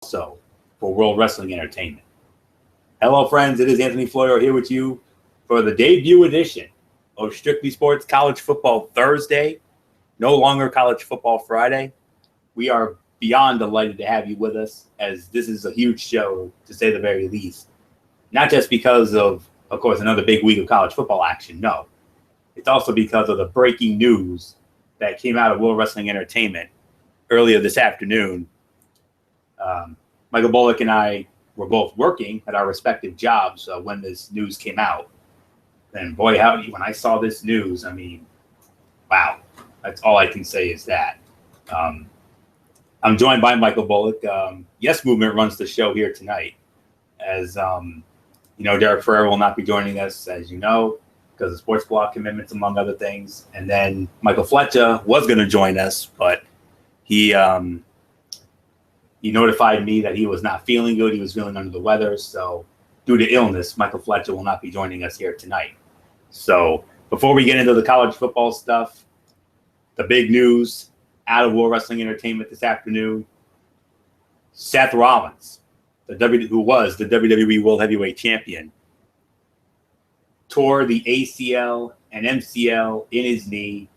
also for World Wrestling Entertainment. Hello, friends. It is Anthony Floyer here with you for the debut edition of Strictly Sports College Football Thursday. No longer College Football Friday. We are beyond delighted to have you with us, as this is a huge show, to say the very least. Not just because of course, another big week of college football action. No. It's also because of the breaking news that came out of World Wrestling Entertainment earlier this afternoon. Michael Bullock and I were both working at our respective jobs when this news came out. And boy, howdy, when I saw this news, I mean, wow. That's all I can say is that. I'm joined by Michael Bullock. Yes Movement runs the show here tonight. As Derek Ferrer will not be joining us, as you know, because of sports blog commitments, among other things. And then Michael Fletcher was going to join us, but he notified me that he was not feeling good. He was feeling under the weather. So due to illness, Michael Fletcher will not be joining us here tonight. So before we get into the college football stuff, the big news out of World Wrestling Entertainment this afternoon, Seth Rollins, who was the WWE World Heavyweight Champion, tore the ACL and MCL in his knee,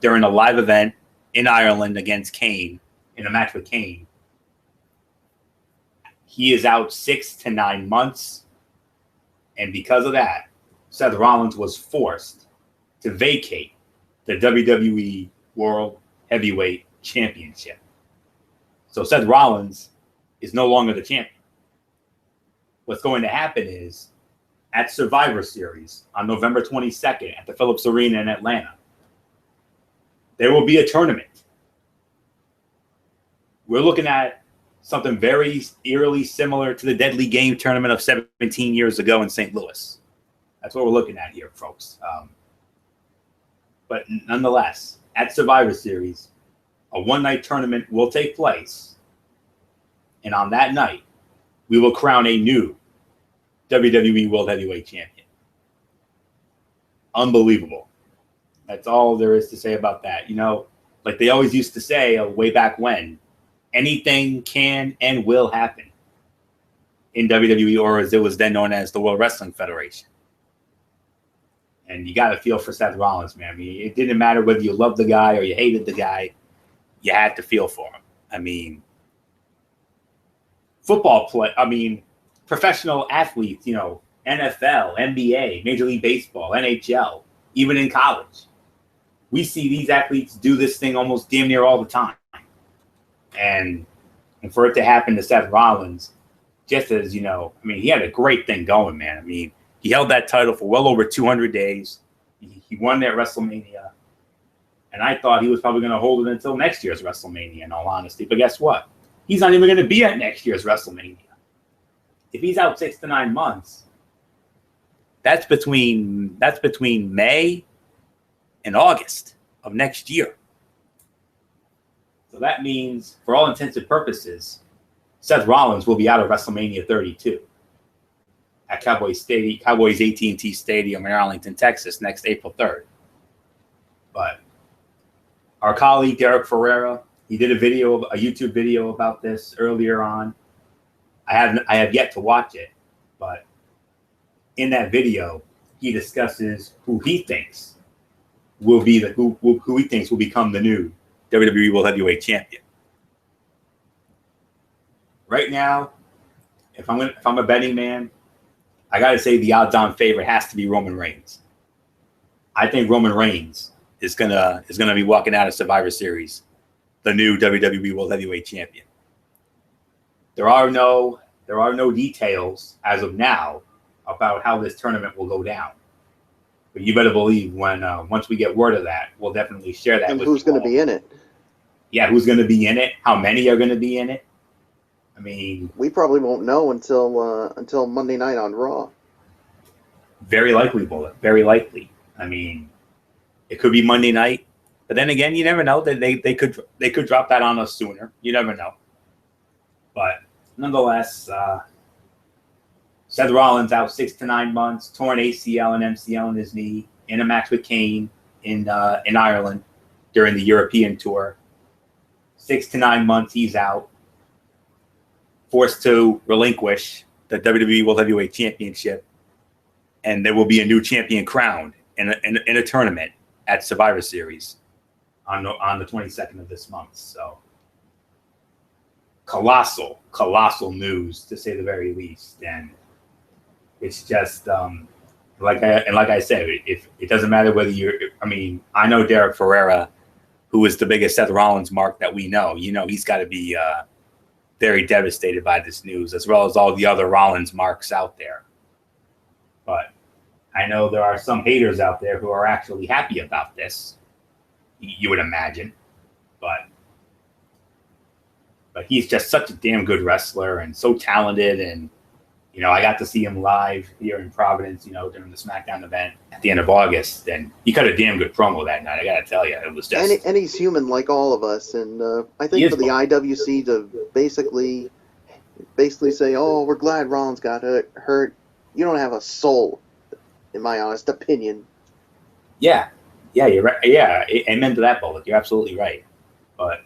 during a live event in Ireland against Kane, in a match with Kane. He is out 6 to 9 months. And because of that, Seth Rollins was forced to vacate the WWE World Heavyweight Championship. So Seth Rollins is no longer the champion. What's going to happen is, at Survivor Series on November 22nd at the Phillips Arena in Atlanta, there will be a tournament. We're looking at something very eerily similar to the Deadly Game tournament of 17 years ago in St. Louis. That's what we're looking at here, folks. But nonetheless, at Survivor Series, a one-night tournament will take place. And on that night, we will crown a new WWE World Heavyweight Champion. Unbelievable. That's all there is to say about that. Like they always used to say way back when, anything can and will happen in WWE, or as it was then known as the World Wrestling Federation. And you got to feel for Seth Rollins, man. I mean, it didn't matter whether you loved the guy or you hated the guy. You had to feel for him. I mean, professional athletes, NFL, NBA, Major League Baseball, NHL, even in college. We see these athletes do this thing almost damn near all the time. And for it to happen to Seth Rollins, just as, he had a great thing going, man. I mean, he held that title for well over 200 days. He won at WrestleMania. And I thought he was probably going to hold it until next year's WrestleMania, in all honesty. But guess what? He's not even going to be at next year's WrestleMania. If he's out 6 to 9 months, that's between May and August of next year. So that means, for all intents and purposes, Seth Rollins will be out of WrestleMania 32 at Cowboys AT&T Stadium in Arlington, Texas, next April 3rd. But our colleague Derek Ferreira, he did a YouTube video about this earlier on. I have yet to watch it, but in that video, he discusses who he thinks will be who he thinks will become the new WWE World Heavyweight Champion. Right now, if I'm a betting man, I got to say the odds-on favorite has to be Roman Reigns. I think Roman Reigns is gonna be walking out of Survivor Series, the new WWE World Heavyweight Champion. There are no details as of now about how this tournament will go down. But you better believe once we get word of that, we'll definitely share that. And who's going to be in it? Yeah, who's going to be in it? How many are going to be in it? I mean, we probably won't know until Monday night on Raw. Very likely, Bullet. Very likely. I mean, it could be Monday night, but then again, you never know. That they could drop that on us sooner. You never know. But nonetheless, Seth Rollins out 6 to 9 months, torn ACL and MCL in his knee in a match with Kane in Ireland during the European tour. 6 to 9 months he's out. forced to relinquish the WWE World Heavyweight Championship, and there will be a new champion crowned in a tournament at Survivor Series on the 22nd of this month. So colossal news, to say the very least. And it's just like I said, if it doesn't matter whether I know Derek Ferreira, who is the biggest Seth Rollins mark that we know. He's got to be very devastated by this news, as well as all the other Rollins marks out there. But I know there are some haters out there who are actually happy about this, you would imagine. But he's just such a damn good wrestler and so talented. And, I got to see him live here in Providence, during the SmackDown event at the end of August. And he cut a damn good promo that night. I got to tell you, it was just... And he's human like all of us. And I think for the IWC to basically say, oh, we're glad Rollins got hurt, you don't have a soul, in my honest opinion. Yeah, you're right. Yeah, amen to that, Bullock. You're absolutely right. But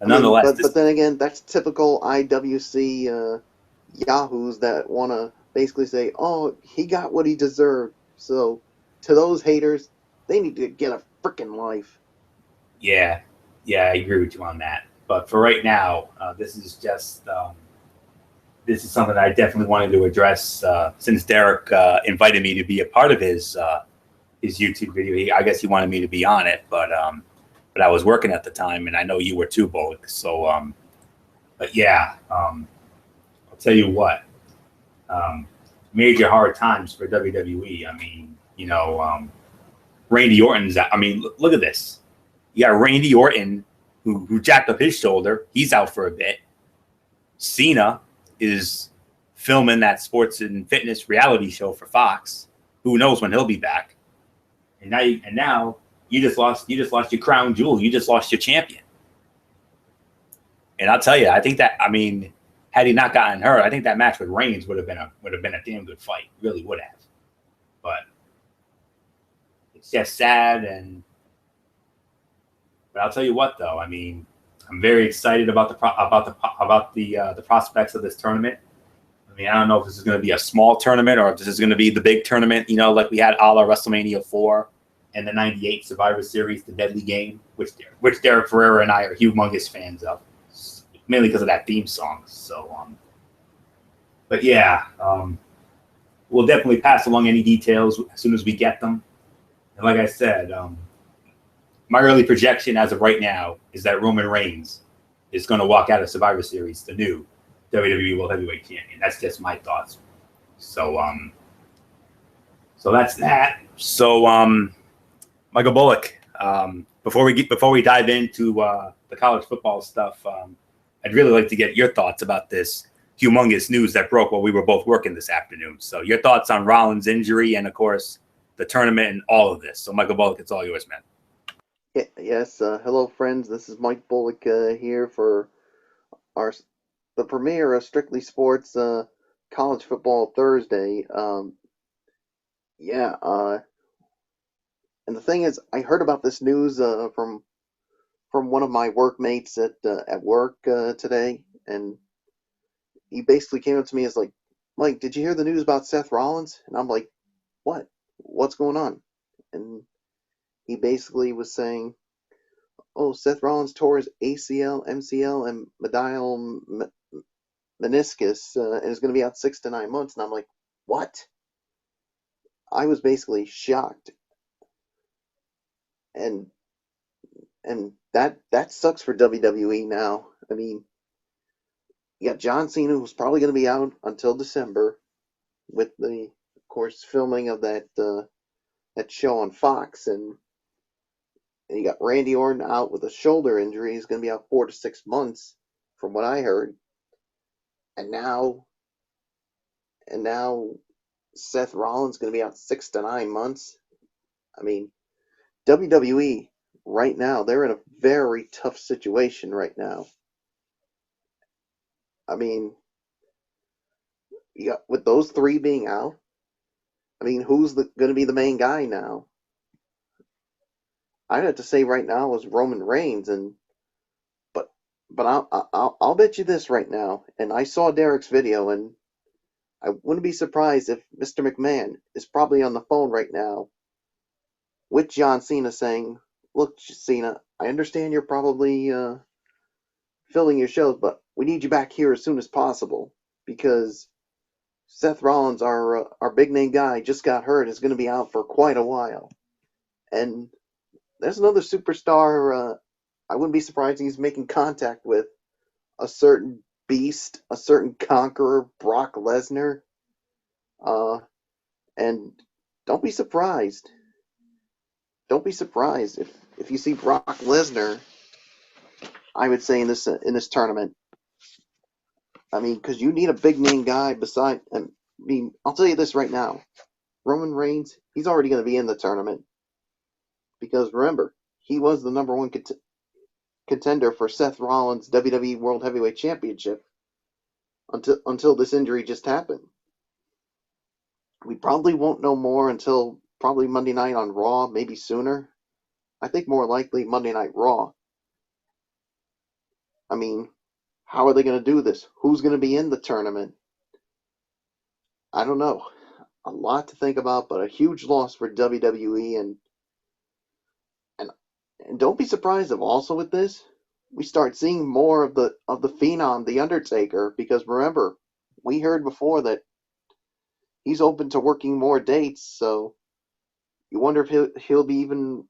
nonetheless... But then again, that's typical IWC... yahoos that want to basically say, oh, he got what he deserved. So to those haters, they need to get a freaking life. Yeah, I agree with you on that. But for right now, this is just this is something I definitely wanted to address since Derek invited me to be a part of his YouTube video. I guess he wanted me to be on it, but I was working at the time, and I know you were too, Bullock. So, but yeah. Tell you what, major hard times for WWE. I mean, Randy Orton's out. I mean, look at this. You got Randy Orton who jacked up his shoulder. He's out for a bit. Cena is filming that sports and fitness reality show for Fox. Who knows when he'll be back? And now you just lost your crown jewel. You just lost your champion. And I'll tell you, I think that, had he not gotten hurt, I think that match with Reigns would have been a damn good fight. Really would have. But it's just sad. But I'll tell you what, though. I'm very excited about the prospects of this tournament. I don't know if this is going to be a small tournament or if this is going to be the big tournament. Like we had a la WrestleMania 4 and the '98 Survivor Series, the Deadly Game, which Derek Ferreira and I are humongous fans of. Mainly because of that theme song. So, but yeah, we'll definitely pass along any details as soon as we get them. And like I said, my early projection as of right now is that Roman Reigns is going to walk out of Survivor Series, the new WWE World Heavyweight Champion. That's just my thoughts. So, so that's that. So, Michael Bullock, before we dive into the college football stuff, I'd really like to get your thoughts about this humongous news that broke while we were both working this afternoon. So your thoughts on Rollins' injury and, of course, the tournament and all of this. So, Michael Bullock, it's all yours, man. Yes. Hello, friends. This is Mike Bullock here for the premiere of Strictly Sports College Football Thursday. And the thing is, I heard about this news from one of my workmates at work today, and he basically came up to me as like, Mike, did you hear the news about Seth Rollins? And I'm like, what? What's going on? And he basically was saying, oh, Seth Rollins tore his ACL, MCL, and medial meniscus and is going to be out 6 to 9 months. And I'm like, what? I was basically shocked. And that sucks for WWE now. You got John Cena, who's probably going to be out until December with the, of course, filming of that show on Fox, and you got Randy Orton out with a shoulder injury. He's going to be out 4 to 6 months, from what I heard. And now Seth Rollins going to be out 6 to 9 months. WWE right now, they're in a very tough situation right now. You got, with those three being out, who's going to be the main guy now? I'd have to say right now is Roman Reigns, but but I'll bet you this right now. And I saw Derek's video, and I wouldn't be surprised if Mr. McMahon is probably on the phone right now with John Cena saying, "Look, Cena, I understand you're probably filling your shows, but we need you back here as soon as possible because Seth Rollins, our big name guy, just got hurt. Is going to be out for quite a while." And there's another superstar. I wouldn't be surprised if he's making contact with a certain beast, a certain conqueror, Brock Lesnar. And don't be surprised. Don't be surprised if you see Brock Lesnar. I would say in this tournament. I mean, because you need a big name guy beside. I mean, I'll tell you this right now. Roman Reigns, he's already going to be in the tournament because remember, he was the number one contender for Seth Rollins' WWE World Heavyweight Championship until this injury just happened. We probably won't know more until probably Monday night on Raw, maybe sooner. I think more likely Monday Night Raw. I mean, how are they going to do this? Who's going to be in the tournament? I don't know. A lot to think about, but a huge loss for WWE, and don't be surprised if also with this we start seeing more of the Phenom, the Undertaker, because remember, we heard before that he's open to working more dates, so you wonder if he'll be even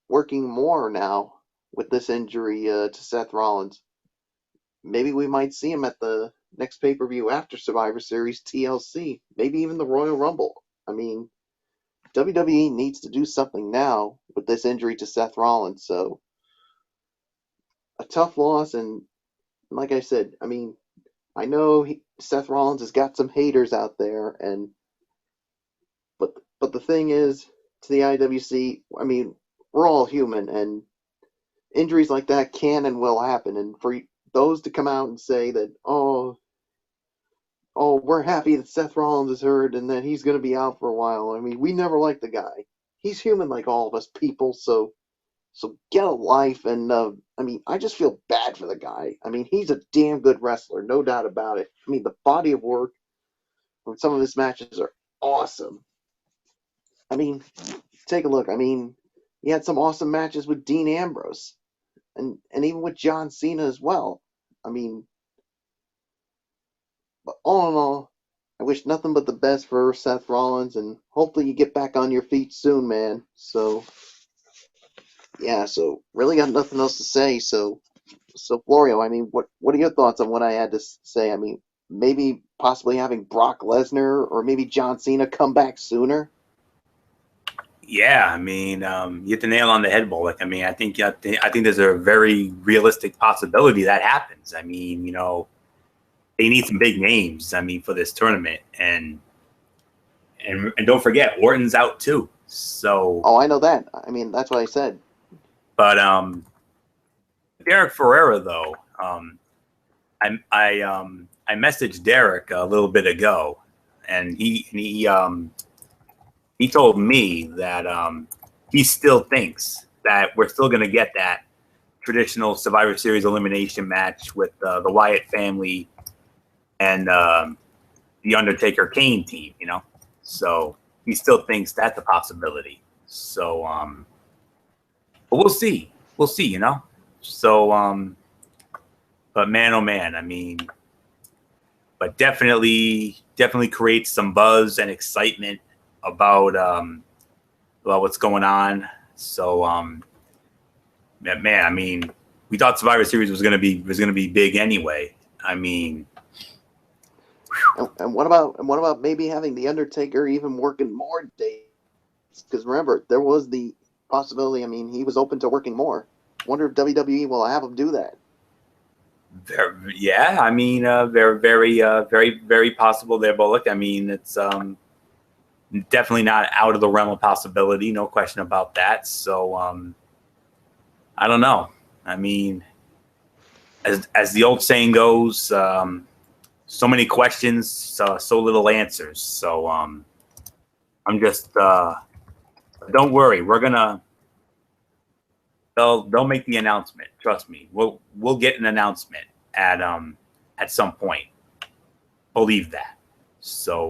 working more now with this injury to Seth Rollins. Maybe we might see him at the next pay-per-view after Survivor Series, TLC, maybe even the Royal Rumble. I mean, WWE needs to do something now with this injury to Seth Rollins, so a tough loss, and like I said, I mean, I know Seth Rollins has got some haters out there, but the thing is, to the IWC, I mean, we're all human, and injuries like that can and will happen, and for those to come out and say that, oh, we're happy that Seth Rollins is hurt and that he's going to be out for a while. I mean, we never liked the guy. He's human like all of us people, so get a life. And I mean, I just feel bad for the guy. I mean, he's a damn good wrestler, no doubt about it. I mean, the body of work from some of his matches are awesome. I mean, take a look. I mean, he had some awesome matches with Dean Ambrose and even with John Cena as well. I mean, but all in all, I wish nothing but the best for Seth Rollins, and hopefully you get back on your feet soon, man. So, yeah, so really got nothing else to say. So Florio, I mean, what are your thoughts on what I had to say? I mean, maybe possibly having Brock Lesnar or maybe John Cena come back sooner? Yeah, I mean, you hit the nail on the head, Bullock. I mean, I think there's a very realistic possibility that happens. I mean, you know, they need some big names. I mean, for this tournament, and don't forget, Orton's out too. So, oh, I know that. I mean, that's what I said. But Derek Ferreira, though, I messaged Derek a little bit ago, and he told me that he still thinks that we're still going to get that traditional Survivor Series elimination match with the Wyatt family and the Undertaker Kane team, you know. So he still thinks that's a possibility. So, but we'll see, you know. So, but man, oh man, I mean, but definitely creates some buzz and excitement about what's going on. So, man, I mean, we thought Survivor Series was gonna be big anyway. I mean, and what about maybe having the Undertaker even working more days? Because remember, there was the possibility. I mean, he was open to working more. Wonder if WWE will have him do that. Yeah, I mean, very possible there, Bullock. I mean, it's definitely not out of the realm of possibility, no question about that. So, I don't know. I mean, as the old saying goes, so many questions, so little answers. So, I'm just don't worry, we're gonna they'll make the announcement. Trust me. We'll get an announcement at some point. Believe that. So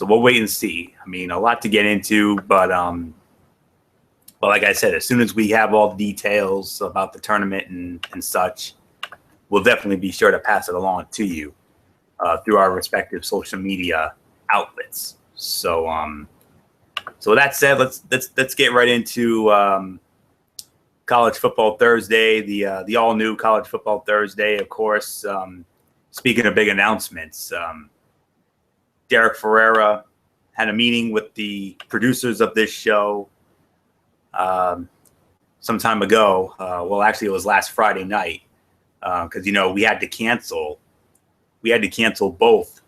we'll wait and see. I mean, a lot to get into, but like I said, as soon as we have all the details about the tournament and such, we'll definitely be sure to pass it along to you through our respective social media outlets. So with that said, let's get right into College Football Thursday, the all new College Football Thursday. Of course, speaking of big announcements, Derek Ferrera had a meeting with the producers of this show some time ago. Well, actually, it was last Friday night because we had to cancel both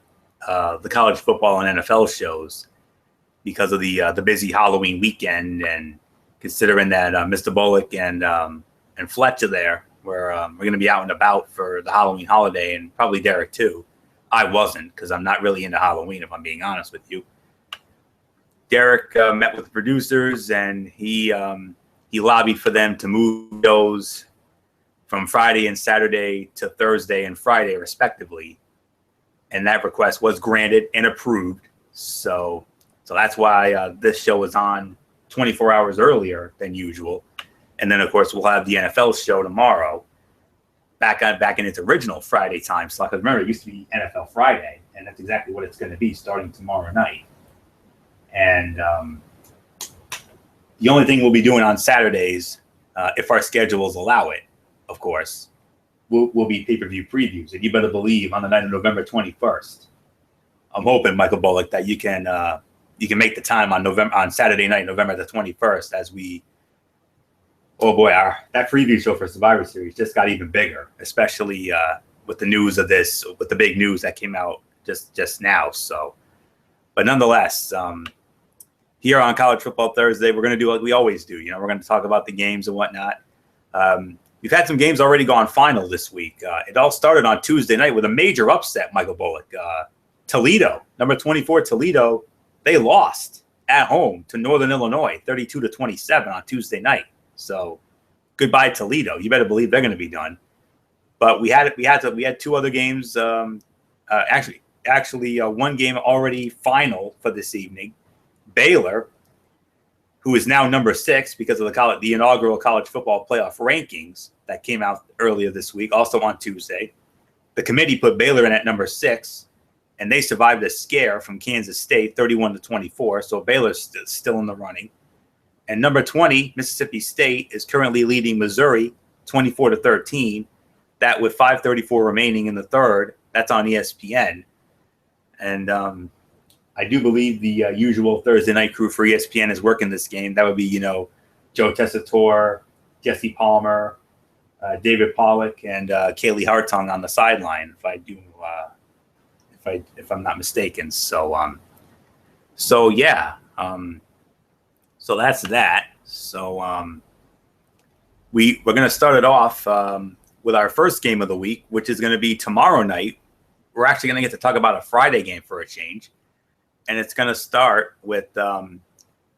the college football and NFL shows because of the busy Halloween weekend, and considering that Mr. Bullock and Fletcher there we're going to be out and about for the Halloween holiday, and probably Derek too. I wasn't, because I'm not really into Halloween, if I'm being honest with you. Derek met with the producers, and he lobbied for them to move shows from Friday and Saturday to Thursday and Friday, respectively. And that request was granted and approved. So that's why this show is on 24 hours earlier than usual. And then, of course, we'll have the NFL show tomorrow, back in its original Friday time slot. Because remember, it used to be NFL Friday, and that's exactly what it's going to be starting tomorrow night. And the only thing we'll be doing on Saturdays, if our schedules allow it, of course, will be pay-per-view previews. And you better believe on the night of November 21st, I'm hoping, Michael Bullock, that you can make the time on Saturday night, November the 21st, as we. Oh boy, that preview show for Survivor Series just got even bigger, especially with the news of this, with the big news that came out just now. So, but nonetheless, here on College Football Thursday, we're going to do what we always do. We're going to talk about the games and whatnot. We've had some games already gone final this week. It all started on Tuesday night with a major upset, Michael Bullock. Toledo, number 24 Toledo, they lost at home to Northern Illinois, 32-27 on Tuesday night. So goodbye, Toledo. You better believe they're going to be done. But we had two other games. Actually, one game already final for this evening. Baylor, who is now number 6 because of the inaugural college football playoff rankings that came out earlier this week, also on Tuesday. The committee put Baylor in at number 6, and they survived a scare from Kansas State, 31-24. So Baylor's still in the running. And number 20, Mississippi State, is currently leading Missouri 24-13. That with 5:34 remaining in the third. That's on ESPN. And I do believe the usual Thursday night crew for ESPN is working this game. That would be, Joe Tessitore, Jesse Palmer, David Pollock, and Kaylee Hartung on the sideline, if I'm not mistaken. So yeah. So that's that. So we're going to start it off with our first game of the week, which is going to be tomorrow night. We're actually going to get to talk about a Friday game for a change. And it's going to start with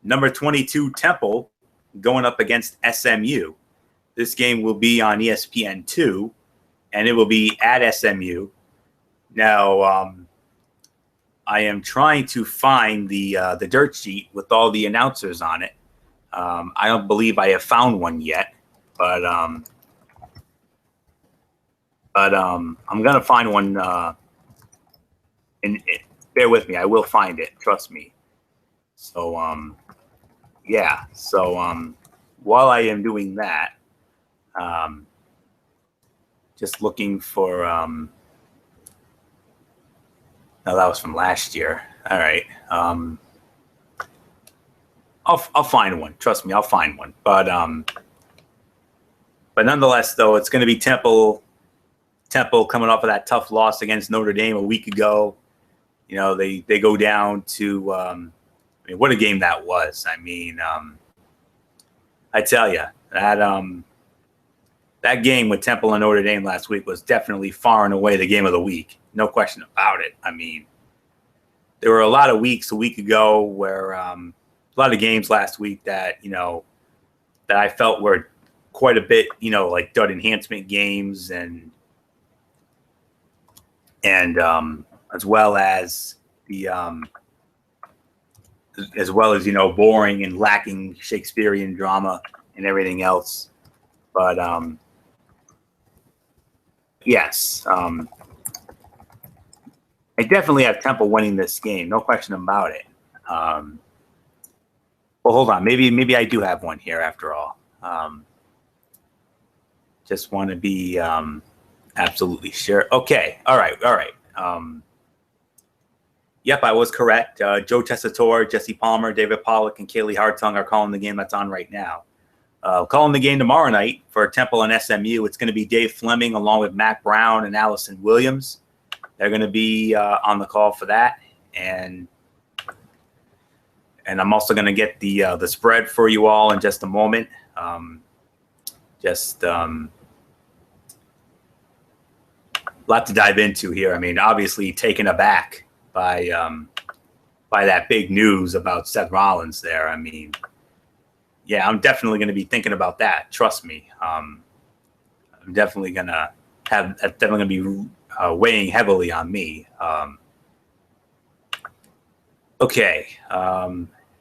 number 22 Temple going up against SMU. This game will be on ESPN2, and it will be at SMU. Now, I am trying to find the dirt sheet with all the announcers on it. I don't believe I have found one yet, but I'm gonna find one. And bear with me, I will find it. Trust me. So yeah. So while I am doing that, just looking for. No, that was from last year. All right. I'll find one. Trust me, I'll find one. But nonetheless, though, it's going to be Temple coming off of that tough loss against Notre Dame a week ago. They go down to what a game that was. I mean, I tell you that game with Temple and Notre Dame last week was definitely far and away the game of the week. No question about it. I mean, there were a lot of weeks a week ago where a lot of games last week that, the that I felt were quite a bit, like dud enhancement games and as well as boring and lacking Shakespearean drama and everything else. But yes, I definitely have Temple winning this game, no question about it. Well, hold on, maybe I do have one here after all. Just want to be absolutely sure. Okay, all right. Yep, I was correct. Joe Tessitore, Jesse Palmer, David Pollock, and Kaylee Hartung are calling the game that's on right now. Calling the game tomorrow night for Temple and SMU, it's going to be Dave Fleming along with Matt Brown and Allison Williams. They're going to be on the call for that, and I'm also going to get the spread for you all in just a moment. Lot to dive into here. I mean, obviously taken aback by that big news about Seth Rollins there. I mean, yeah, I'm definitely going to be thinking about that. Trust me. I'm definitely going to be weighing heavily on me. Okay.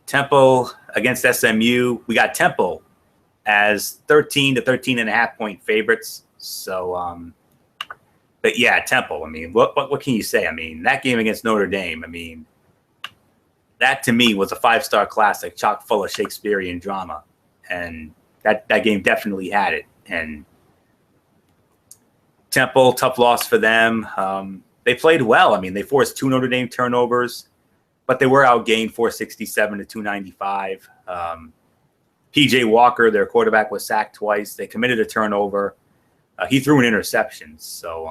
Temple against SMU. We got Temple as 13 to 13.5 point favorites. So, but yeah, Temple. I mean, what can you say? I mean, that game against Notre Dame, I mean, that to me was a 5-star classic, chock full of Shakespearean drama, and that game definitely had it. And Temple, tough loss for them. They played well. I mean, they forced 2 Notre Dame turnovers, but they were outgained 467 to 295. PJ Walker, their quarterback, was sacked twice. They committed a turnover. He threw an interception. So,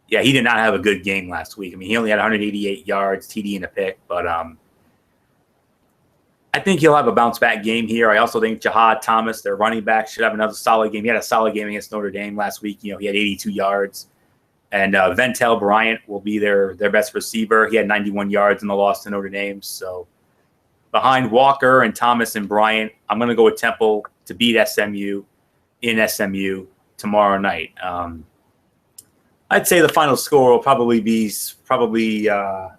yeah, he did not have a good game last week. I mean, he only had 188 yards, TD and a pick. But I think he'll have a bounce-back game here. I also think Jahad Thomas, their running back, should have another solid game. He had a solid game against Notre Dame last week. He had 82 yards. And Ventel Bryant will be their best receiver. He had 91 yards in the loss to Notre Dame. So behind Walker and Thomas and Bryant, I'm going to go with Temple to beat SMU in SMU tomorrow night. I'd say the final score will probably be I'll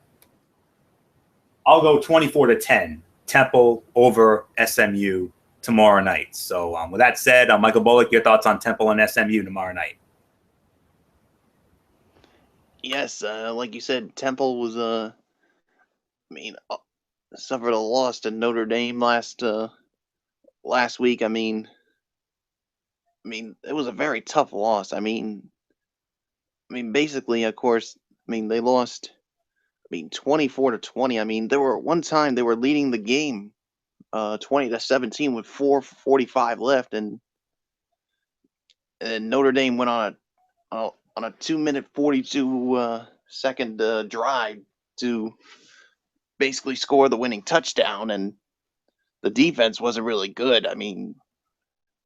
go 24-10, Temple over SMU tomorrow night. So with that said, Michael Bullock, your thoughts on Temple and SMU tomorrow night? Yes, like you said, Temple was suffered a loss to Notre Dame last week. I mean, it was a very tough loss. Basically, of course, they lost. 24-20. There were one time they were leading the game, 20-17 with 4:45 left, and Notre Dame went on a 2-minute 42 second drive to basically score the winning touchdown, and the defense wasn't really good.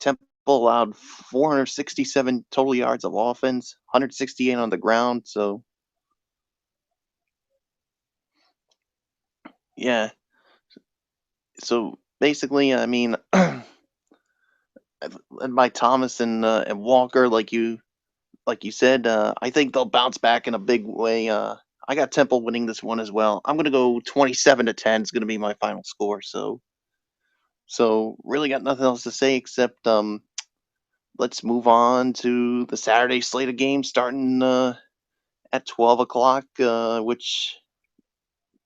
Temple allowed 467 total yards of offense, 168 on the ground. So, yeah. So basically, led by Thomas and Walker, like you said, I think they'll bounce back in a big way. I got Temple winning this one as well. I'm gonna go 27-10. It's gonna be my final score. So really got nothing else to say except let's move on to the Saturday slate of games starting at 12 o'clock, which,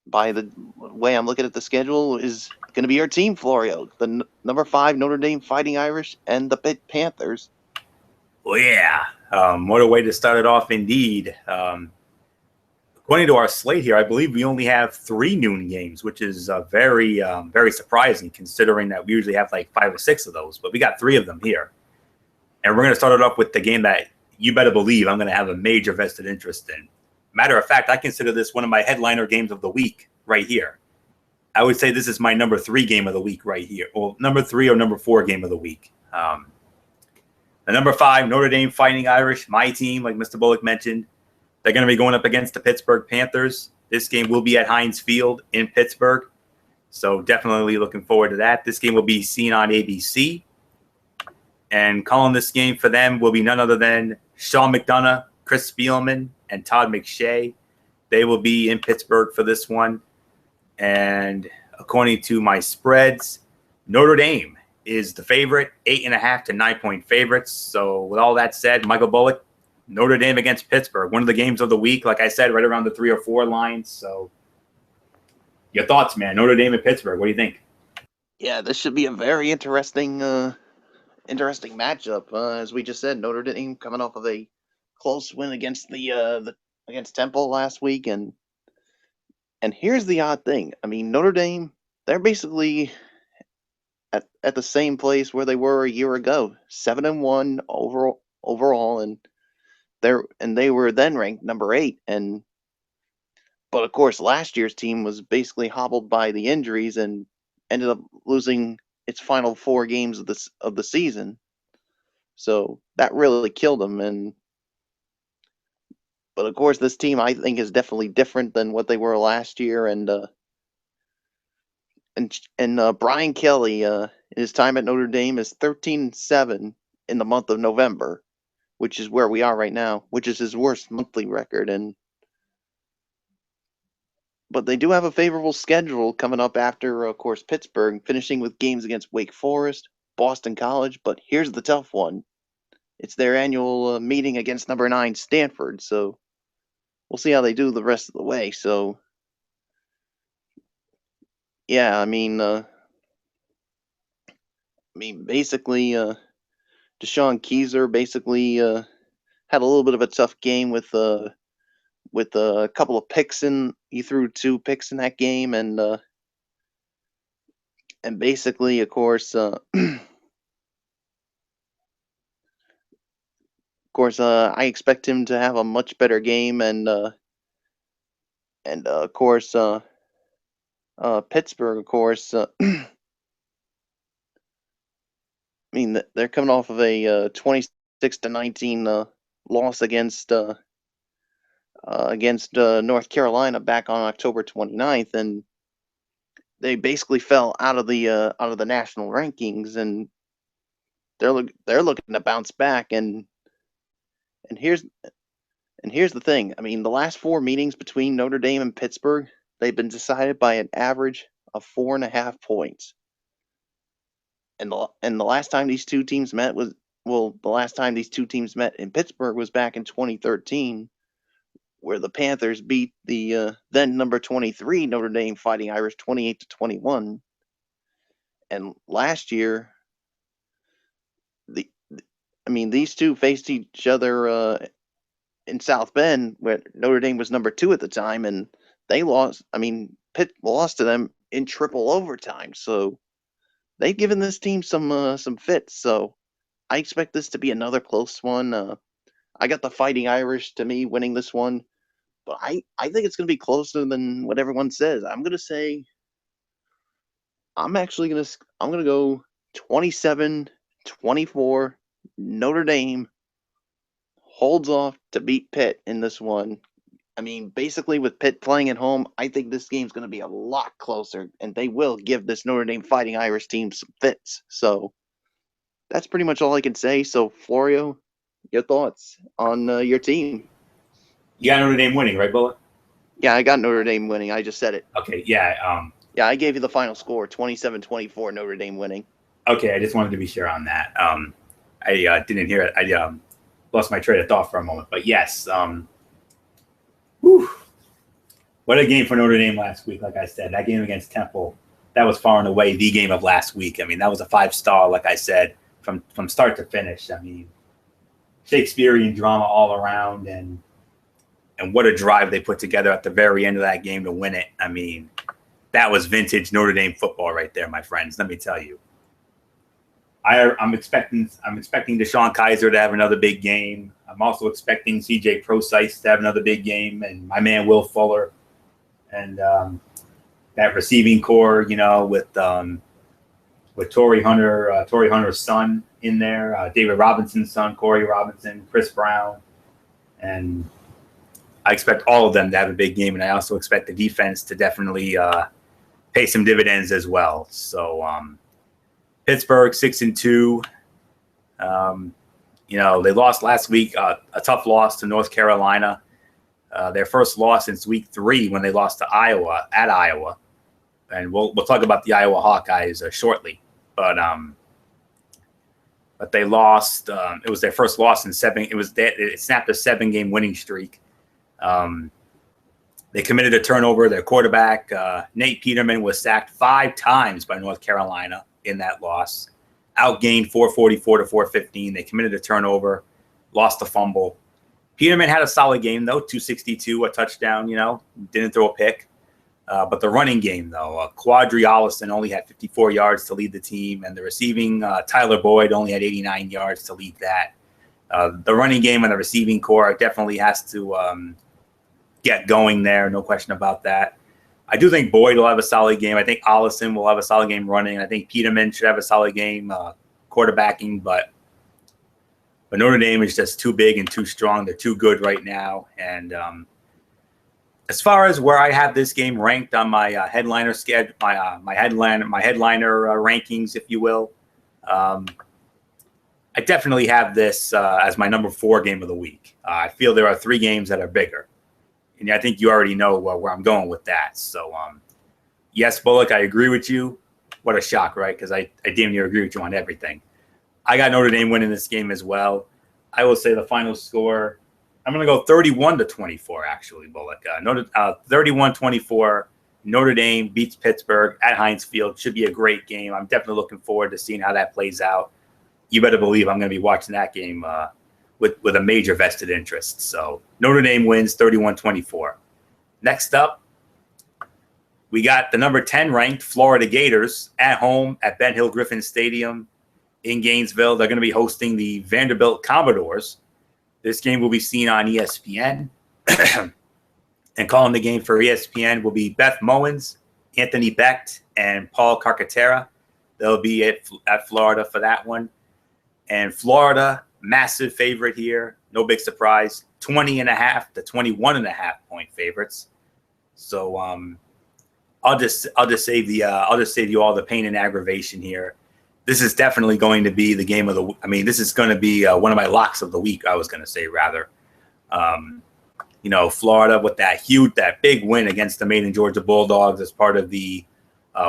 by the way I'm looking at the schedule, is going to be our team, Florio. The number 5 Notre Dame Fighting Irish and the Pitt Panthers. Well, yeah. What a way to start it off indeed. According to our slate here, I believe we only have 3 noon games, which is very surprising considering that we usually have like 5 or 6 of those. But we got 3 of them here. And we're going to start it off with the game that you better believe I'm going to have a major vested interest in. Matter of fact, I consider this one of my headliner games of the week right here. I would say this is my number 3 game of the week right here. Well, number 3 or number 4 game of the week. The number 5 Notre Dame Fighting Irish, my team, like Mr. Bullock mentioned, they're going to be going up against the Pittsburgh Panthers. This game will be at Heinz Field in Pittsburgh. So definitely looking forward to that. This game will be seen on ABC. And calling this game for them will be none other than Sean McDonough, Chris Spielman, and Todd McShay. They will be in Pittsburgh for this one. And according to my spreads, Notre Dame is the favorite, 8.5 to 9-point favorites. So with all that said, Michael Bullock, Notre Dame against Pittsburgh, one of the games of the week, like I said, right around the 3 or 4 lines. So your thoughts, man, Notre Dame and Pittsburgh, what do you think? Yeah, this should be a very interesting matchup. As we just said, Notre Dame coming off of a close win against against Temple last week, and here's the odd thing. I mean, Notre Dame, they're basically at the same place where they were a year ago, 7-1 overall, and they were then ranked number 8. But of course, last year's team was basically hobbled by the injuries and ended up losing its final 4 games of the season. So that really killed them. But of course, this team I think is definitely different than what they were last year. And Brian Kelly, his time at Notre Dame is 13-7 in the month of November, which is where we are right now, which is his worst monthly record. But they do have a favorable schedule coming up after, of course, Pittsburgh, finishing with games against Wake Forest, Boston College. But here's the tough one. It's their annual meeting against number 9 Stanford. So we'll see how they do the rest of the way. So, yeah, I mean, basically, Deshaun Keyser basically had a little bit of a tough game with a couple of picks he threw 2 picks in that game, and basically, of course, I expect him to have a much better game, and of course, Pittsburgh, of course, I mean, they're coming off of a 26-19 loss against North Carolina back on October 29th, and they basically fell out of the national rankings, and they're looking to bounce back. And here's the thing. I mean, the last 4 meetings between Notre Dame and Pittsburgh, they've been decided by an average of 4.5 points. And the last time these two teams met in Pittsburgh was back in 2013, where the Panthers beat the then number 23 Notre Dame Fighting Irish 28-21. And last year, these two faced each other in South Bend, where Notre Dame was number 2 at the time, and they lost. I mean, Pitt lost to them in triple overtime. So they've given this team some fits. So I expect this to be another close one. I got the Fighting Irish to me winning this one, but I think it's going to be closer than what everyone says. I'm going to say I'm going to go 27-24. Notre Dame holds off to beat Pitt in this one. I mean, basically with Pitt playing at home, I think this game's going to be a lot closer, and they will give this Notre Dame Fighting Irish team some fits. So that's pretty much all I can say. So, Florio, your thoughts on your team? You got Notre Dame winning, right, Bullet? Yeah, I got Notre Dame winning. I just said it. Okay, yeah. Yeah, I gave you the final score, 27-24, Notre Dame winning. Okay, I just wanted to be sure on that. I didn't hear it. I lost my train of thought for a moment. But yes, what a game for Notre Dame last week. Like I said, that game against Temple, that was far and away the game of last week. I mean, that was a 5-star, like I said, from start to finish. I mean, Shakespearean drama all around, and what a drive they put together at the very end of that game to win it. I mean, that was vintage Notre Dame football right there, my friends. Let me tell you. I'm expecting DeShone Kizer to have another big game. I'm also expecting CJ Prosise to have another big game, and my man Will Fuller, and that receiving core, with Torrey Hunter's son in there, David Robinson's son, Corey Robinson, Chris Brown, and I expect all of them to have a big game, and I also expect the defense to definitely pay some dividends as well. So Pittsburgh 6-2. They lost last week, a tough loss to North Carolina. Their first loss since week 3 when they lost to Iowa at Iowa. And we'll talk about the Iowa Hawkeyes shortly. But they lost. It was their first loss in 7. It snapped a 7-game winning streak. They committed a turnover. Their quarterback, Nate Peterman, was sacked 5 times by North Carolina in that loss. Outgained 444 to 415. They committed a turnover, lost a fumble. Peterman had a solid game, though, 262, a touchdown, didn't throw a pick. But the running game, though, Quadri Allison only had 54 yards to lead the team, and the receiving, Tyler Boyd only had 89 yards to lead that. The running game and the receiving core definitely has to get going there, no question about that. I do think Boyd will have a solid game. I think Allison will have a solid game running. I think Peterman should have a solid game quarterbacking, but Notre Dame is just too big and too strong. They're too good right now. And as far as where I have this game ranked on my headliner schedule, my headliner rankings, if you will, I definitely have this as my number 4 game of the week. I feel there are 3 games that are bigger. And I think you already know where I'm going with that. So, yes, Bullock, I agree with you. What a shock, right? Because I damn near agree with you on everything. I got Notre Dame winning this game as well. I will say the final score, I'm going to go 31-24, actually, Bullock. 31-24, Notre Dame beats Pittsburgh at Heinz Field. Should be a great game. I'm definitely looking forward to seeing how that plays out. You better believe I'm going to be watching that game with a major vested interest. So Notre Dame wins 31-24. Next up, we got the number 10 ranked Florida Gators at home at Ben Hill Griffin Stadium in Gainesville. They're going to be hosting the Vanderbilt Commodores. This game will be seen on ESPN. And calling the game for ESPN will be Beth Mowins, Anthony Becht, and Paul Carcaterra. They'll be at Florida for that one. And Florida, massive favorite here. No big surprise. 20.5 to 21.5 point favorites. So I'll just save you all the pain and aggravation here. This is definitely going to be the game of the. I mean, this is going to be one of my locks of the week. I was going to say rather. Florida with that big win against the Maiden Georgia Bulldogs as part of the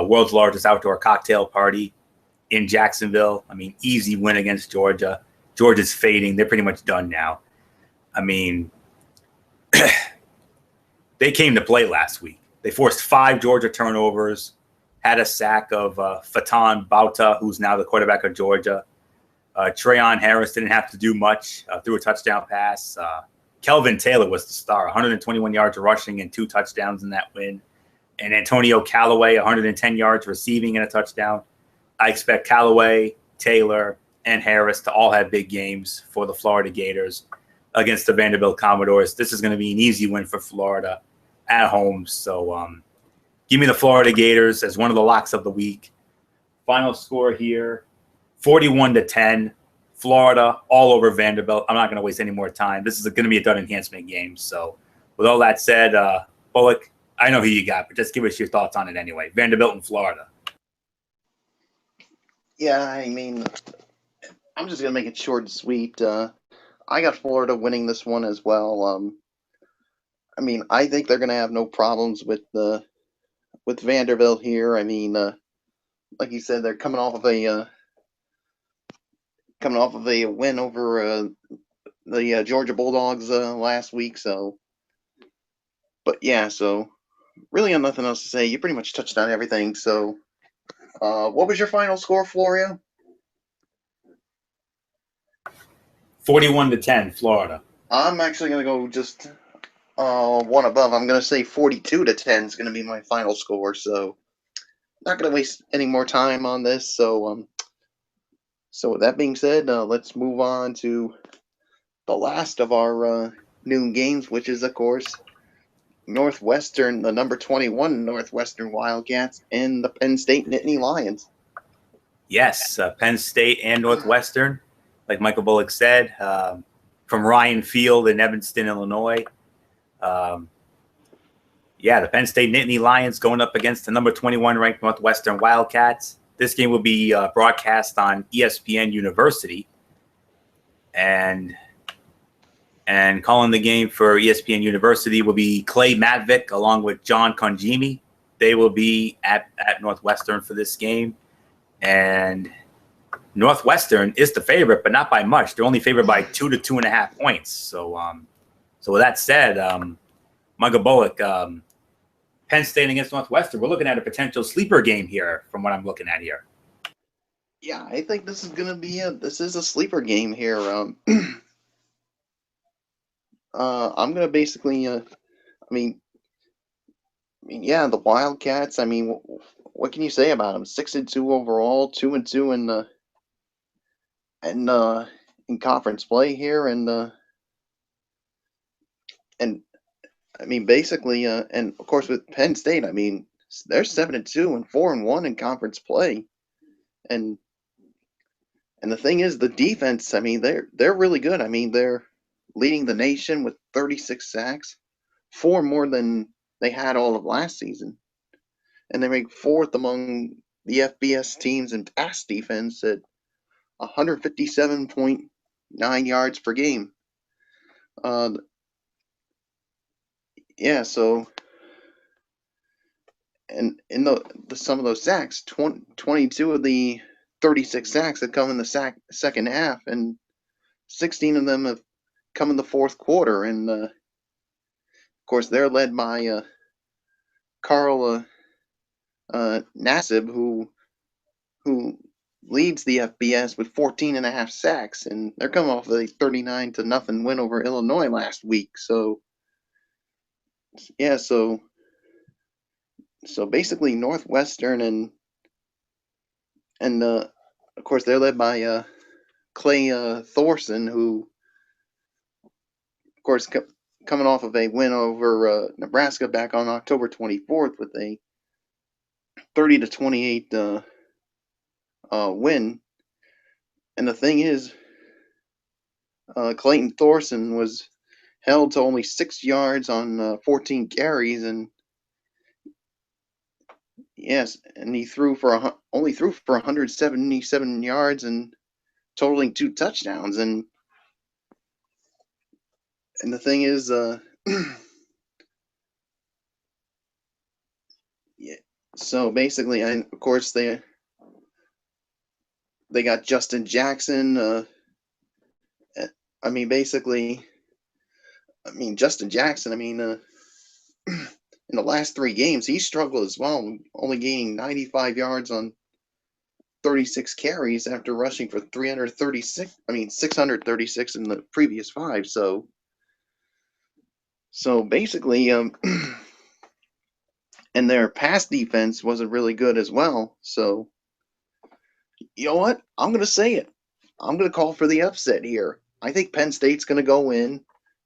world's largest outdoor cocktail party in Jacksonville. I mean, easy win against Georgia. Georgia's fading. They're pretty much done now. I mean, they came to play last week. They forced 5 Georgia turnovers, had a sack of Fatan Bauta, who's now the quarterback of Georgia. Trayon Harris didn't have to do much, threw a touchdown pass. Kelvin Taylor was the star, 121 yards rushing and 2 touchdowns in that win. And Antonio Callaway, 110 yards receiving and a touchdown. I expect Callaway, Taylor, and Harris to all have big games for the Florida Gators against the Vanderbilt Commodores. This is going to be an easy win for Florida at home. So give me the Florida Gators as one of the locks of the week. Final score here, 41-10. Florida all over Vanderbilt. I'm not going to waste any more time. This is going to be a done enhancement game. So with all that said, Bullock, I know who you got, but just give us your thoughts on it anyway. Vanderbilt and Florida. Yeah, I mean, I'm just going to make it short and sweet. I got Florida winning this one as well. I mean, I think they're going to have no problems with Vanderbilt here. I mean, like you said, they're coming off of a win over the Georgia Bulldogs last week. So, but yeah, so really have nothing else to say. You pretty much touched on everything. So, what was your final score, Florio? 41-10, Florida. I'm actually going to go just one above. I'm going to say 42-10 is going to be my final score. So, not going to waste any more time on this. So, so with that being said, let's move on to the last of our noon games, which is, of course, Northwestern, the number 21 Northwestern Wildcats, and the Penn State Nittany Lions. Yes, Penn State and Northwestern, like Michael Bullock said, from Ryan Field in Evanston, Illinois. The Penn State Nittany Lions going up against the number 21 ranked Northwestern Wildcats. This game will be broadcast on ESPN University. and calling the game for ESPN University will be Clay Matvick along with John Congemi. They will be at Northwestern for this game, and Northwestern is the favorite, but not by much. They're only favored by 2 to 2.5 points. So with that said, Michael Bullock, Penn State against Northwestern, we're looking at a potential sleeper game here from what I'm looking at here. Yeah, I think this is gonna be a sleeper game here. I'm gonna basically, yeah, the Wildcats. I mean, what can you say about them? 6-2 overall, 2-2 in conference play here, and I mean, basically, and of course with Penn State, I mean, they're 7-2 and 4-1 in conference play, and the thing is, the defense. I mean, they're really good. I mean, they're leading the nation with 36 sacks, 4 more than they had all of last season, and they rank 4th among the FBS teams in pass defense at 157.9 yards per game. Yeah, so, and in the some of those sacks, 22 of the 36 sacks have come in the second half, and 16 of them have come in the fourth quarter. And of course, they're led by Carl Nassib, who leads the FBS with 14.5 sacks, and they're coming off a 39-0 win over Illinois last week. So, yeah, so basically Northwestern and of course they're led by Clay Thorson, who of course coming off of a win over Nebraska back on October 24th with a 30-28 win. And the thing is, Clayton Thorson was held to only 6 yards on 14 carries, and yes, and he only threw for 177 yards and totaling 2 touchdowns. And the thing is, yeah. So basically, of course they got Justin Jackson. I mean, Justin Jackson. I mean, in the last 3 games, he struggled as well, only gaining 95 yards on 36 carries after rushing for 636 in the previous 5. So basically, and their pass defense wasn't really good as well. So, you know what? I'm going to say it. I'm going to call for the upset here. I think Penn State's going to go in,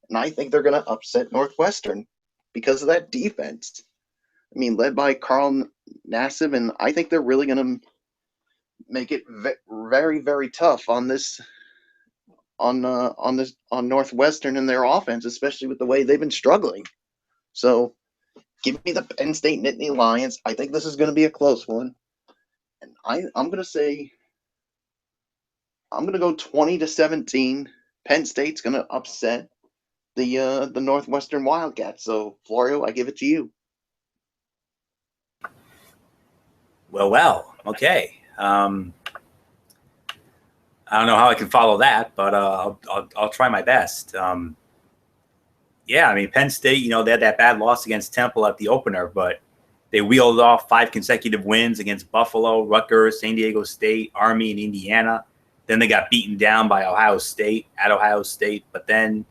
and I think they're going to upset Northwestern because of that defense. I mean, led by Carl Nassib, and I think they're really going to make it very, very tough on Northwestern and their offense, especially with the way they've been struggling. So, give me the Penn State Nittany Lions. I think this is going to be a close one, and I'm going to go 20-17. Penn State's going to upset the Northwestern Wildcats. So, Florio, I give it to you. Well, okay. I don't know how I can follow that, but I'll try my best. Yeah, I mean, Penn State, they had that bad loss against Temple at the opener, but they wheeled off 5 consecutive wins against Buffalo, Rutgers, San Diego State, Army, and Indiana. Then they got beaten down by Ohio State at Ohio State, but then,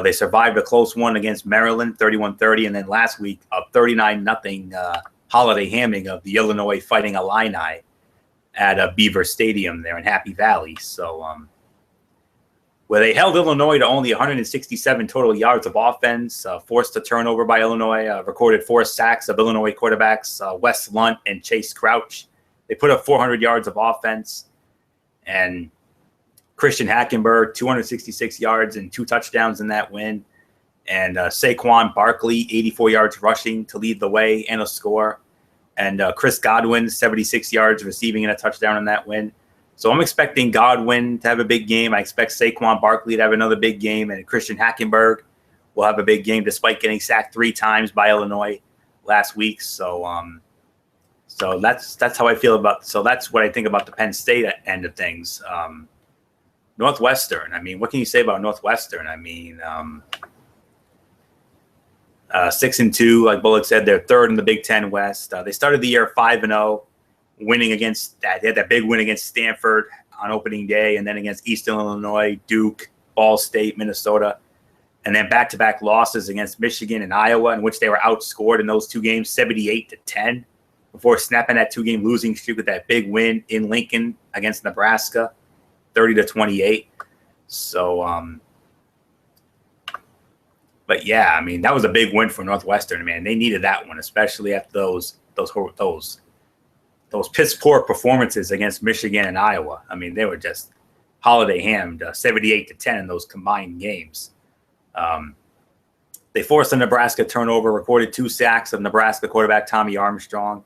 they survived a close one against Maryland, 31-30, and then last week a 39-0 holiday hamming of the Illinois Fighting Illini at Beaver Stadium there in Happy Valley. So, where they held Illinois to only 167 total yards of offense, forced a turnover by Illinois, recorded 4 sacks of Illinois quarterbacks Wes Lunt and Chase Crouch. They put up 400 yards of offense, and Christian Hackenberg, 266 yards and 2 touchdowns in that win. And Saquon Barkley, 84 yards rushing to lead the way and a score. And Chris Godwin, 76 yards receiving and a touchdown in that win. So I'm expecting Godwin to have a big game. I expect Saquon Barkley to have another big game, and Christian Hackenberg will have a big game despite getting sacked 3 times by Illinois last week. So that's how I feel about. So that's what I think about the Penn State end of things. Northwestern. I mean, what can you say about Northwestern? I mean, 6-2, like Bullock said, they're third in the Big Ten West. They started the year 5-0. Winning against that, they had that big win against Stanford on opening day, and then against Eastern Illinois, Duke, Ball State, Minnesota, and then back-to-back losses against Michigan and Iowa, in which they were outscored in those 2 games, 78-10, before snapping that 2-game losing streak with that big win in Lincoln against Nebraska, 30-28. So, but yeah, I mean, that was a big win for Northwestern. Man, they needed that one, especially after those piss-poor performances against Michigan and Iowa. I mean, they were just holiday-hammed, 78-10 in those combined games. They forced a Nebraska turnover, recorded 2 sacks of Nebraska quarterback Tommy Armstrong.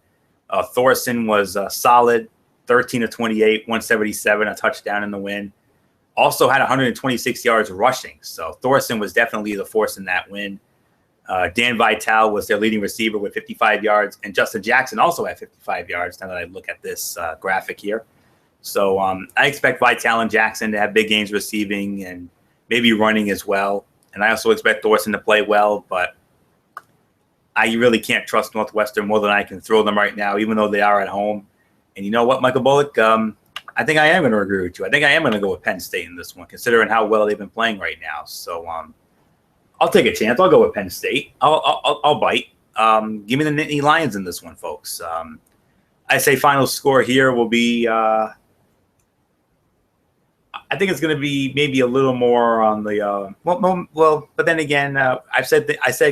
Thorson was solid, 13-28, 177, a touchdown in the win. Also had 126 yards rushing. So Thorson was definitely the force in that win. Dan Vitale was their leading receiver with 55 yards, and Justin Jackson also had 55 yards, now that I look at this graphic here. So I expect Vitale and Jackson to have big games receiving and maybe running as well. And I also expect Thorson to play well, but I really can't trust Northwestern more than I can throw them right now, even though they are at home. And you know what, Michael Bullock? I think I am going to agree with you. I think I am going to go with Penn State in this one, considering how well they've been playing right now. So I'll take a chance. I'll go with Penn State. I'll bite. Give me the Nittany Lions in this one, folks. I say final score here will be. I think it's going to be maybe a little more on the well. But then again, I said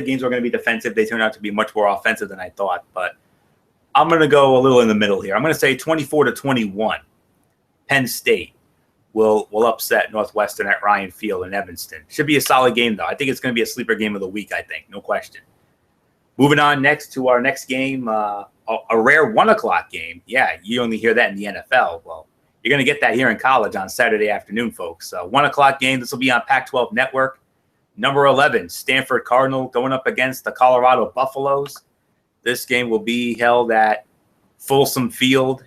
games were going to be defensive. They turned out to be much more offensive than I thought. But I'm going to go a little in the middle here. I'm going to say 24-21. Penn State will upset Northwestern at Ryan Field in Evanston. Should be a solid game, though. I think it's going to be a sleeper game of the week, I think. No question. Moving on next to our next game, a rare 1 o'clock game. Yeah, you only hear that in the NFL. Well, you're going to get that here in college on Saturday afternoon, folks. 1 o'clock game. This will be on Pac-12 Network. Number 11, Stanford Cardinal going up against the Colorado Buffaloes. This game will be held at Folsom Field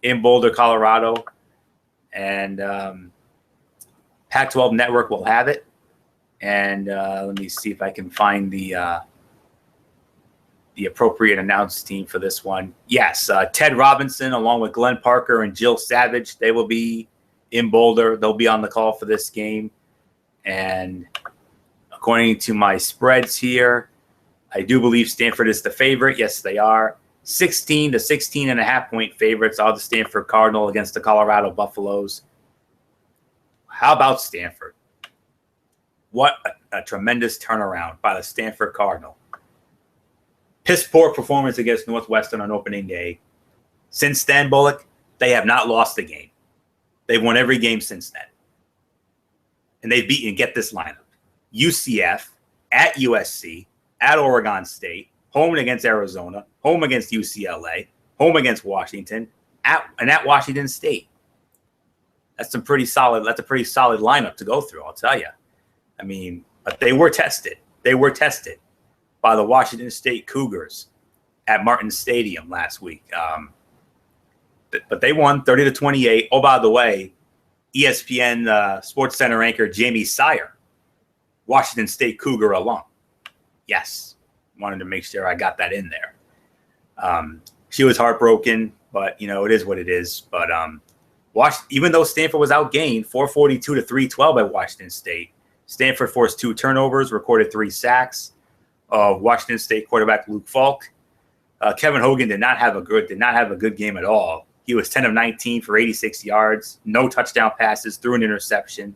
in Boulder, Colorado. And Pac-12 Network will have it. And let me see if I can find the appropriate announce team for this one. Yes, Ted Robinson, along with Glenn Parker and Jill Savage, they will be in Boulder. They'll be on the call for this game. And according to my spreads here, I do believe Stanford is the favorite. Yes, they are. 16 to 16.5 point favorites are the Stanford Cardinal against the Colorado Buffaloes. How about Stanford? What a tremendous turnaround by the Stanford Cardinal. Piss poor performance against Northwestern on opening day. Since then, Bullock, they have not lost a game. They've won every game since then. And they've beaten, get this lineup, UCF, at USC, at Oregon State, home against Arizona, home against UCLA, home against Washington, at Washington State. That's a pretty solid lineup to go through, I'll tell you. I mean, but they were tested. They were tested by the Washington State Cougars at Martin Stadium last week. But they won 30-28. Oh, by the way, ESPN Sports Center anchor Jamie Sire, Washington State Cougar alum. Yes. Wanted to make sure I got that in there. She was heartbroken, but it is what it is. But even though Stanford was outgained 442-312 by Washington State, Stanford forced 2 turnovers, recorded 3 sacks. Washington State quarterback Luke Falk, Kevin Hogan did not have a good game at all. He was 10 of 19 for 86 yards, no touchdown passes, threw an interception.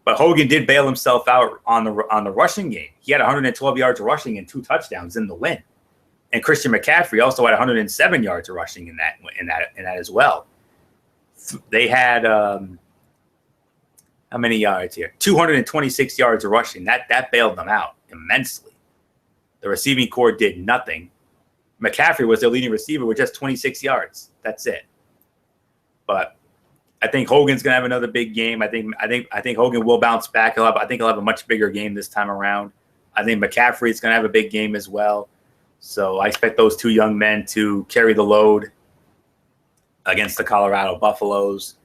But Hogan did bail himself out on the rushing game. He had 112 yards rushing and 2 touchdowns in the win. And Christian McCaffrey also had 107 yards rushing in that as well. They had how many yards here? 226 yards rushing. That bailed them out immensely. The receiving corps did nothing. McCaffrey was their leading receiver with just 26 yards. That's it. But I think Hogan's gonna have another big game. I think Hogan will bounce back. I think he'll have a much bigger game this time around. I think McCaffrey's gonna have a big game as well. So I expect those two young men to carry the load against the Colorado Buffaloes.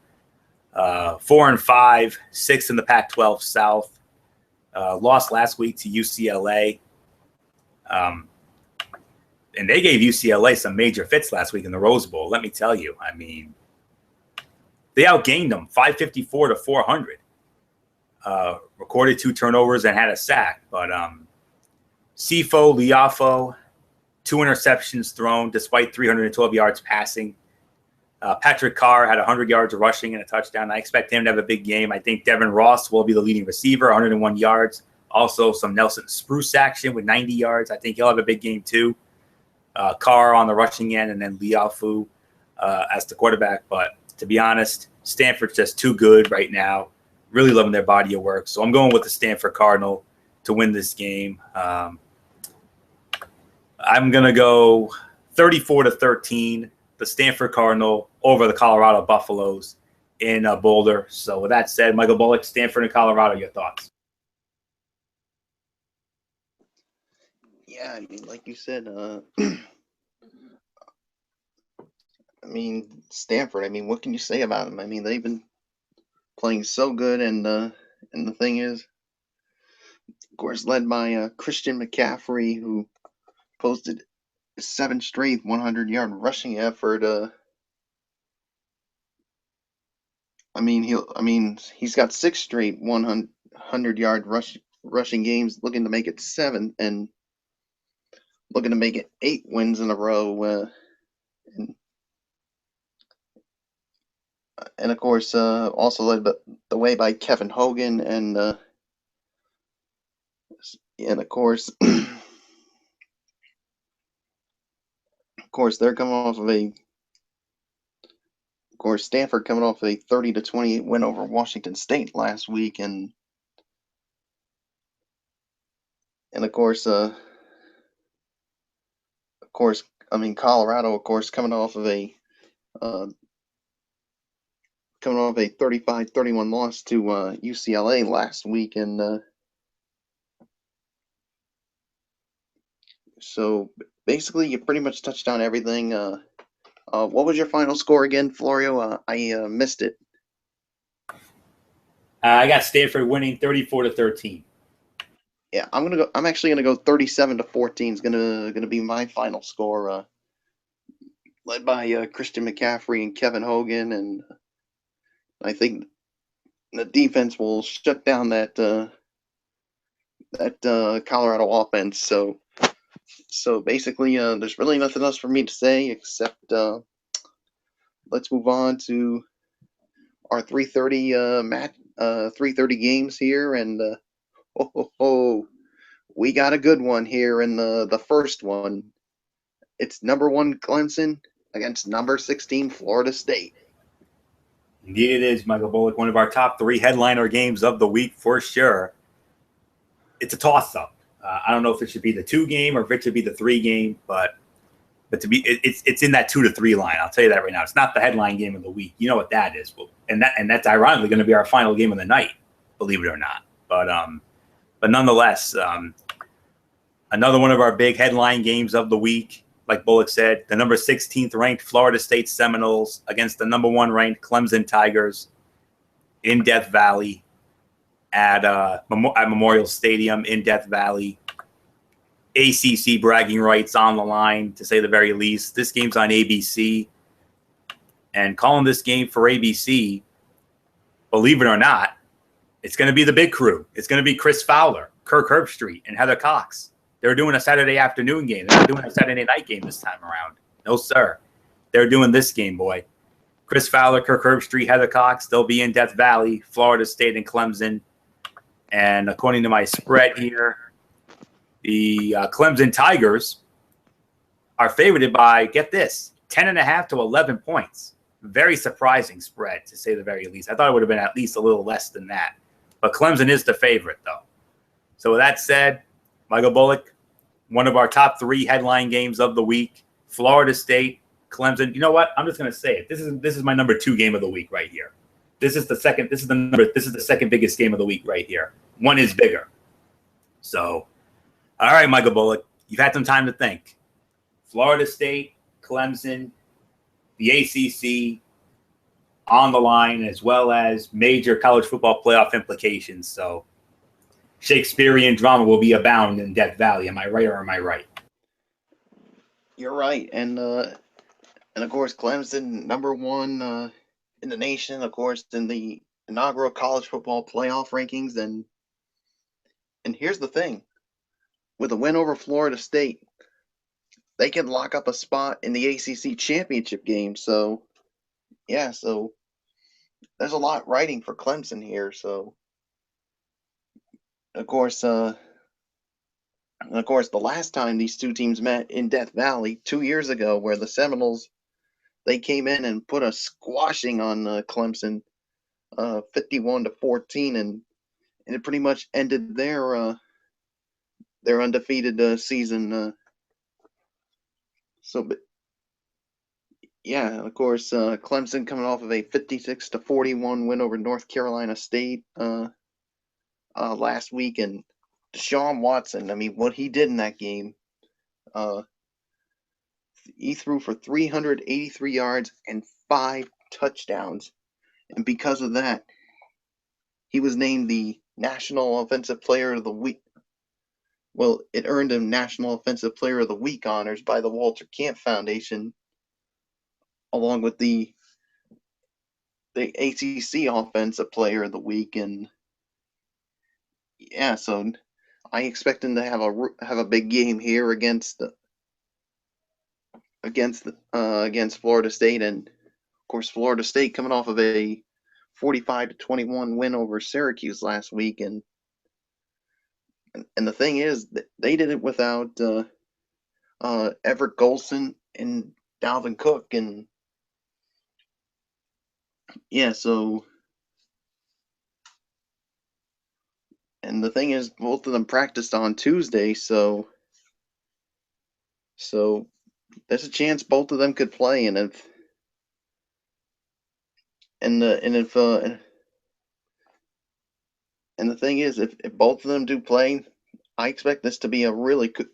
4-5, 6 in the Pac-12 South. Lost last week to UCLA. And they gave UCLA some major fits last week in the Rose Bowl. Let me tell you. I mean, they outgained them 554 to 400. Recorded 2 turnovers and had a sack. But Sifo Liafo, 2 interceptions thrown despite 312 yards passing. Patrick Carr had 100 yards rushing and a touchdown. I expect him to have a big game. I think Devin Ross will be the leading receiver, 101 yards. Also, some Nelson Spruce action with 90 yards. I think he'll have a big game too. Carr on the rushing end, and then Liafu as the quarterback. But to be honest, Stanford's just too good right now. Really loving their body of work. So I'm going with the Stanford Cardinal to win this game. I'm going to go 34-13. The Stanford Cardinal over the Colorado Buffaloes in Boulder. So with that said, Michael Bullock, Stanford and Colorado, your thoughts? Yeah, I mean, like you said, I mean, Stanford, I mean, what can you say about them? I mean, they've been playing so good, and the thing is, of course, led by Christian McCaffrey, who posted 7 straight 100-yard rushing effort. He's got 6 straight 100-yard rushing games, looking to make it 7, and looking to make it 8 wins in a row. And of course, also led the way by Kevin Hogan, and of course, of course, they're coming off of Stanford coming off a 30-28 win over Washington State last week, and of course, Colorado, of course, coming off of a 35-31 loss to UCLA last week, and so basically you pretty much touched on everything. What was your final score again, Florio? I missed it. I got Stanford winning 34-13. Yeah, I'm actually gonna go 37-14. Is gonna be my final score. Led by Christian McCaffrey and Kevin Hogan, and I think the defense will shut down that Colorado offense. So basically, there's really nothing else for me to say except let's move on to our 3:30 3:30 games here, and we got a good one here in the first one. It's number 1 Clemson against number 16 Florida State. Indeed it is, Michael Bullock, one of our top 3 headliner games of the week for sure. It's a toss-up. I don't know if it should be the 2 game or if it should be the 3 game, but to be it's in that 2 to 3 line. I'll tell you that right now. It's not the headline game of the week. You know what that is. And that's ironically going to be our final game of the night, believe it or not. But nonetheless, another one of our big headline games of the week. Like Bullock said, the number 16th ranked Florida State Seminoles against the number 1 ranked Clemson Tigers in Death Valley at Memorial Stadium in Death Valley. ACC bragging rights on the line, to say the very least. This game's on ABC. And calling this game for ABC, believe it or not, it's going to be the big crew. It's going to be Chris Fowler, Kirk Herbstreit, and Heather Cox. They're doing a Saturday afternoon game. They're not doing a Saturday night game this time around. No, sir. They're doing this game, boy. Chris Fowler, Kirk Herbstreit, Heather Cox. They'll be in Death Valley, Florida State and Clemson. And according to my spread here, the Clemson Tigers are favored by, get this, 10.5 to 11 points. Very surprising spread, to say the very least. I thought it would have been at least a little less than that. But Clemson is the favorite, though. So with that said, Michael Bullock, one of our top 3 headline games of the week. Florida State Clemson. You know what? I'm just going to say it. This is my number 2 game of the week right here. This is the second biggest game of the week right here. One is bigger. So, all right, Michael Bullock, you've had some time to think. Florida State, Clemson, the ACC on the line, as well as major college football playoff implications. So Shakespearean drama will be abound in Death Valley. Am I right or am I right? You're right, and of course Clemson number 1 in the nation, of course, in the inaugural college football playoff rankings, and here's the thing: with a win over Florida State, they can lock up a spot in the ACC championship game. So, yeah, so there's a lot riding for Clemson here. So, of course, the last time these two teams met in Death Valley 2 years ago, where the Seminoles, they came in and put a squashing on Clemson, 51-14, and it pretty much ended their undefeated season. But yeah, of course, Clemson coming off of a 56-41 win over North Carolina State last week, and Deshaun Watson, I mean, what he did in that game, he threw for 383 yards and 5 touchdowns, and because of that, he was named the National Offensive Player of the Week. Well, it earned him National Offensive Player of the Week honors by the Walter Camp Foundation, along with the ACC Offensive Player of the Week. And yeah, so I expect him to have a big game here against Florida State, and of course Florida State coming off of a 45-21 win over Syracuse last week, and the thing is that they did it without Everett Golson and Dalvin Cook, and yeah, so, and the thing is, both of them practiced on Tuesday, so there's a chance both of them could play, and the thing is, if both of them do play, I expect this to be a really good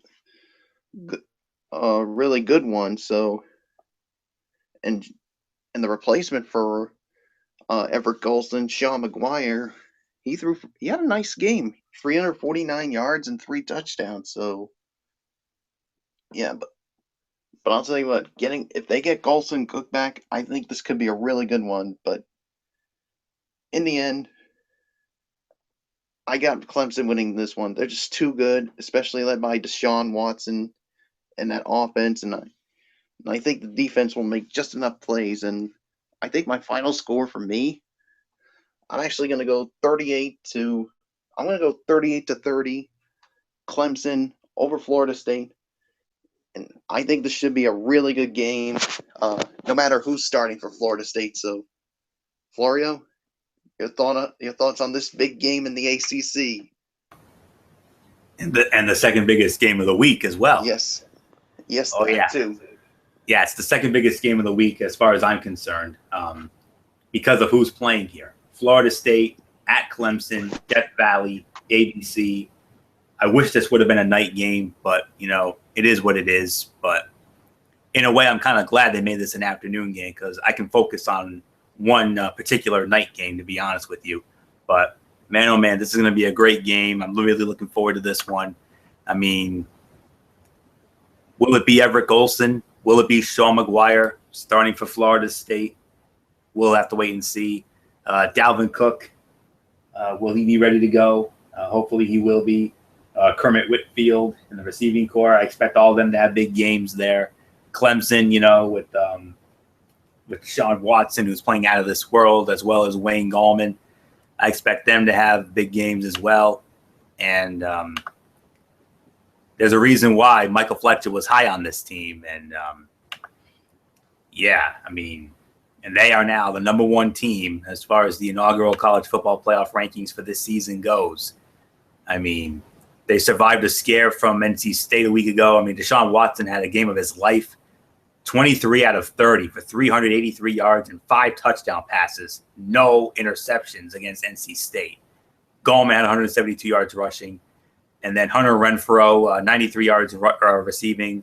one. So, and the replacement for Everett Golson, Sean McGuire, he had a nice game, 349 yards and 3 touchdowns. So, yeah, but I'll tell you what, if they get Golson Cook back, I think this could be a really good one. But in the end, I got Clemson winning this one. They're just too good, especially led by Deshaun Watson and that offense. And I think the defense will make just enough plays. And I think my final score for me, I'm actually going to go 38-30, Clemson over Florida State. And I think this should be a really good game, no matter who's starting for Florida State. So, Florio, your thoughts on this big game in the ACC? And the second biggest game of the week as well. Yes. Oh, yeah. Too. Yeah, it's the second biggest game of the week as far as I'm concerned, because of who's playing here. Florida State at Clemson, Death Valley, ABC. I wish this would have been a night game, but, it is what it is. But in a way, I'm kind of glad they made this an afternoon game because I can focus on one particular night game, to be honest with you. But, man, oh, man, this is going to be a great game. I'm really looking forward to this one. I mean, will it be Everett Golson? Will it be Sean McGuire starting for Florida State? We'll have to wait and see. Dalvin Cook, will he be ready to go? Hopefully he will be. Kermit Whitfield in the receiving corps. I expect all of them to have big games there. Clemson, with Deshaun Watson, who's playing out of this world, as well as Wayne Gallman. I expect them to have big games as well. And there's a reason why Michael Fletcher was high on this team. And, and they are now the number 1 team as far as the inaugural college football playoff rankings for this season goes. I mean, they survived a scare from NC State a week ago. I mean, Deshaun Watson had a game of his life. 23 out of 30 for 383 yards and 5 touchdown passes. No interceptions against NC State. Gallman had 172 yards rushing. And then Hunter Renfrow, 93 yards receiving.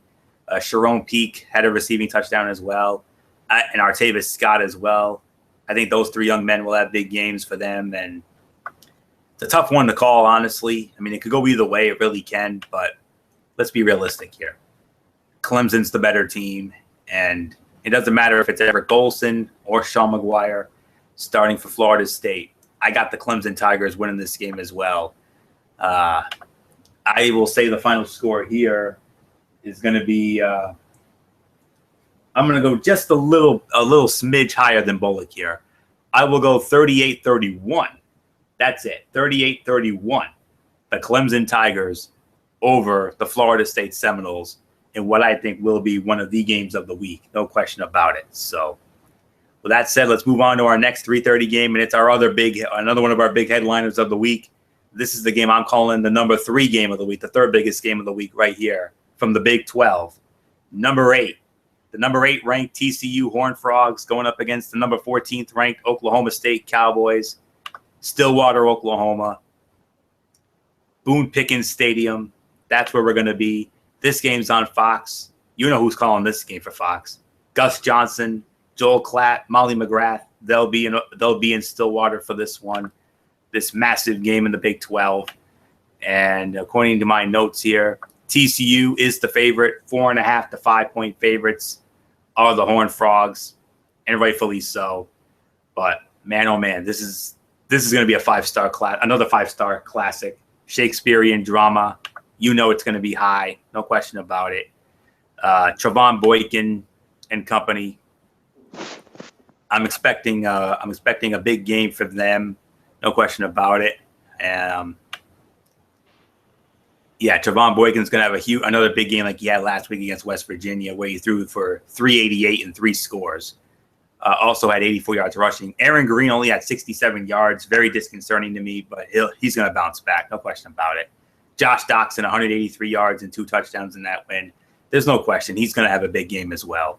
Sharon Peak had a receiving touchdown as well. And Artavis Scott as well. I think those 3 young men will have big games for them. And it's a tough one to call, honestly. I mean, it could go either way. It really can. But let's be realistic here. Clemson's the better team. And it doesn't matter if it's Eric Olson or Sean McGuire starting for Florida State. I got the Clemson Tigers winning this game as well. I will say the final score here is going to be I'm going to go just a little smidge higher than Bullock here. I will go 38-31. That's it, 38-31. The Clemson Tigers over the Florida State Seminoles in what I think will be one of the games of the week. No question about it. So with that said, let's move on to our next 3:30 game, and it's another one of our big headliners of the week. This is the game I'm calling the number 3 game of the week, the 3rd biggest game of the week right here from the Big 12. Number 8. The number 8 ranked TCU Horned Frogs going up against the number 14th ranked Oklahoma State Cowboys. Stillwater, Oklahoma. Boone Pickens Stadium. That's where we're going to be. This game's on Fox. You know who's calling this game for Fox. Gus Johnson, Joel Klatt, Molly McGrath. They'll be in Stillwater for this one. This massive game in the Big 12. And according to my notes here, TCU is the favorite. 4.5 to 5-point favorites are the Horned Frogs, and rightfully so. But man, oh man, this is going to be another 5-star classic, Shakespearean drama. You know it's going to be high, no question about it. Trevon Boykin and company. I'm expecting a big game for them, no question about it. Trevon Boykin's going to have another big game like he had last week against West Virginia, where he threw for 388 and 3 scores. Also had 84 yards rushing. Aaron Green only had 67 yards. Very disconcerting to me, but he's going to bounce back, no question about it. Josh Doxson, 183 yards and 2 touchdowns in that win. There's no question he's going to have a big game as well.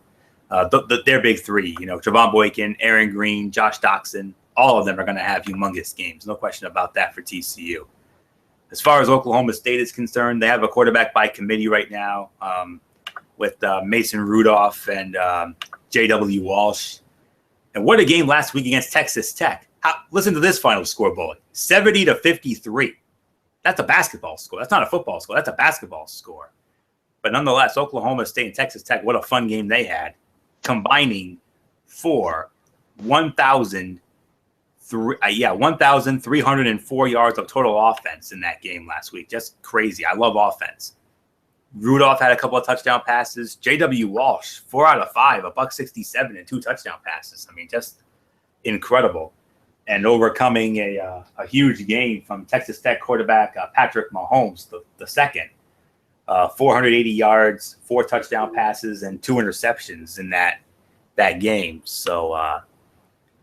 Their big 3, Trevon Boykin, Aaron Green, Josh Doxson, all of them are going to have humongous games. No question about that for TCU. As far as Oklahoma State is concerned, they have a quarterback by committee right now with Mason Rudolph and J.W. Walsh. And what a game last week against Texas Tech. Listen to this final score bullet, 70-53. That's a basketball score. That's not a football score. That's a basketball score. But nonetheless, Oklahoma State and Texas Tech, what a fun game they had, combining for 1,304 yards of total offense in that game last week. Just crazy. I love offense. Rudolph had a couple of touchdown passes. J.W. Walsh, 4 out of 5, $167 and 2 touchdown passes. I mean, just incredible. And overcoming a huge game from Texas Tech quarterback Patrick Mahomes, the second. 480 yards, 4 touchdown passes, and 2 interceptions in that game. So,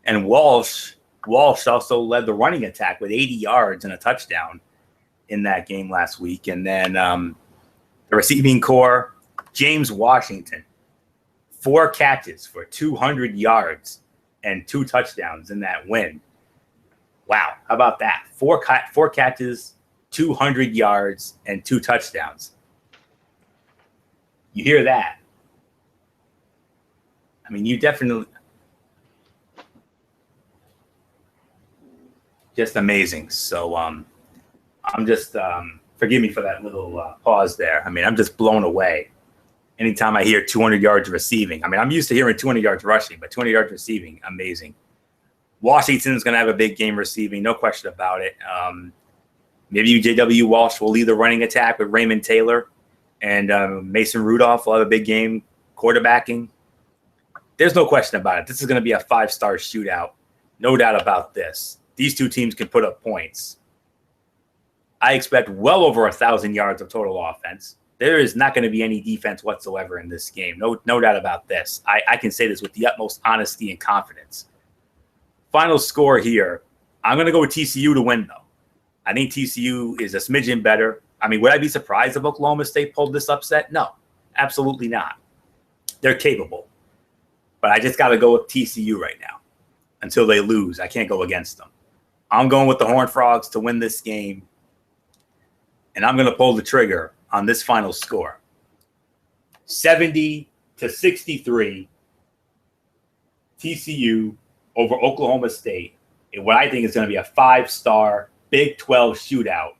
and Walsh also led the running attack with 80 yards and a touchdown in that game last week. And then the receiving core, James Washington, 4 catches for 200 yards and 2 touchdowns in that win. Wow, how about that? 4 catches, 200 yards, and 2 touchdowns. You hear that? I mean, you definitely just amazing. So I'm just forgive me for that little pause there. I mean, I'm just blown away anytime I hear 200 yards receiving. I mean, I'm used to hearing 200 yards rushing, but 200 yards receiving, amazing. Washington's going to have a big game receiving, no question about it. Maybe J.W. Walsh will lead the running attack with Raymond Taylor, and Mason Rudolph will have a big game quarterbacking. There's no question about it. This is going to be a 5-star shootout. No doubt about this. These 2 teams can put up points. I expect well over 1,000 yards of total offense. There is not going to be any defense whatsoever in this game. No doubt about this. I can say this with the utmost honesty and confidence. Final score here. I'm going to go with TCU to win, though. I think TCU is a smidgen better. I mean, would I be surprised if Oklahoma State pulled this upset? No, absolutely not. They're capable. But I just got to go with TCU right now until they lose. I can't go against them. I'm going with the Horned Frogs to win this game, and I'm going to pull the trigger on this final score. 70-63, TCU over Oklahoma State in what I think is going to be a 5-star Big 12 shootout.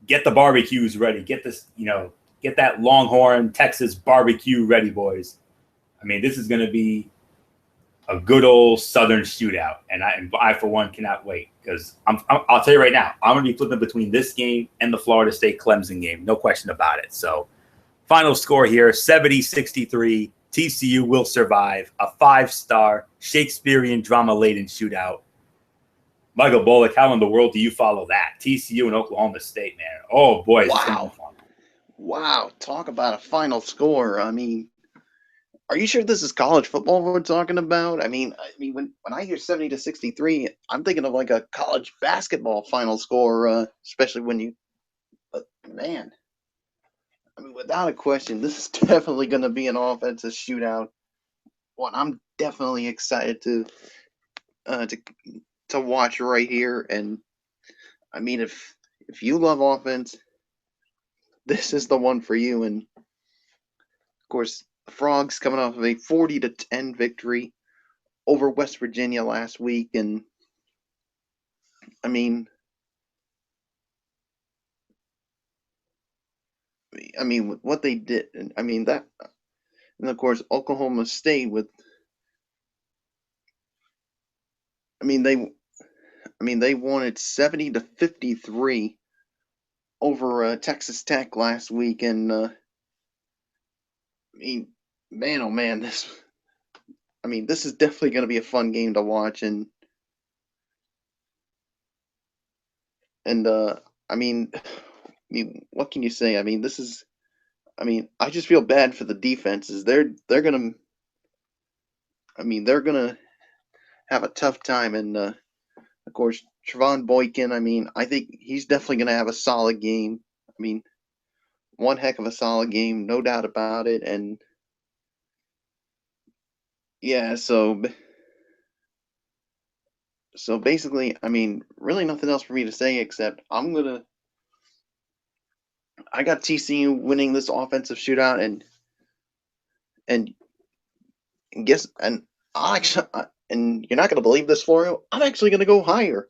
Get the barbecues ready. Get this, get that Longhorn Texas barbecue ready, boys. I mean, this is going to be a good old Southern shootout, and I for one cannot wait because I'll tell you right now, I'm going to be flipping between this game and the Florida State Clemson game, no question about it. So, final score here: 70-63. TCU will survive a 5-star Shakespearean drama-laden shootout. Michael Bullock, how in the world do you follow that? TCU and Oklahoma State, man. Oh boy, wow, wow! Talk about a final score. I mean, are you sure this is college football we're talking about? I mean, when I hear 70-63, I'm thinking of like a college basketball final score, especially when you. But man, I mean, without a question, this is definitely going to be an offensive shootout. One I'm definitely excited to watch right here. And I mean, if you love offense, this is the one for you. And of course, the Frogs coming off of a 40-10 victory over West Virginia last week, and I mean, what they did, and I mean that, and of course Oklahoma State with, they won it 70-53 over Texas Tech last week, and I mean, man, oh man, this is definitely going to be a fun game to watch, and I mean, what can you say? I mean, I just feel bad for the defenses. They're gonna have a tough time, and of course Trevon Boykin. I think he's definitely gonna have a solid game. I mean, one heck of a solid game, no doubt about it. And yeah, so basically, I mean, really nothing else for me to say except I got TCU winning this offensive shootout, and guess, and I actually, and you're not gonna believe this, Florio, I'm actually gonna go higher.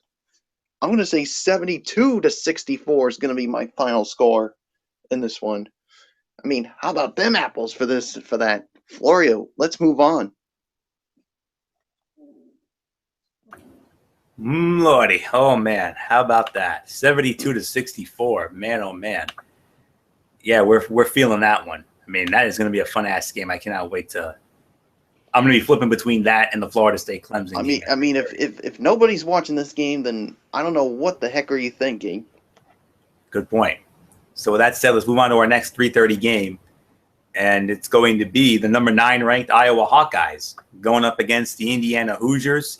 I'm gonna say 72-64 is gonna be my final score in this one. I mean, how about them apples for that? Florio, let's move on. Lordy, oh man, how about that? 72-64, man, oh man. Yeah, we're feeling that one. I mean, that is going to be a fun ass game. I cannot wait to. I'm going to be flipping between that and the Florida State Clemson game. I mean, if nobody's watching this game, then I don't know what the heck are you thinking. Good point. So with that said, let's move on to our next 3:30 game, and it's going to be the number 9 ranked Iowa Hawkeyes going up against the Indiana Hoosiers.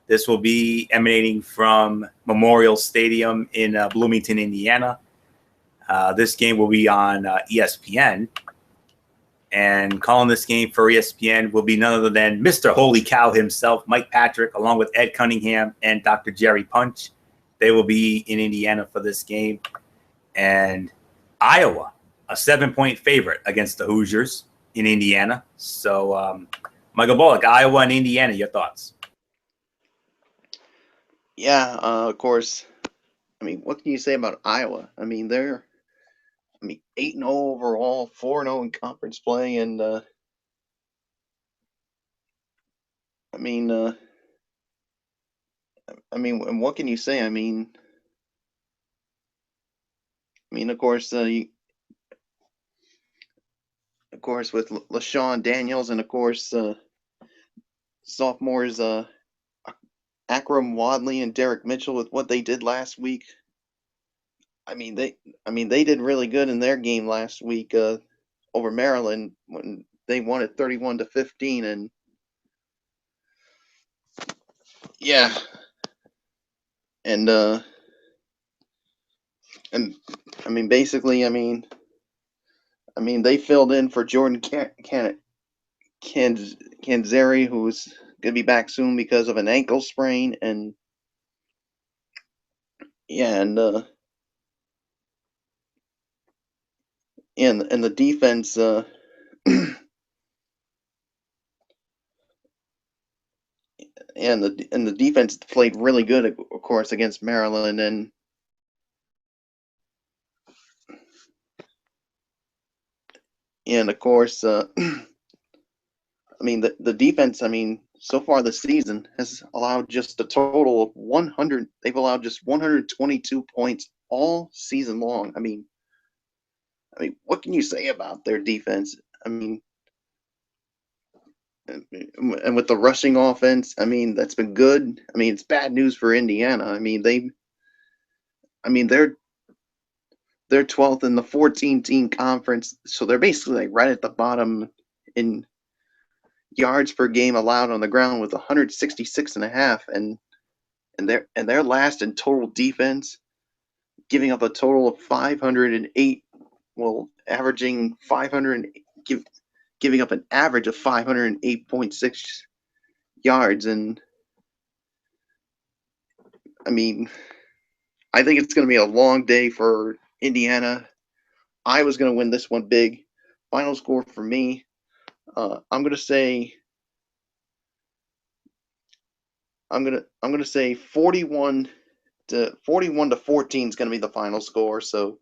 This will be emanating from Memorial Stadium in Bloomington, Indiana. This game will be on ESPN. And calling this game for ESPN will be none other than Mr. Holy Cow himself, Mike Patrick, along with Ed Cunningham and Dr. Jerry Punch. They will be in Indiana for this game. And Iowa, a 7-point favorite against the Hoosiers in Indiana. So, Michael Bullock, Iowa and Indiana, your thoughts? Yeah, of course. I mean, what can you say about Iowa? I mean, they're 8-0 overall, 4-0 in conference play, and and what can you say? I mean, of course, with LaShawn Daniels, and of course, sophomores Akram Wadley and Derek Mitchell with what they did last week. They did really good in their game last week over Maryland when they won it 31-15, and yeah, and basically, they filled in for Jordan Canzeri, who's going to be back soon because of an ankle sprain, and yeah, and the defense. And the defense played really good, of course, against Maryland, and of course, I mean the defense. I mean, so far this season has allowed just a total of 100. They've allowed just 122 points all season long. I mean, what can you say about their defense? I mean, and with the rushing offense, I mean, that's been good. I mean, it's bad news for Indiana. I mean, they're 12th in the 14-team conference, so they're basically like right at the bottom in yards per game allowed on the ground with 166 and a half, and they're last in total defense, giving up a total of 508. Well, averaging 500, giving up an average of 508.6 yards, and I mean, I think it's going to be a long day for Indiana. Iowa's going to win this one big. Final score for me, I'm going to say 41 to 14 is going to be the final score. So,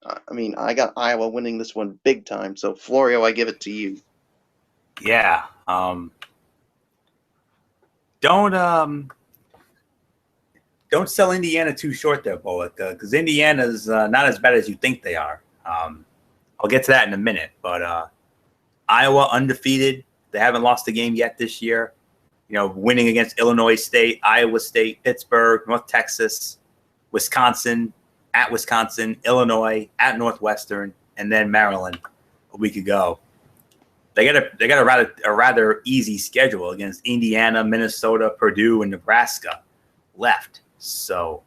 I mean, I got Iowa winning this one big time. So, Florio, I give it to you. Yeah. Don't sell Indiana too short there, Bullock, because Indiana's not as bad as you think they are. I'll get to that in a minute. But Iowa undefeated. They haven't lost a game yet this year. You know, winning against Illinois State, Iowa State, Pittsburgh, North Texas, Wisconsin, at Wisconsin, Illinois, at Northwestern, and then Maryland a week ago. They got a rather easy schedule against Indiana, Minnesota, Purdue, and Nebraska left. So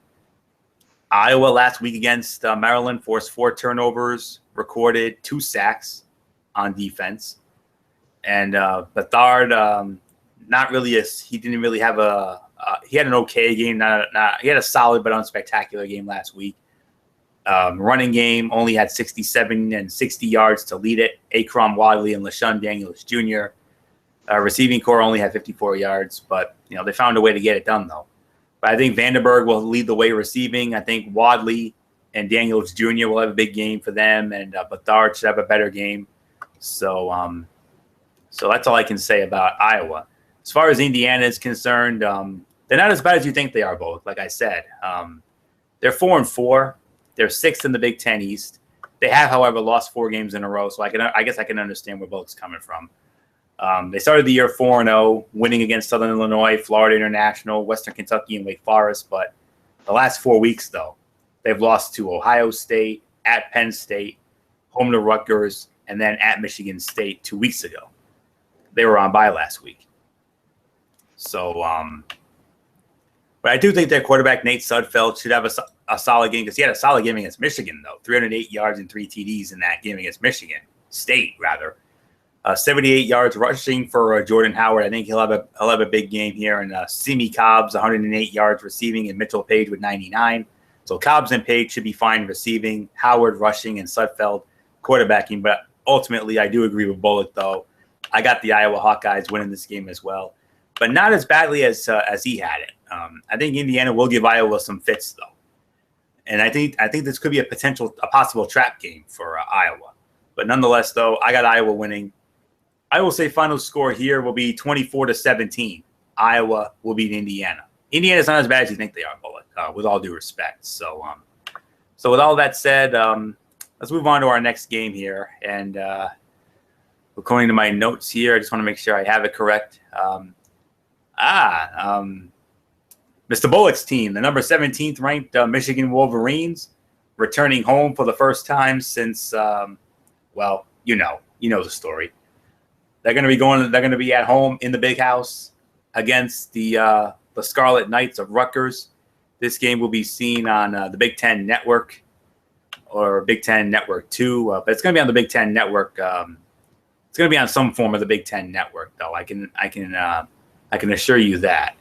Iowa last week against Maryland forced 4 turnovers, recorded 2 sacks on defense, and Bethard. Not really he didn't really have he had an okay game. He had a solid but unspectacular game last week. Running game only had 67 and 60 yards to lead it. Akron Wadley and LaShawn Daniels Jr. Receiving core only had 54 yards, but you know they found a way to get it done though. But I think Vandenberg will lead the way receiving. I think Wadley and Daniels Jr. will have a big game for them, and Bethard should have a better game. So that's all I can say about Iowa. As far as Indiana is concerned, they're not as bad as you think they are, both. Like I said, they're 4-4. They're 6th in the Big Ten East. They have, however, lost 4 games in a row. So I guess I can understand where Bullock's coming from. They started the year 4-0, winning against Southern Illinois, Florida International, Western Kentucky, and Wake Forest. But the last 4 weeks, though, they've lost to Ohio State, at Penn State, home to Rutgers, and then at Michigan State 2 weeks ago. They were on bye last week. So, but I do think their quarterback, Nate Sudfeld, should have a solid game because he had a solid game against Michigan, though. 308 yards and 3 TDs in that game against Michigan State, rather. 78 yards rushing for Jordan Howard. I think he'll have a big game here. And Simi Cobbs, 108 yards receiving, and Mitchell Page with 99. So Cobbs and Page should be fine receiving, Howard rushing, and Sudfeld quarterbacking. But ultimately, I do agree with Bullock, though. I got the Iowa Hawkeyes winning this game as well, but not as badly as he had it. I think Indiana will give Iowa some fits, though. And I think this could be a possible trap game for Iowa. But nonetheless, though, I got Iowa winning. I will say final score here will be 24-17. Iowa will beat Indiana. Indiana's not as bad as you think they are, Bullock, with all due respect. So with all that said, let's move on to our next game here. And according to my notes here, I just want to make sure I have it correct. Mr. Bullock's team, the number 17th ranked Michigan Wolverines, returning home for the first time since, well, you know the story. They're going to be at home in the Big House against the Scarlet Knights of Rutgers. This game will be seen on the Big Ten Network or Big Ten Network 2, but it's going to be on the Big Ten Network It's going to be on some form of the Big Ten Network, though. I can assure you that.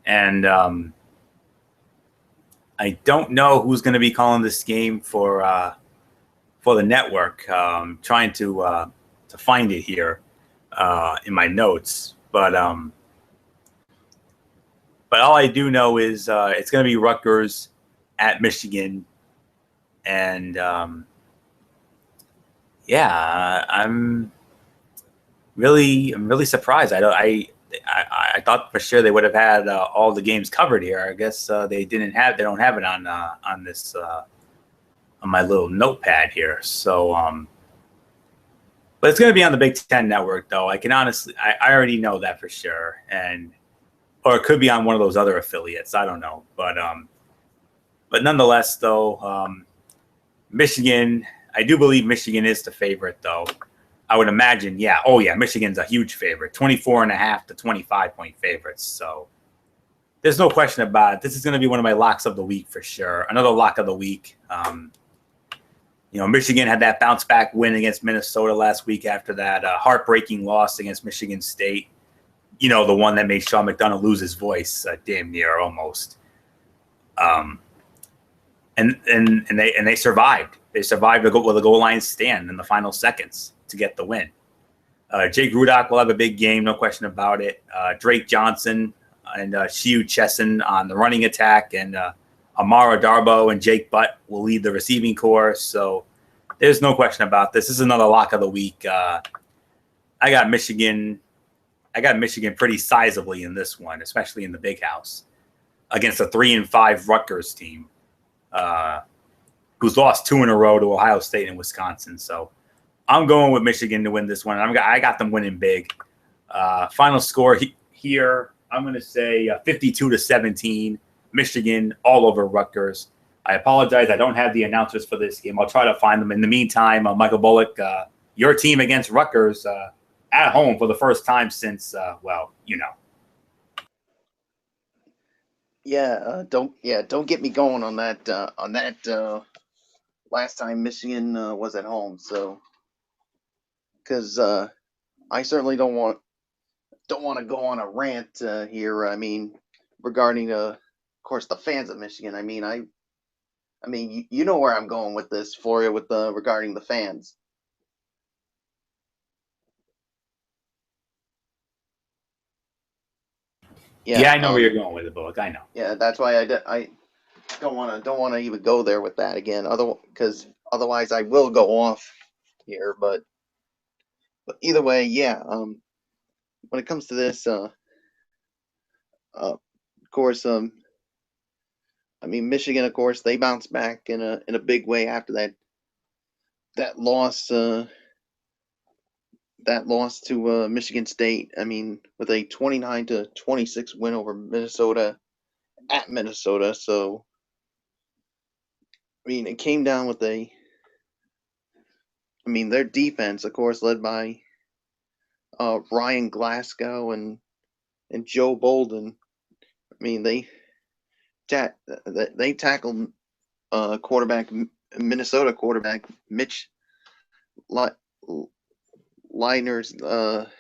And I don't know who's going to be calling this game for the network. Trying to find it here in my notes, but all I do know is it's going to be Rutgers at Michigan, and I'm really surprised. I thought for sure they would have had all the games covered here. I guess they don't have it on this on my little notepad here. So, but it's going to be on the Big Ten Network, though. I already know that for sure, or it could be on one of those other affiliates. I don't know, but nonetheless, though, Michigan. I do believe Michigan is the favorite, though. I would imagine, Michigan's a huge favorite, 24.5 to 25-point favorites. So there's no question about it. This is going to be one of my locks of the week for sure. Another lock of the week. Michigan had that bounce back win against Minnesota last week after that heartbreaking loss against Michigan State. The one that made Sean McDonough lose his voice, damn near almost. And they survived. They survived with a goal line stand in the final seconds to get the win. Jake Rudock will have a big game, no question about it. Drake Johnson and Shiu Chesson on the running attack, and Amara Darbo and Jake Butt will lead the receiving corps. So there's no question about this. This is another lock of the week. I got Michigan pretty sizably in this one, especially in the Big House, against a 3-5 Rutgers team, who's lost 2 in a row to Ohio State and Wisconsin. So I'm going with Michigan to win this one. I got them winning big. Final score here, I'm going to say 52-17, Michigan all over Rutgers. I apologize. I don't have the announcers for this game. I'll try to find them. In the meantime, Michael Bullock, your team against Rutgers at home for the first time since, Don't get me going on that. Last time Michigan was at home, so because I certainly don't want to go on a rant here. I mean, regarding of course the fans of Michigan. I mean, you know where I'm going with this, Floria, with regarding the fans. Yeah, I know where you're going with it, Bullock. I know. Yeah, that's why I don't want to even go there with that again. Because otherwise I will go off here. But either way, when it comes to this, of course, Michigan, of course, they bounced back in a big way after that loss. That loss to Michigan State. I mean, with a 29-26 win over Minnesota at Minnesota. So, I mean, it came down with their defense, of course, led by Ryan Glasgow and Joe Bolden. I mean, they tackled Minnesota quarterback Mitch Liner's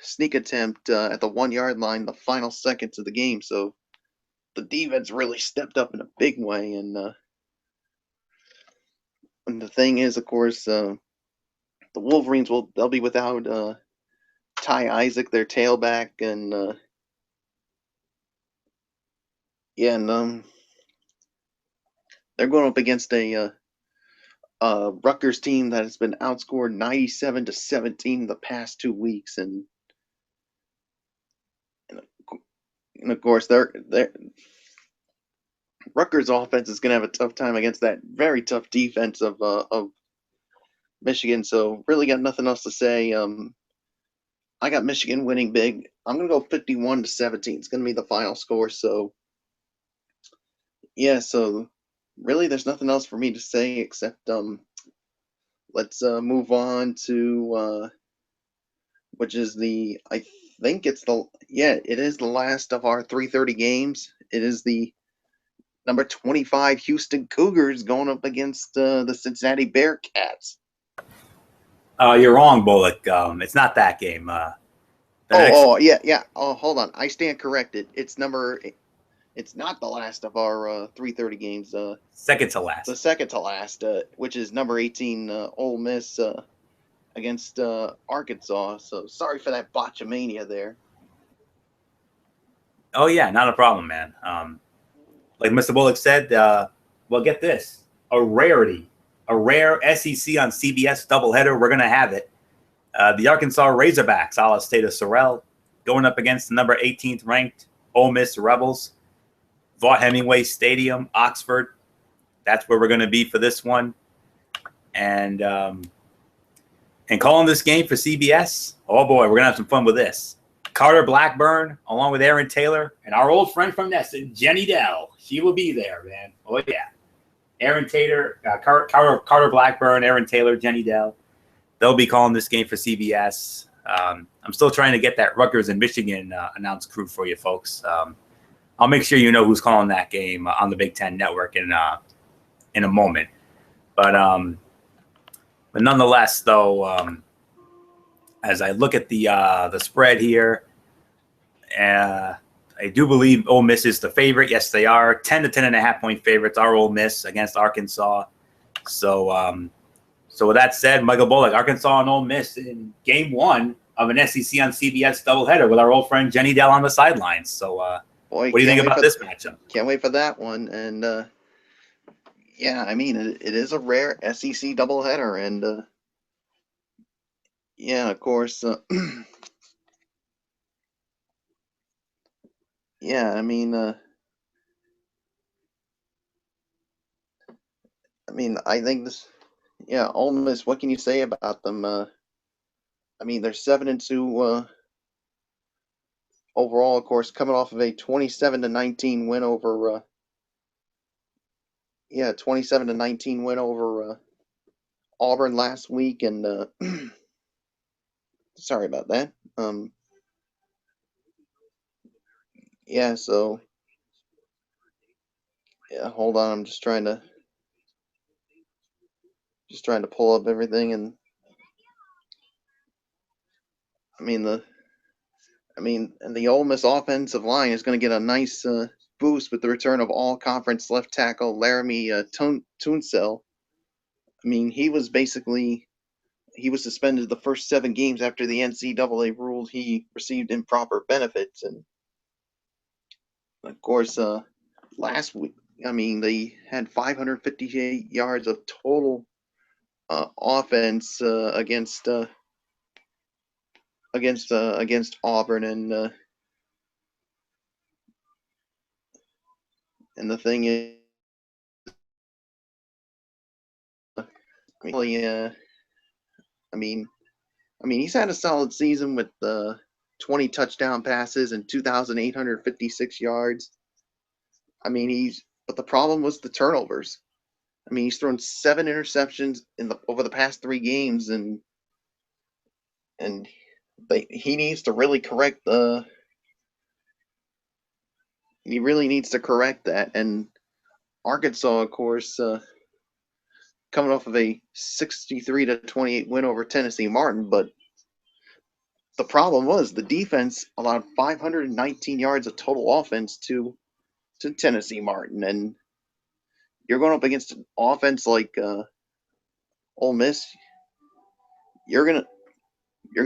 sneak attempt at the 1-yard line, the final seconds of the game. So the defense really stepped up in a big way. And the thing is, of course, the Wolverines they'll be without Ty Isaac, their tailback, and they're going up against a Rutgers team that has been outscored 97-17 the past 2 weeks, and of course they're Rutgers offense is going to have a tough time against that very tough defense of Michigan. So really got nothing else to say. I got Michigan winning big. I'm going to go 51-17. It's going to be the final score. So so really there's nothing else for me to say except let's move on to which is it is the last of our 3:30 games. It is the number 25 Houston Cougars going up against the Cincinnati Bearcats. You're wrong, Bullock. It's not that game. Yeah. Oh, hold on. I stand corrected. It's not the last of our 3:30 games. Second to last. The second to last, which is number 18, Ole Miss against Arkansas. So sorry for that botchamania there. Oh yeah, not a problem, man. Like Mr. Bullock said, well, get this: a rarity, a rare SEC on CBS doubleheader. We're gonna have it. The Arkansas Razorbacks, a la State of Sorrel, going up against the number 18th ranked Ole Miss Rebels. Vaught Hemingway Stadium, Oxford. That's where we're going to be for this one. And calling this game for CBS, oh boy, we're going to have some fun with this. Carter Blackburn, along with Aaron Taylor, and our old friend from Nesson, Jenny Dell. She will be there, man. Oh, yeah. Aaron Taylor, Carter Blackburn, Aaron Taylor, Jenny Dell. They'll be calling this game for CBS. I'm still trying to get that Rutgers and Michigan announced crew for you folks. I'll make sure you know who's calling that game on the Big Ten Network in a moment. But nonetheless, though, as I look at the spread here, I do believe Ole Miss is the favorite. Yes, they are 10 to 10.5 point favorites. Are Ole Miss against Arkansas. So with that said, Michael Bullock, Arkansas and Ole Miss in game one of an SEC on CBS doubleheader with our old friend Jenny Dell on the sidelines. So. Boy, what do you think about this matchup? Can't wait for that one. And yeah, I mean, it is a rare SEC doubleheader. And yeah, of course. Yeah, I mean, I think this. Yeah, Ole Miss. What can you say about them? I mean, they're 7-2 overall. Of course, coming off of a 27-19 win over. 27-19 win over Auburn last week, and sorry about that. Yeah, so yeah, hold on. I'm just trying to pull up everything, and and the Ole Miss offensive line is going to get a nice boost with the return of all-conference left tackle Laramie Tunsil. I mean, he was suspended the first 7 games after the NCAA ruled he received improper benefits, and of course, last week, I mean, they had 558 yards of total offense against Auburn, and the thing is, he's had a solid season with 20 touchdown passes and 2,856 yards. But the problem was the turnovers. I mean, he's thrown 7 interceptions over the past 3 games, and he needs to really correct he really needs to correct that. And Arkansas, of course, coming off of a 63-28 win over Tennessee Martin, but the problem was the defense allowed 519 yards of total offense to Tennessee Martin, and you're going up against an offense like Ole Miss, you're gonna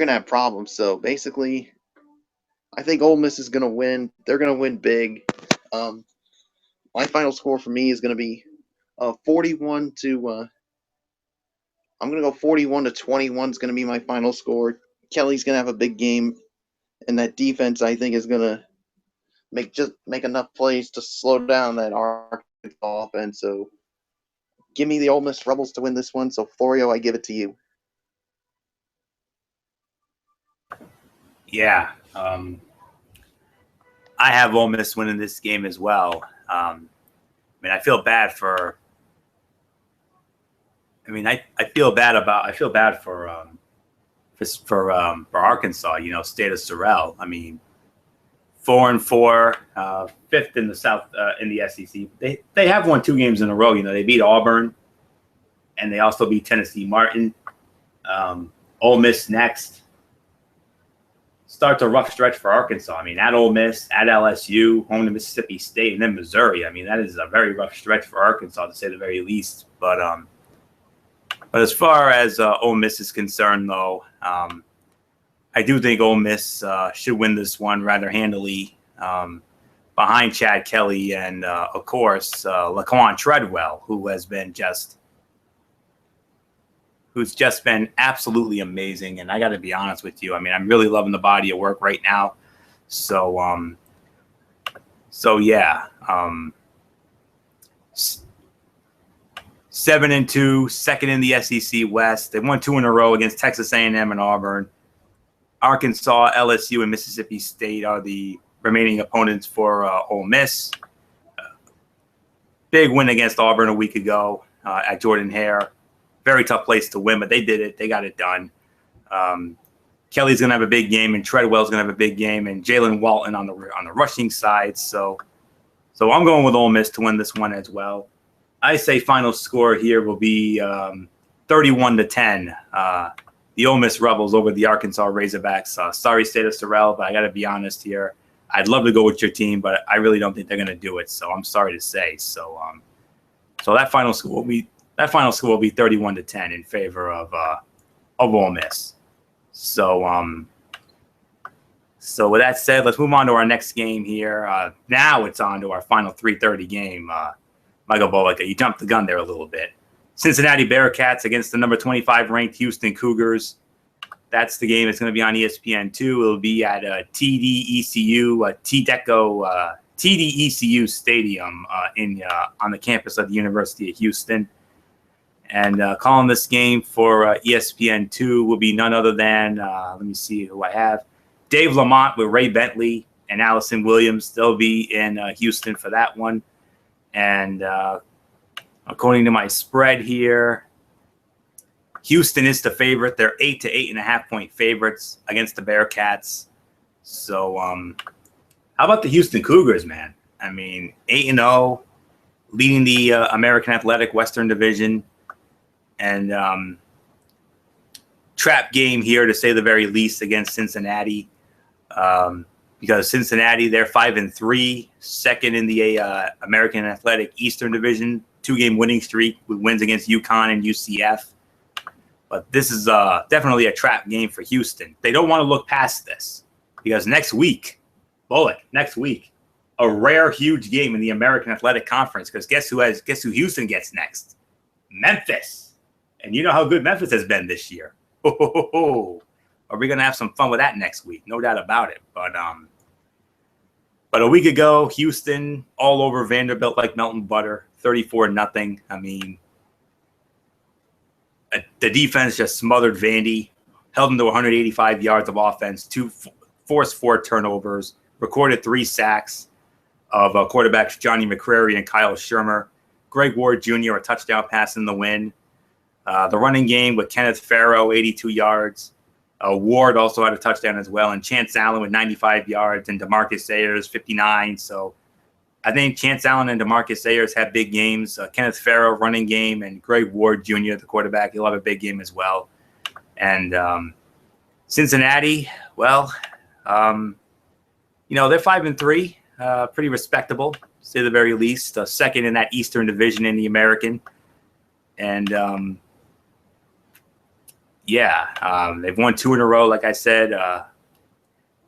have problems. So basically, I think Ole Miss is gonna win. They're gonna win big. My final score for me is gonna be 41 to. I'm gonna go 41 to 21 is gonna be my final score. Kelly's gonna have a big game, and that defense I think is gonna make enough plays to slow down that Arkansas offense. So give me the Ole Miss Rebels to win this one. So Florio, I give it to you. Yeah, I have Ole Miss winning this game as well. I feel bad for. I feel bad for Arkansas. State of Sorrel. 4-4, 5th in the South in the SEC. They have won 2 games in a row. They beat Auburn, and they also beat Tennessee Martin. Ole Miss next. Starts a rough stretch for Arkansas. I mean, at Ole Miss, at LSU, home to Mississippi State, and then Missouri. I mean, that is a very rough stretch for Arkansas, to say the very least. But as far as Ole Miss is concerned, though, I do think Ole Miss should win this one rather handily, behind Chad Kelly and, of course, Laquan Treadwell, who's just been absolutely amazing. And I got to be honest with you. I mean, I'm really loving the body of work right now. So yeah. 7-2, second in the SEC West. They won 2 in a row against Texas A&M and Auburn. Arkansas, LSU, and Mississippi State are the remaining opponents for Ole Miss. Big win against Auburn a week ago at Jordan-Hare. Very tough place to win, but they did it. They got it done. Kelly's going to have a big game, and Treadwell's going to have a big game, and Jalen Walton on the rushing side. So I'm going with Ole Miss to win this one as well. I say final score here will be 31-10. The Ole Miss Rebels over the Arkansas Razorbacks. Sorry, State of Sorrel, but I got to be honest here. I'd love to go with your team, but I really don't think they're going to do it. So I'm sorry to say. So that final score will be 31-10 in favor of Ole Miss. So with that said, let's move on to our next game here. Now it's on to our final 3:30 game. Michael Bolica, you jumped the gun there a little bit. Cincinnati Bearcats against the number 25 ranked Houston Cougars. That's the game. It's going to be on ESPN2. It'll be at TDECU Stadium on the campus of the University of Houston. And calling this game for ESPN2 will be none other than, let me see who I have, Dave Lamont with Ray Bentley and Allison Williams. They'll be in Houston for that one. And according to my spread here, Houston is the favorite. They're 8 to 8.5 point favorites against the Bearcats. So how about the Houston Cougars, man? I mean, 8-0, leading the American Athletic Western Division. And trap game here, to say the very least, against Cincinnati. Because Cincinnati, they're 5-3, second in the American Athletic Eastern Division, 2-game winning streak with wins against UConn and UCF. But this is definitely a trap game for Houston. They don't want to look past this, because next week, a rare huge game in the American Athletic Conference. Because guess who Houston gets next? Memphis. And you know how good Memphis has been this year. Are we going to have some fun with that next week? No doubt about it. But a week ago, Houston all over Vanderbilt like melting butter, 34-0. I mean, the defense just smothered Vandy, held them to 185 yards of offense, forced 4 turnovers, recorded 3 sacks of quarterbacks Johnny McCrary and Kyle Shermer. Greg Ward Jr., a touchdown pass in the win. The running game with Kenneth Farrow, 82 yards. Ward also had a touchdown as well, and Chance Allen with 95 yards, and DeMarcus Sayers 59. So I think Chance Allen and DeMarcus Sayers have big games. Kenneth Farrow running game, and Greg Ward Jr., the quarterback, he'll have a big game as well. And Cincinnati, well, they're 5-3, pretty respectable, to say the very least. Second in that Eastern Division in the American, and they've won 2 in a row. Like I said,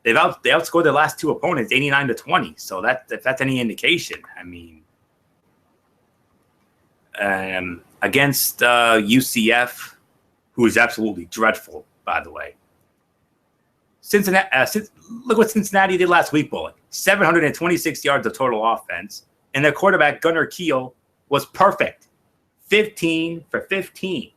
they outscored their last 2 opponents 89-20. So if that's any indication, I mean, against UCF, who is absolutely dreadful, by the way. Cincinnati, look what Cincinnati did last week, Bullock. 726 yards of total offense, and their quarterback Gunnar Kiel was perfect. 15 for 15.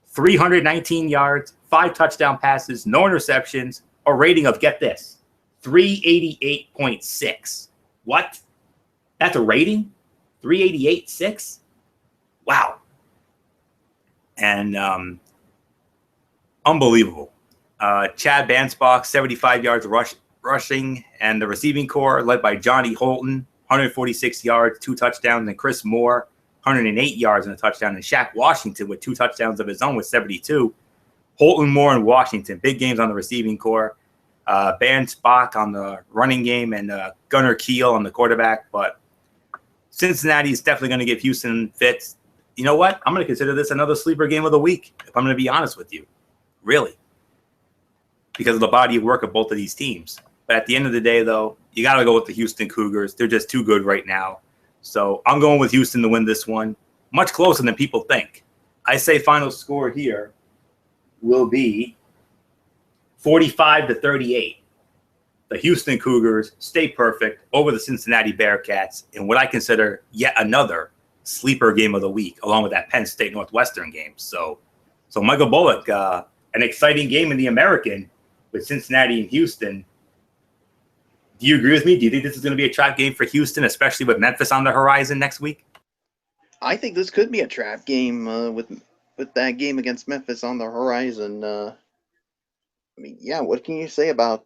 319 yards, 5 touchdown passes, no interceptions, a rating of, get this, 388.6. What? That's a rating? 388.6? Wow. And unbelievable. Chad Bansbach, 75 yards rushing, and the receiving core led by Johnny Holton, 146 yards, 2 touchdowns, and Chris Moore, 108 yards and a touchdown, and Shaq Washington with 2 touchdowns of his own with 72. Holton Moore and Washington, big games on the receiving core. Ban Spock on the running game and Gunnar Keel on the quarterback. But Cincinnati is definitely going to give Houston fits. You know what? I'm going to consider this another sleeper game of the week, if I'm going to be honest with you. Really. Because of the body of work of both of these teams. But at the end of the day, though, you got to go with the Houston Cougars. They're just too good right now. So I'm going with Houston to win this one. Much closer than people think. I say final score here will be 45-38. The Houston Cougars stay perfect over the Cincinnati Bearcats in what I consider yet another sleeper game of the week, along with that Penn State Northwestern game. So Michael Bullock, an exciting game in the American with Cincinnati and Houston. Do you agree with me? Do you think this is going to be a trap game for Houston, especially with Memphis on the horizon next week? I think this could be a trap game with that game against Memphis on the horizon. I mean, yeah, what can you say about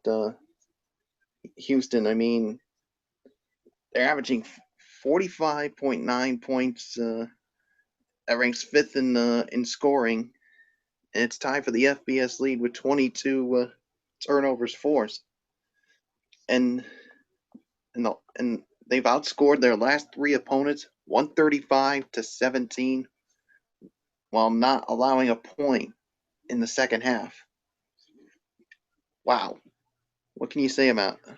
Houston? I mean, they're averaging 45.9 points. That ranks fifth in scoring, and it's tied for the FBS lead with 22 turnovers forced. And they've outscored their last three opponents 135-17, while not allowing a point in the second half. Wow, what can you say about it?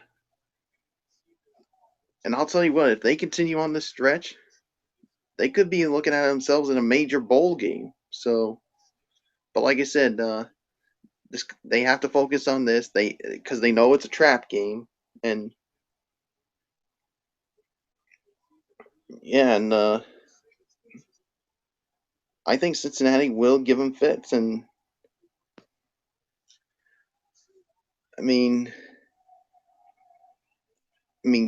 And I'll tell you what, if they continue on this stretch, they could be looking at themselves in a major bowl game. So, but like I said, they have to focus on this. Because they know it's a trap game, and yeah, and I think Cincinnati will give them fits. And I mean,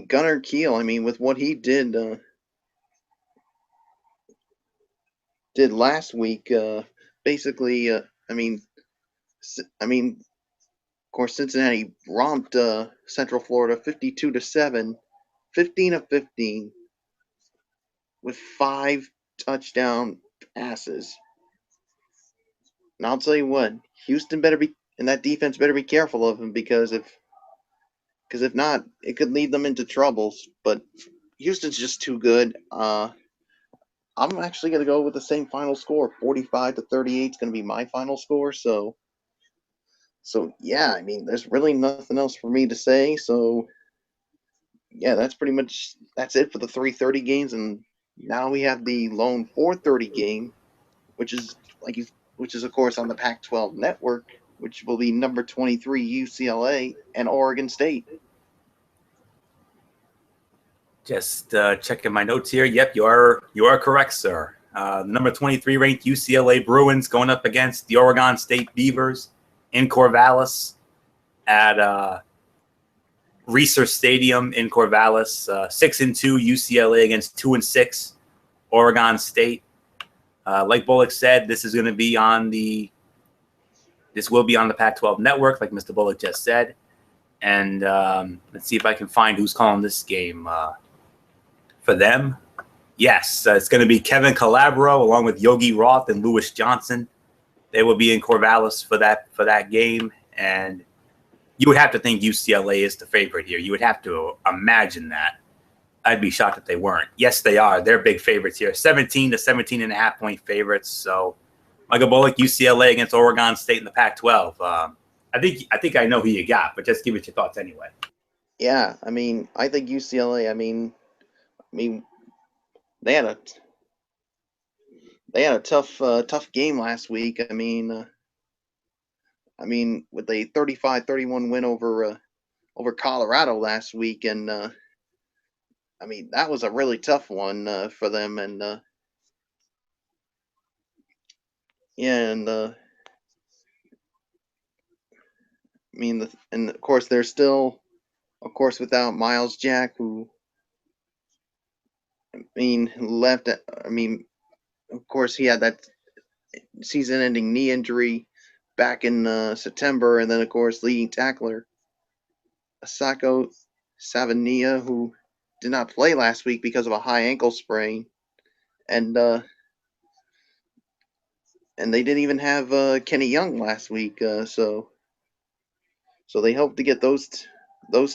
Gunnar Keel. I mean, with what he did last week, basically, of course, Cincinnati romped Central Florida 52-7, 15 of 15, with 5 touchdown passes. And I'll tell you what, Houston better be, and that defense better be careful of him, because if not, it could lead them into troubles. But Houston's just too good. I'm actually going to go with the same final score. 45-38 is going to be my final score. So yeah, I mean, there's really nothing else for me to say. So yeah, that's it for the 3:30 games, and now we have the lone 4:30 game, which is of course on the Pac-12 network, which will be number 23 UCLA and Oregon State. Just checking my notes here. Yep, you are correct, sir. The number 23 ranked UCLA Bruins going up against the Oregon State Beavers in Corvallis at Reser Stadium in Corvallis. 6-2 UCLA against 2-6 Oregon State. Like Bullock said, this will be on the Pac-12 network, like Mr. Bullock just said. And let's see if I can find who's calling this game for them. Yes, it's going to be Kevin Calabro along with Yogi Roth and Lewis Johnson. They will be in Corvallis for that game, and you would have to think UCLA is the favorite here. You would have to imagine that. I'd be shocked if they weren't. Yes, they are. They're big favorites here. 17 to 17.5 point favorites. So Michael Bullock, UCLA against Oregon State in the Pac-12. I think I know who you got, but just give it your thoughts anyway. Yeah, I mean, I think UCLA. I mean, they had a tough game last week. I mean, with a 35-31 win over Colorado last week, and I mean, that was a really tough one for them. And yeah, and I mean, and of course they're still, of course, without Miles Jack, who left. Of course, he had that season-ending knee injury back in September, and then of course leading tackler Asako Savania, who did not play last week because of a high ankle sprain, and and they didn't even have Kenny Young last week. So they hope to get those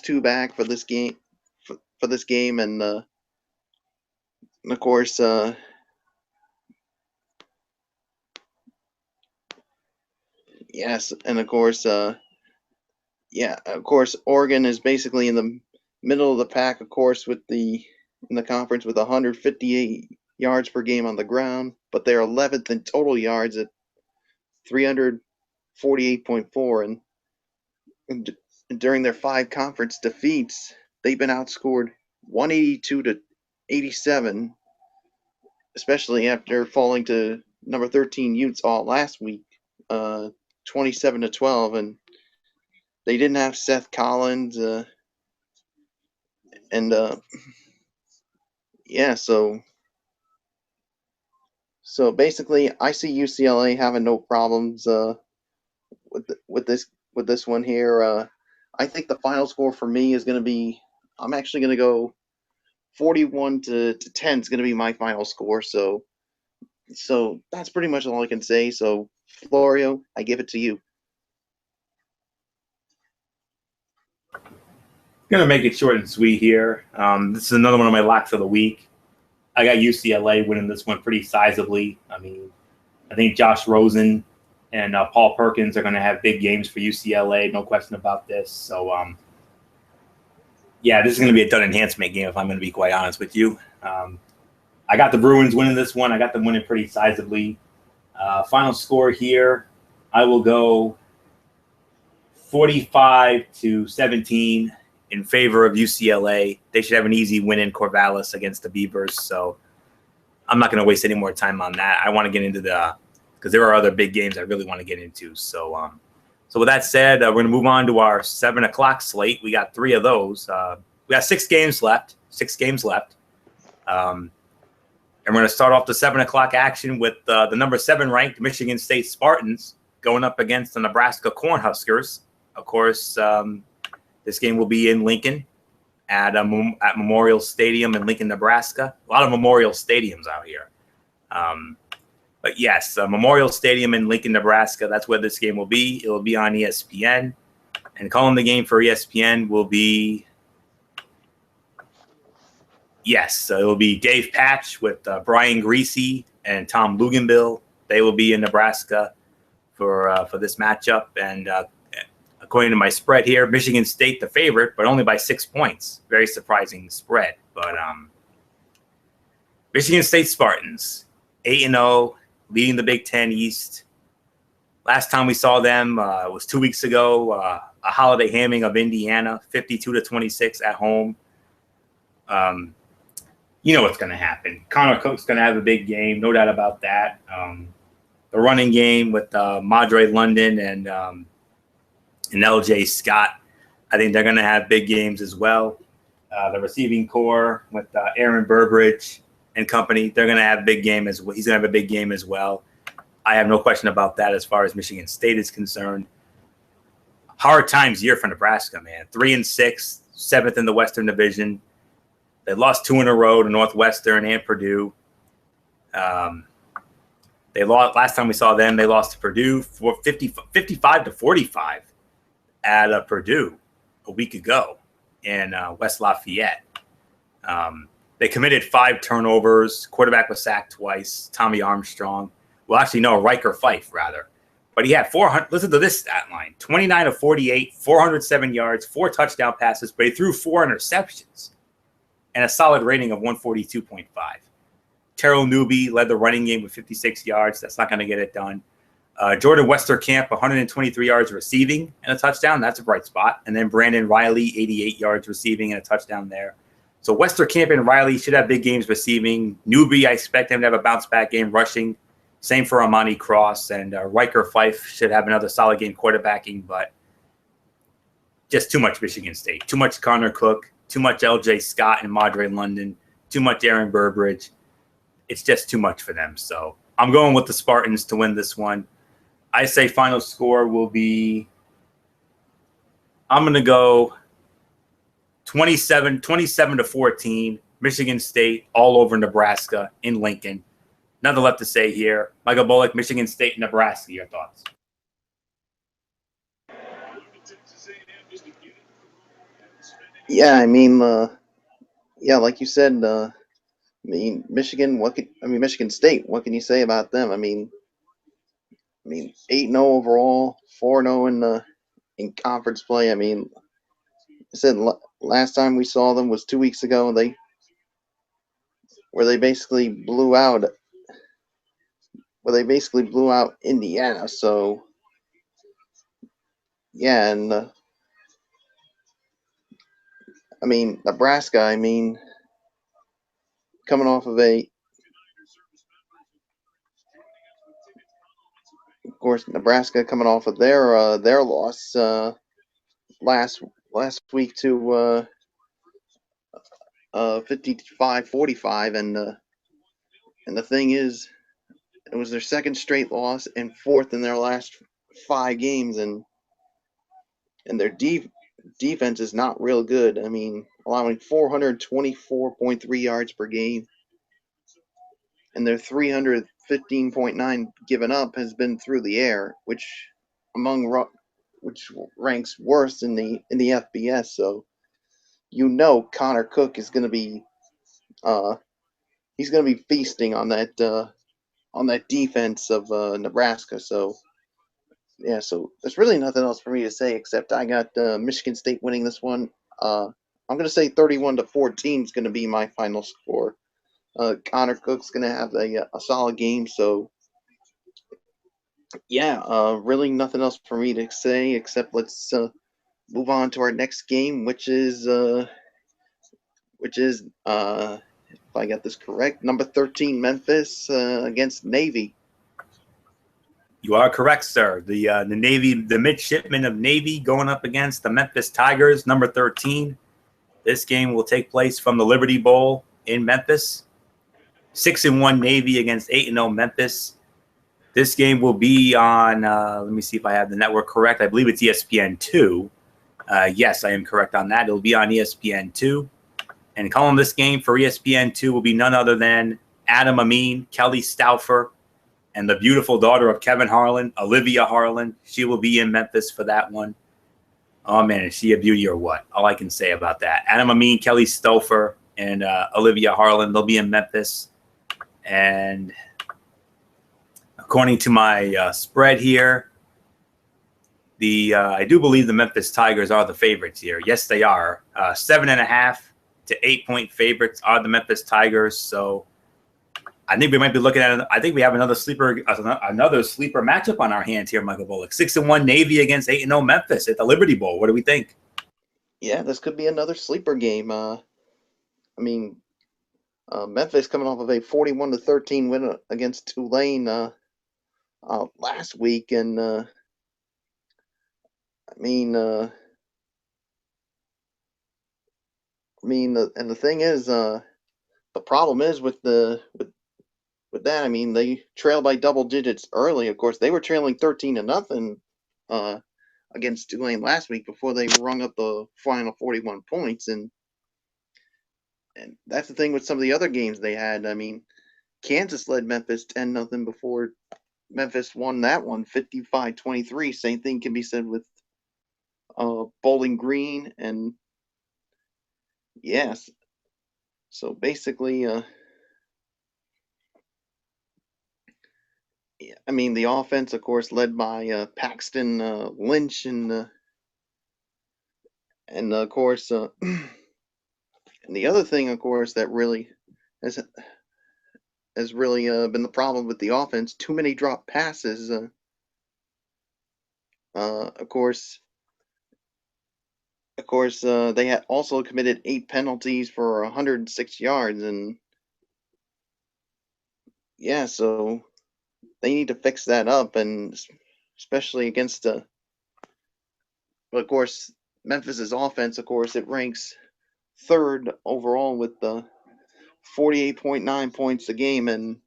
two back for this game. For this game, and of course, yes, and of course, Oregon is basically in the middle of the pack, of course, in the conference with 158 yards per game on the ground, but they're 11th in total yards at 348.4, and during their 5 conference defeats, they've been outscored 182 to 87, especially after falling to number 13 Utah last week, 27 to 12, and they didn't have Seth Collins, and yeah, so basically, I see UCLA having no problems with this one here. I think the final score for me is going to be. I'm actually going to go 41 to 10 is going to be my final score. So that's pretty much all I can say. So Florio, I give it to you. Gonna make it short and sweet here. This is another one of my locks of the week. I got UCLA winning this one pretty sizably. I mean, I think Josh Rosen and Paul Perkins are going to have big games for UCLA. No question about this. So, yeah, this is going to be a done enhancement game if I'm going to be quite honest with you. I got the Bruins winning this one. I got them winning pretty sizably. Final score here, I will go 45 to 17 in favor of UCLA. They should have an easy win in Corvallis against the Beavers. So I'm not going to waste any more time on that. I want to get into because there are other big games I really want to get into. So, so with that said, we're going to move on to our 7 o'clock slate. We got 3 of those. We got 6 games left. And we're going to start off the 7 o'clock action with the number 7 ranked Michigan State Spartans going up against the Nebraska Cornhuskers. Of course, this game will be in Lincoln at Memorial Stadium in Lincoln, Nebraska. A lot of Memorial Stadiums out here. But yes, Memorial Stadium in Lincoln, Nebraska, that's where this game will be. It will be on ESPN. And calling the game for ESPN will be, it will be Dave Patch with Brian Greasy and Tom Luganbill. They will be in Nebraska for this matchup. And according to my spread here, Michigan State the favorite, but only by 6 points. Very surprising spread. But Michigan State Spartans, 8-0, leading the Big Ten East. Last time we saw them was 2 weeks ago, a holiday hamming of Indiana, 52-26 at home. You know what's going to happen. Connor Cook's going to have a big game, no doubt about that. The running game with Madre London and LJ Scott, I think they're going to have big games as well. The receiving core with Aaron Burbridge and company, they're going to have a big game as well. He's going to have a big game as well. I have no question about that as far as Michigan State is concerned. Hard times year for Nebraska, man. 3-6, 7th in the Western Division. They lost 2 in a row to Northwestern and Purdue. They lost last time we saw them. They lost to Purdue for 55-45 at Purdue a week ago in West Lafayette. They committed 5 turnovers. Quarterback was sacked twice. Tommy Armstrong. Well, actually, no, Riker Fife, rather. But he had 400. Listen to this stat line: 29 of 48, 407 yards, 4 touchdown passes, but he threw 4 interceptions and a solid rating of 142.5. Terrell Newby led the running game with 56 yards. That's not going to get it done. Jordan Westerkamp, 123 yards receiving and a touchdown. That's a bright spot. And then Brandon Riley, 88 yards receiving and a touchdown there. So Westerkamp and Riley should have big games receiving. Newby, I expect him to have a bounce-back game rushing. Same for Amani Cross. And Riker Fife should have another solid game quarterbacking, but just too much Michigan State. Too much Connor Cook. Too much LJ Scott and Madre London. Too much Aaron Burbridge. It's just too much for them. So I'm going with the Spartans to win this one. I say final score will be, I'm going to go 27-14, Michigan State all over Nebraska in Lincoln. nothing left to say here. Michael Bullock, Michigan State, Nebraska. Your thoughts? Yeah, I mean, yeah, like you said, I mean, Michigan State. What can you say about them? I mean, 8-0 overall, 4-0 in conference play. I mean, I said last time we saw them was 2 weeks ago, and they basically blew out Indiana. So yeah, and I mean Nebraska. I mean, coming off of of course, Nebraska coming off of their loss last week to 55-45, and the thing is, it was their second straight loss and fourth in their last 5 games, and their defense is not real good. I mean, allowing 424.3 yards per game, and their 315.9 given up has been through the air, which ranks worst in the FBS. So Connor Cook is going to be he's going to be feasting on that defense of Nebraska. So yeah, so there's really nothing else for me to say except I got Michigan State winning this one. I'm going to say 31-14 is going to be my final score. Connor Cook's going to have a solid game. So yeah, really nothing else for me to say except let's move on to our next game, which is if I got this correct, number 13 Memphis against Navy. You are correct, sir. The Navy, the midshipmen of Navy, going up against the Memphis Tigers, number 13. This game will take place from the Liberty Bowl in Memphis. 6-1 Navy against 8-0 Memphis. This game will be on. Let me see if I have the network correct. I believe it's ESPN2. Yes, I am correct on that. It will be on ESPN2. And calling this game for ESPN2 will be none other than Adam Amin, Kelly Stauffer, and the beautiful daughter of Kevin Harlan, Olivia Harlan. She will be in Memphis for that one. Oh, man, is she a beauty or what? All I can say about that. Adam Amin, Kelly Stauffer, and Olivia Harlan, they'll be in Memphis. And according to my spread here, I do believe the Memphis Tigers are the favorites here. Yes, they are. 7.5 to 8-point favorites are the Memphis Tigers. So I think we might be looking at. I think we have another sleeper matchup on our hands here, Michael Bullock. 6-1 Navy against 8-0 Memphis at the Liberty Bowl. What do we think? Yeah, this could be another sleeper game. I mean, Memphis coming off of a 41-13 win against Tulane last week, and and the thing is, the problem is with that. I mean, they trailed by double digits early. Of course, they were trailing 13-0 against Tulane last week before they rung up the final 41 points, and that's the thing with some of the other games they had. I mean, Kansas led Memphis 10-0 before Memphis won that one 55-23. Same thing can be said with Bowling Green, and yes. So basically, I mean, the offense, of course, led by Paxton Lynch, and of course, and the other thing, of course, that really has been the problem with the offense: too many drop passes. Of course, they had also committed 8 penalties for 106 yards, and yeah, so they need to fix that up, and especially against but of course, Memphis's offense, of course, it ranks 3rd overall with 48.9 points a game, and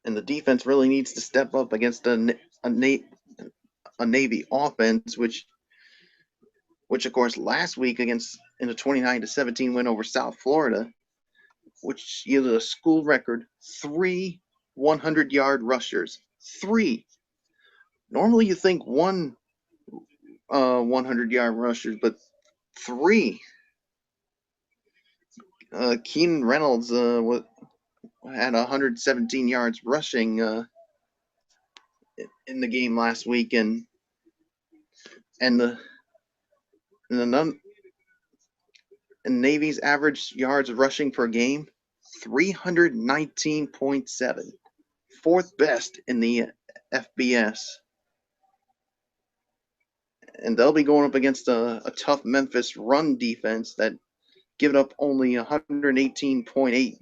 the defense really needs to step up against a Navy offense, which of course last week in a 29-17 win over South Florida, which yielded a school record 3 100-yard rushers. 3. Normally you think 1 100-yard rushers, but 3. Keenan Reynolds had 117 yards rushing in the game last week, and the Navy's average yards rushing per game 319.7, fourth best in the FBS. And they'll be going up against a tough Memphis run defense that give up only 118.8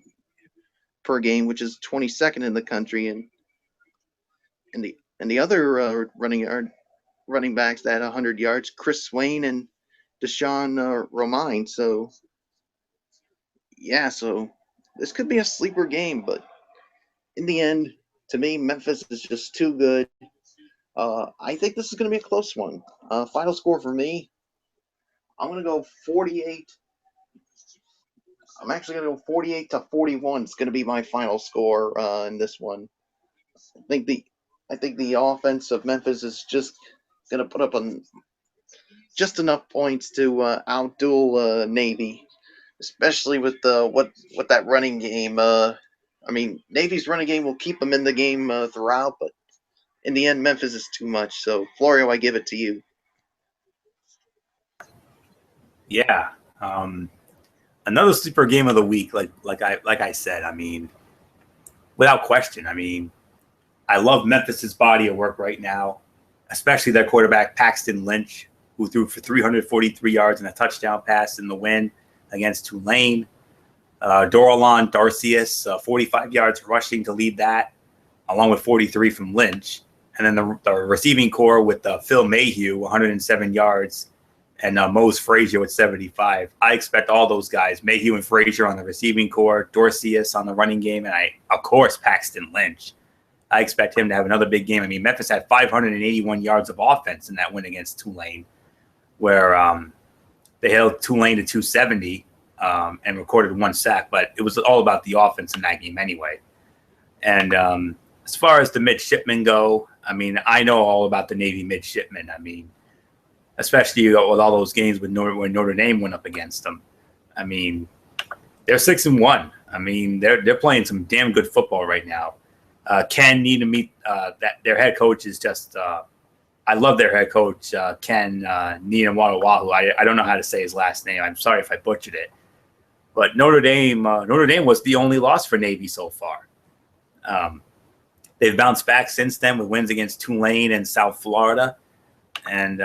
per game, which is 22nd in the country. And the other running backs that had 100 yards, Chris Swain and Deshaun Romine. So this could be a sleeper game, but in the end, to me, Memphis is just too good. I think this is going to be a close one. Final score for me, I'm going to go 48. I'm actually going to go 48-41. It's going to be my final score in this one. I think the offense of Memphis is just going to put up just enough points to outduel Navy, especially with that running game. Navy's running game will keep them in the game throughout, but in the end, Memphis is too much. So, Florio, I give it to you. Yeah. Another sleeper game of the week, like I said, without question. I love Memphis's body of work right now, especially their quarterback, Paxton Lynch, who threw for 343 yards and a touchdown pass in the win against Tulane. Doralon Darcius, 45 yards rushing to lead that, along with 43 from Lynch. And then the receiving core with Phil Mayhew, 107 yards, and Mose Frazier with 75. I expect all those guys, Mayhew and Frazier on the receiving core, Dorcius on the running game, and of course, Paxton Lynch. I expect him to have another big game. Memphis had 581 yards of offense in that win against Tulane, where they held Tulane to 270 and recorded 1 sack, but it was all about the offense in that game anyway. And as far as the midshipmen go, I know all about the Navy midshipmen. Especially with all those games when Notre Dame went up against them. They're 6-1. They're playing some damn good football right now. Ken need to meet their head coach is just. I love their head coach Ken Nianwawahu. I don't know how to say his last name. I'm sorry if I butchered it. But Notre Dame was the only loss for Navy so far. They've bounced back since then with wins against Tulane and South Florida, and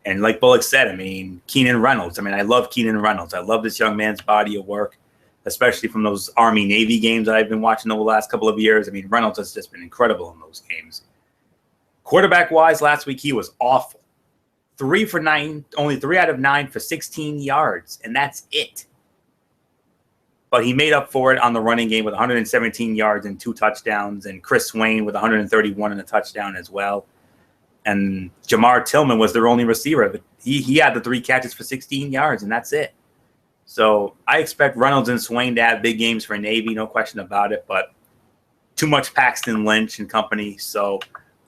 like Bullock said, Keenan Reynolds. I love Keenan Reynolds. I love this young man's body of work, especially from those Army-Navy games that I've been watching over the last couple of years. Reynolds has just been incredible in those games. Quarterback-wise, last week he was awful. 3 for 9, only 3 out of 9 for 16 yards, and that's it. But he made up for it on the running game with 117 yards and 2 touchdowns, and Chris Swain with 131 and a touchdown as well. And Jamar Tillman was their only receiver. But he had the 3 catches for 16 yards, and that's it. So I expect Reynolds and Swain to have big games for Navy, no question about it. But too much Paxton Lynch and company. So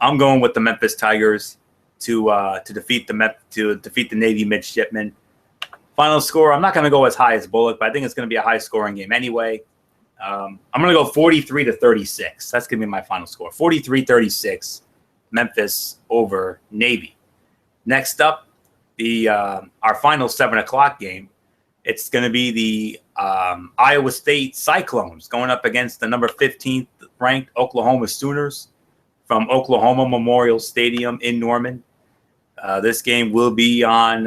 I'm going with the Memphis Tigers to defeat the Navy midshipmen. Final score, I'm not going to go as high as Bullock, but I think it's going to be a high-scoring game anyway. I'm going to go 43-36. That's going to be my final score. 43-36. Memphis over Navy. Next up, our final 7:00 game. It's going to be the Iowa State Cyclones going up against the number 15th ranked Oklahoma Sooners from Oklahoma Memorial Stadium in Norman. This game will be on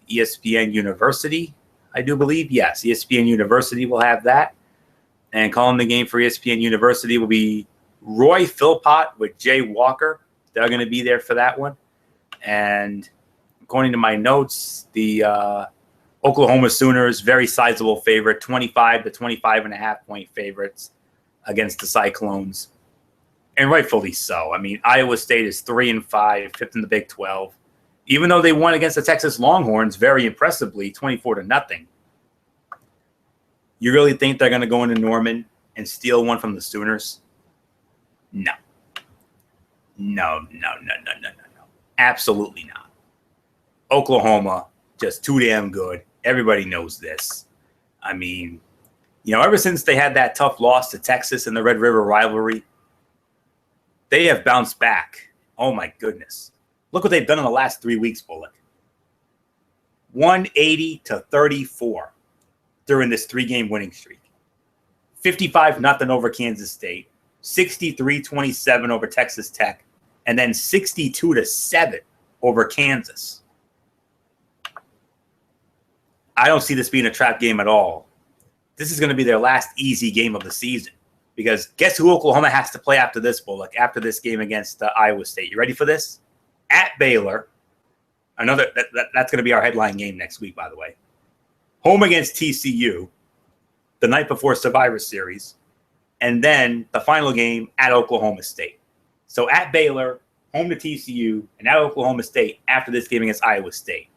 ESPN University, I do believe. Yes, ESPN University will have that. And calling the game for ESPN University will be Roy Philpott with Jay Walker. They're going to be there for that one. And according to my notes, the Oklahoma Sooners, very sizable favorite, 25 to 25.5 point favorites against the Cyclones. And rightfully so. Iowa State is 3-5, 5th in the Big 12. Even though they won against the Texas Longhorns very impressively, 24-0. You really think they're going to go into Norman and steal one from the Sooners? No. No. Absolutely not. Oklahoma, just too damn good. Everybody knows this. I mean, ever since they had that tough loss to Texas in the Red River rivalry, they have bounced back. Oh, my goodness. Look what they've done in the last 3 weeks, Bullock. 180-34 during this 3-game winning streak. 55-0 over Kansas State. 63-27 over Texas Tech. And then 62-7 over Kansas. I don't see this being a trap game at all. This is going to be their last easy game of the season. Because guess who Oklahoma has to play after this, Bullock, after this game against Iowa State? You ready for this? At Baylor. That's going to be our headline game next week, by the way. Home against TCU the night before Survivor Series. And then the final game at Oklahoma State. So at Baylor, home to TCU, and at Oklahoma State after this game against Iowa State.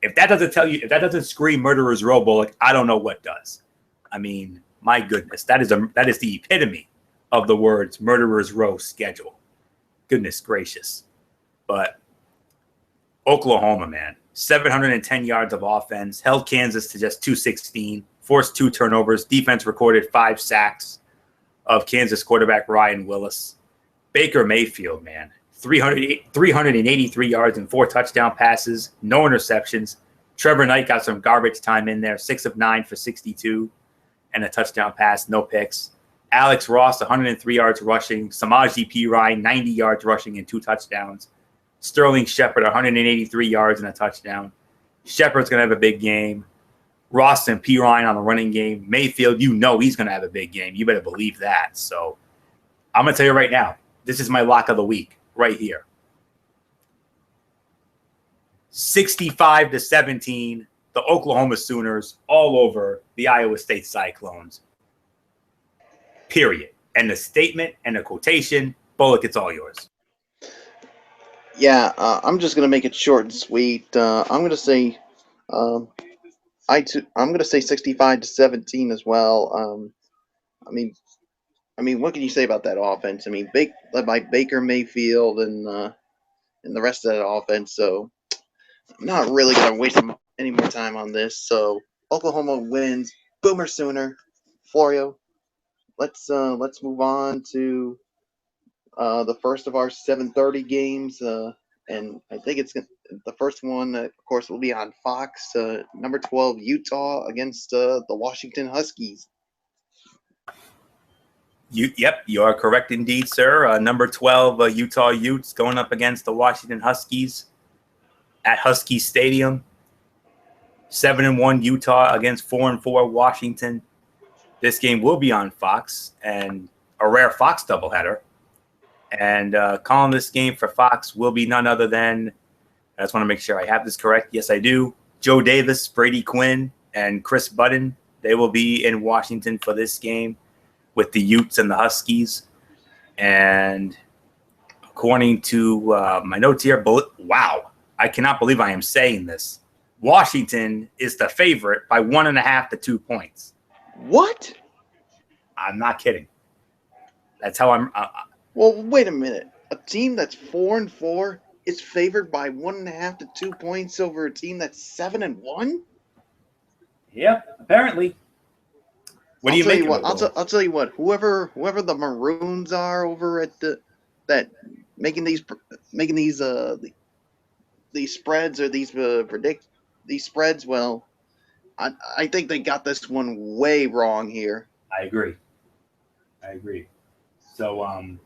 If that doesn't scream Murderer's Row, Bullock, I don't know what does. I mean, my goodness, that is the epitome of the words Murderer's Row schedule. Goodness gracious. But Oklahoma, man, 710 yards of offense, held Kansas to just 216, forced 2 turnovers, defense recorded 5 sacks of Kansas quarterback Ryan Willis. Baker Mayfield, man, 383 yards and 4 touchdown passes, no interceptions. Trevor Knight got some garbage time in there, 6 of 9 for 62 and a touchdown pass, no picks. Alex Ross, 103 yards rushing. Samaje Perine, 90 yards rushing and 2 touchdowns. Sterling Shepard, 183 yards and a touchdown. Shepard's going to have a big game. Ross and Perine on the running game. Mayfield, he's going to have a big game. You better believe that. So I'm going to tell you right now, this is my lock of the week right here. 65-17, the Oklahoma Sooners all over the Iowa State Cyclones. Period. And the statement and the quotation, Bullock, it's all yours. Yeah, I'm just gonna make it short and sweet. I'm gonna say, I'm gonna say 65-17 as well. I mean, what can you say about that offense? I mean, led by Baker Mayfield and the rest of that offense. So I'm not really gonna waste any more time on this. So Oklahoma wins. Boomer Sooner. Florio. Let's move on to the first of our 7:30 games, and I think the first one, of course, will be on Fox. Number 12, Utah against the Washington Huskies. You are correct indeed, sir. Number 12, Utah Utes going up against the Washington Huskies at Husky Stadium. 7-1 Utah against 4-4 Washington. This game will be on Fox, and a rare Fox doubleheader. And calling this game for Fox will be none other than, I just want to make sure I have this correct. Yes, I do. Joe Davis, Brady Quinn, and Chris Budden. They will be in Washington for this game with the Utes and the Huskies. And according to my notes here, wow, I cannot believe I am saying this. Washington is the favorite by 1.5 to 2 points. What? I'm not kidding. That's how I'm. Well, wait a minute. A team that's 4-4 is favored by 1.5 to 2 points over a team that's 7-1? Yeah, apparently. What do you make of it? I'll tell you what. Whoever the Maroons are over at making these spreads or these spreads. Well, I think they got this one way wrong here. I agree. So,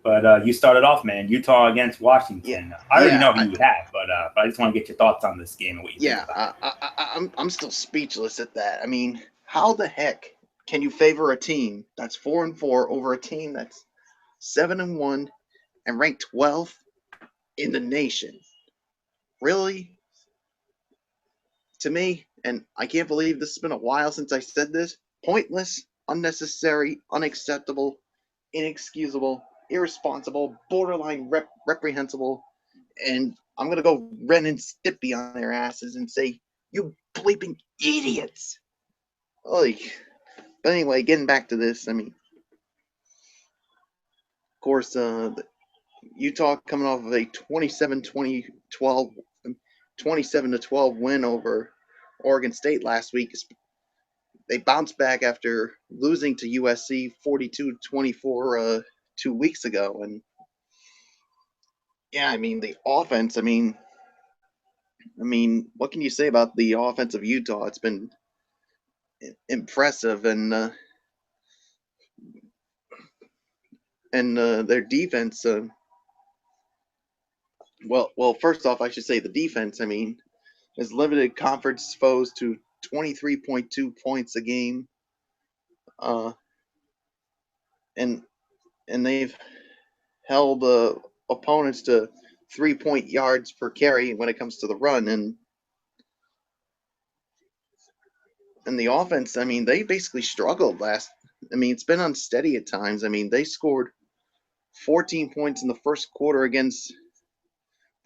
but you started off, man. Utah against Washington. Yeah, I already know who you have, but I just want to get your thoughts on this game and what you think about it. I'm still speechless at that. I mean, how the heck can you favor a team that's 4-4 over a team that's 7-1 and ranked 12th in the nation? Really? To me, and I can't believe this has been a while since I said this, pointless, unnecessary, unacceptable, inexcusable, irresponsible, borderline reprehensible, and I'm going to go Ren and Stimpy on their asses and say, you bleeping idiots. Like, but anyway, getting back to this, I mean, of course, Utah coming off of a 27-12 win over Oregon State last week. They bounced back after losing to USC 42-24 2 weeks ago. And yeah, I mean, the offense, I mean, what can you say about the offense of Utah? It's been impressive, and their defense. Well, first off, I should say the defense. I mean, has limited conference foes to 23.2 points a game, uh, and they've held opponents to 3 point yards per carry when it comes to the run, and the offense. I mean, they basically struggled last. I mean, it's been unsteady at times. I mean, they scored 14 points in the first quarter against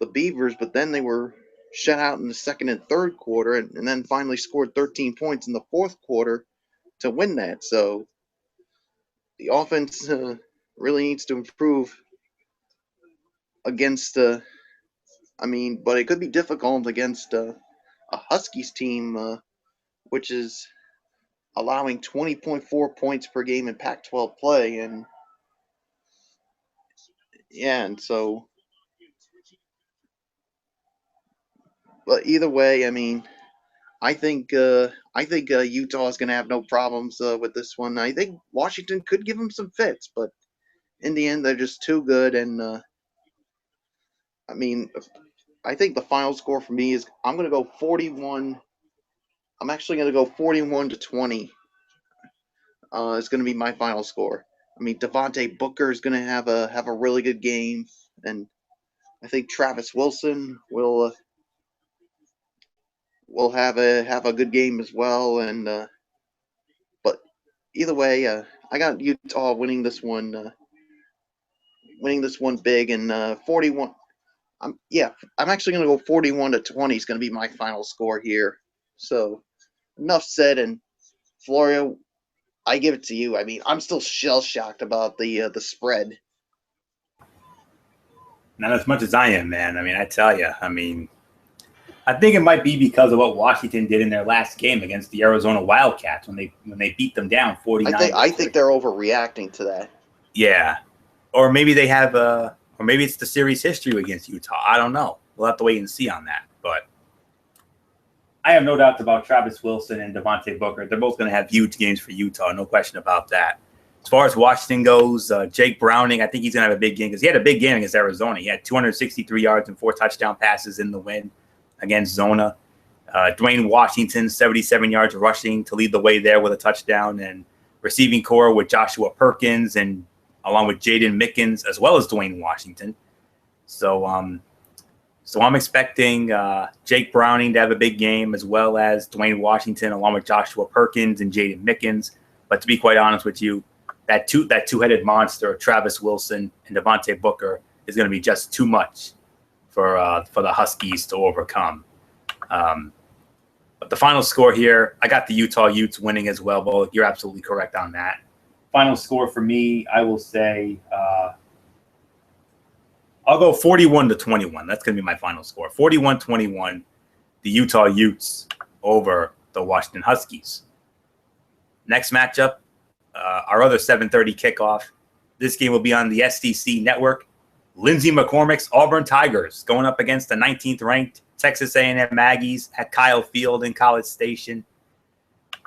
the Beavers, but then they were shut out in the second and third quarter, and then finally scored 13 points in the fourth quarter to win that. So the offense really needs to improve against. I mean, but it could be difficult against a Huskies team, which is allowing 20.4 points per game in Pac-12 play, and yeah, and so. But either way, I mean, I think Utah is going to have no problems with this one. I think Washington could give them some fits, but in the end, they're just too good. And I mean, I think the final score for me is I'm going to go 41. I'm actually going to go 41-20. It's going to be my final score. I mean, Devontae Booker is going to have a really good game, and I think Travis Wilson will have a good game as well. And but either way, I got Utah winning this one big, and 41. I'm actually going to go 41-20 is going to be my final score here. So enough said, and Florio, I give it to you. I mean, I'm still shell shocked about the spread. Not as much as I am, man. I mean, I tell you, I mean, I think it might be because of what Washington did in their last game against the Arizona Wildcats when they beat them down 49. I think they're overreacting to that. Yeah, or maybe they have or maybe it's the series history against Utah. I don't know. We'll have to wait and see on that. But I have no doubts about Travis Wilson and Devontae Booker. They're both going to have huge games for Utah. No question about that. As far as Washington goes, Jake Browning, I think he's going to have a big game because he had a big game against Arizona. He had 263 yards and 4 touchdown passes in the win against Zona. Dwayne Washington, 77 yards rushing to lead the way there with a touchdown, and receiving core with Joshua Perkins and along with Jaden Mickens, as well as Dwayne Washington. So I'm expecting Jake Browning to have a big game, as well as Dwayne Washington, along with Joshua Perkins and Jaden Mickens. But to be quite honest with you, that two-headed monster, Travis Wilson and Devontae Booker, is going to be just too much for the Huskies to overcome. But the final score here, I got the Utah Utes winning as well, Bo. You're absolutely correct on that. Final score for me, I will say I'll go 41-21. That's going to be my final score. 41-21, the Utah Utes over the Washington Huskies. Next matchup, our other 7:30 kickoff. This game will be on the SDC network. Lindsey McCormick's Auburn Tigers going up against the 19th ranked Texas A&M Aggies at Kyle Field in College Station.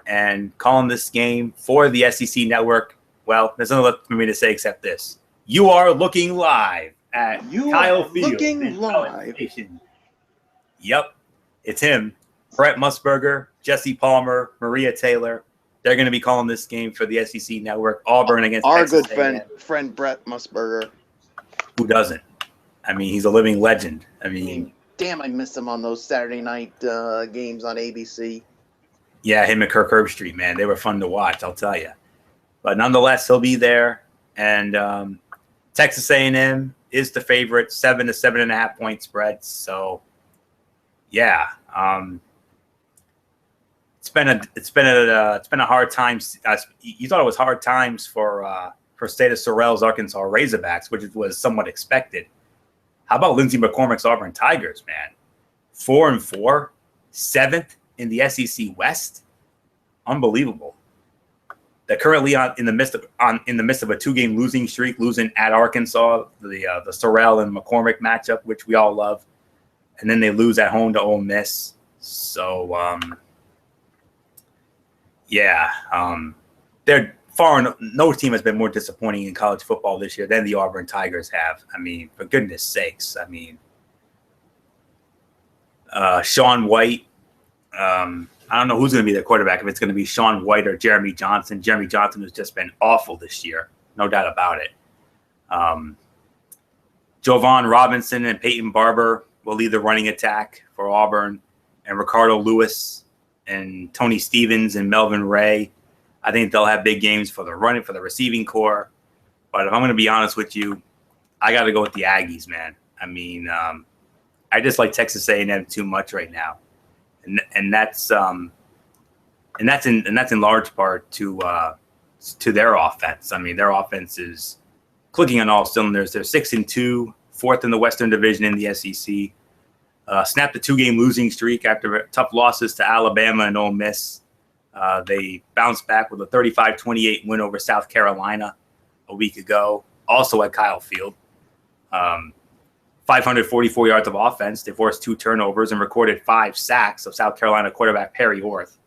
And calling this game for the SEC network, well, there's nothing left for me to say except this. You are looking live at Kyle Field. Looking live. Yep, it's him. Brett Musburger, Jesse Palmer, Maria Taylor. They're going to be calling this game for the SEC network. Auburn against our Texas good friend Brett Musburger. Who doesn't? I mean, he's a living legend. I mean, damn, I miss him on those Saturday night games on ABC. Yeah, him and Kirk Herbstreit, man, they were fun to watch, I'll tell you. But nonetheless, he'll be there. And Texas A&M is the favorite, 7 to 7.5 point spread. So, yeah, it's been a hard time. You thought it was hard times for State of Sorrell's Arkansas Razorbacks, which was somewhat expected. How about Lindsey McCormick's Auburn Tigers, man? 4-4, 7th in the SEC West. Unbelievable. They're currently in the midst of a 2-game losing streak, losing at Arkansas, the Sorrell and McCormick matchup, which we all love, and then they lose at home to Ole Miss. So, they're far. No team has been more disappointing in college football this year than the Auburn Tigers have. I mean, for goodness sakes. I mean, Sean White. I don't know who's going to be their quarterback, if it's going to be Sean White or Jeremy Johnson. Jeremy Johnson has just been awful this year, no doubt about it. Jovan Robinson and Peyton Barber will lead the running attack for Auburn, and Ricardo Lewis and Tony Stevens and Melvin Ray. I think they'll have big games for the receiving core. But if I'm going to be honest with you, I got to go with the Aggies, man. I mean, I just like Texas A&M too much right now. And that's in large part to their offense. I mean, their offense is clicking on all cylinders. They're 6-2, 4th in the Western Division in the SEC. Snapped a 2-game losing streak after tough losses to Alabama and Ole Miss. They bounced back with a 35-28 win over South Carolina a week ago, also at Kyle Field. 544 yards of offense. They forced 2 turnovers and recorded 5 sacks of South Carolina quarterback Perry Orth.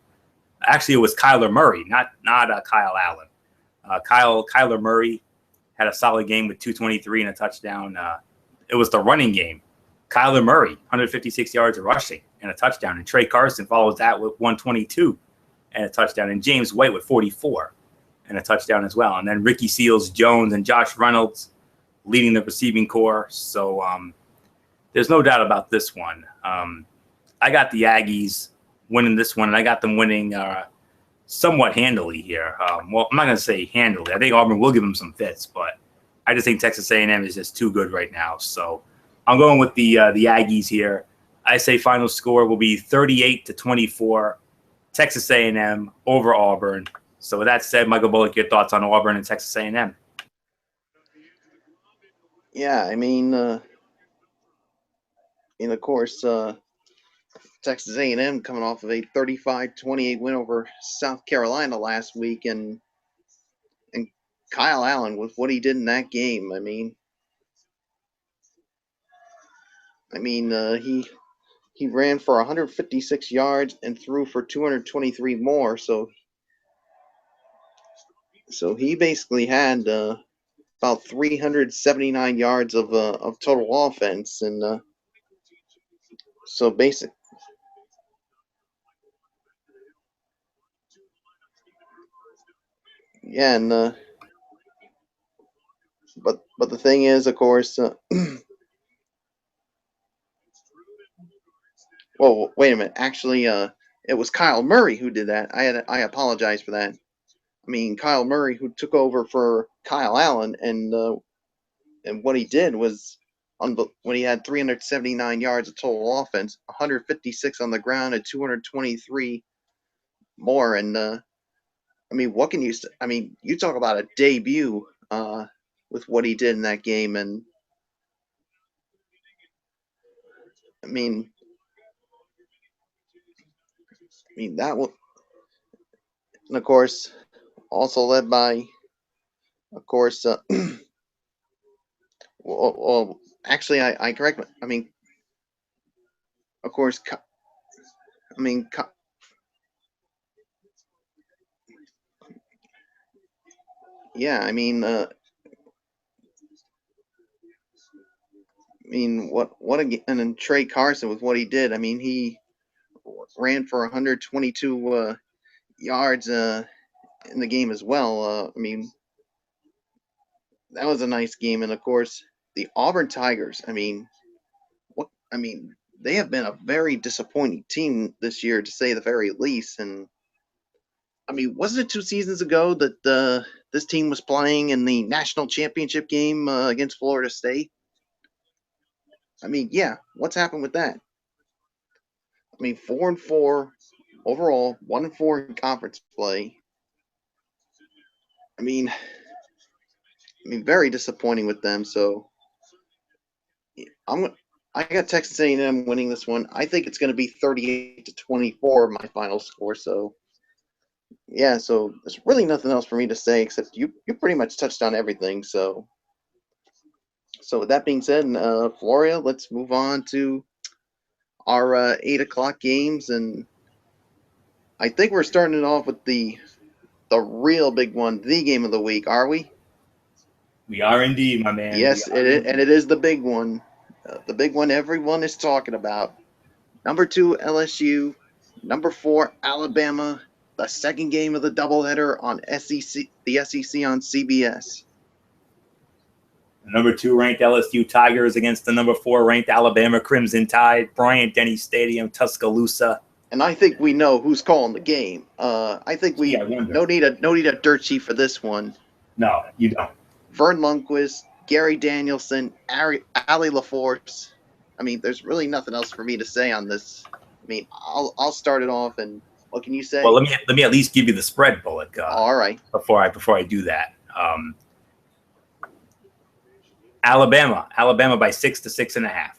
Actually, it was Kyler Murray, not Kyle Allen. Kyler Murray had a solid game with 223 and a touchdown. It was the running game. Kyler Murray, 156 yards of rushing and a touchdown. And Trey Carson follows that with 122 and a touchdown. And James White with 44 and a touchdown as well. And then Ricky Seals-Jones and Josh Reynolds leading the receiving core. So there's no doubt about this one. I got the Aggies winning this one, and I got them winning somewhat handily here. Well, I'm not going to say handily. I think Auburn will give them some fits, but I just think Texas A&M is just too good right now. So I'm going with the Aggies here. I say final score will be 38-24, Texas A&M over Auburn. So with that said, Michael Bullock, your thoughts on Auburn and Texas A&M? Yeah, I mean, of course, Texas A&M coming off of a 35-28 win over South Carolina last week, and Kyle Allen with what he did in that game. I mean, he ran for 156 yards and threw for 223 more. So he basically had about 379 yards of total offense, and so basic. Yeah, and but the thing is, of course, well, wait a minute. Actually, it was Kyle Murray who did that. I apologize for that. I mean, Kyle Murray, who took over for Kyle Allen, and what he did was when he had 379 yards of total offense, 156 on the ground, and 223 more. And I mean, what can you? I mean, you talk about a debut with what he did in that game, and I mean that will, and of course, also led by, of course. Well, actually, I correct. I mean, of course, yeah. I mean, what again? And then Trey Carson with what he did. I mean, he ran for 122 yards in the game as well. I mean, that was a nice game, and of course, the Auburn Tigers. I mean, they have been a very disappointing team this year, to say the very least. And I mean, wasn't it 2 seasons ago that this team was playing in the national championship game against Florida State? I mean, yeah, what's happened with that? I mean, 4-4, overall 1-4 in conference play. I mean, very disappointing with them. So I got Texas A&M winning this one. I think it's going to be 38-24, my final score. So yeah, so there's really nothing else for me to say except you pretty much touched on everything. So with that being said, Floria, let's move on to our 8 o'clock games, and I think we're starting it off with the real big one, the game of the week. Are we? We are indeed, my man. Yes, and it is the big one. The big one everyone is talking about. Number 2, LSU. Number 4, Alabama. The second game of the doubleheader on the SEC on CBS. The number 2 ranked LSU Tigers against the number 4 ranked Alabama Crimson Tide, Bryant-Denny Stadium, Tuscaloosa. And I think we know who's calling the game. I think we no need a dirt sheet for this one. No, you don't. Vern Lundquist, Gary Danielson, Ali LaForce. I mean, there's really nothing else for me to say on this. I mean, I'll start it off, and what can you say? Well, let me at least give you the spread, Bullock. All right. Before I do that, Alabama by 6 to 6.5.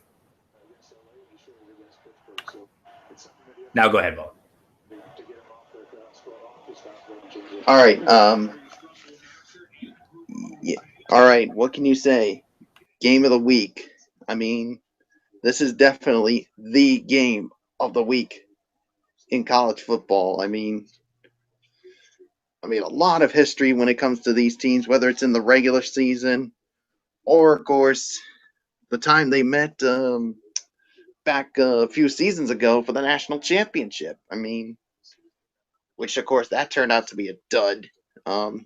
Now go ahead, Bullock. All right. Yeah. All right. What can you say? Game of the week. I mean, this is definitely the game of the week in college football. I mean, a lot of history when it comes to these teams, whether it's in the regular season or, of course, the time they met back a few seasons ago for the national championship. I mean, which, of course, that turned out to be a dud. Of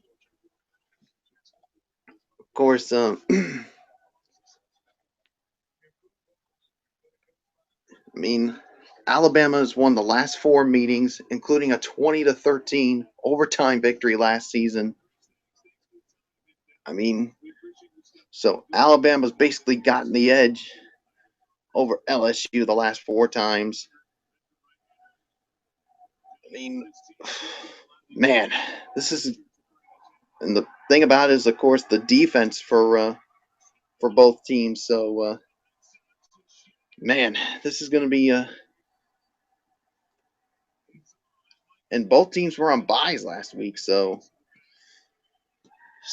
course, I mean, Alabama has won the last 4 meetings, including a 20-13 overtime victory last season. I mean, so Alabama's basically gotten the edge over LSU the last 4 times. I mean, man, this is, and the thing about it is, of course, the defense for both teams. So, man, this is going to be and both teams were on byes last week. So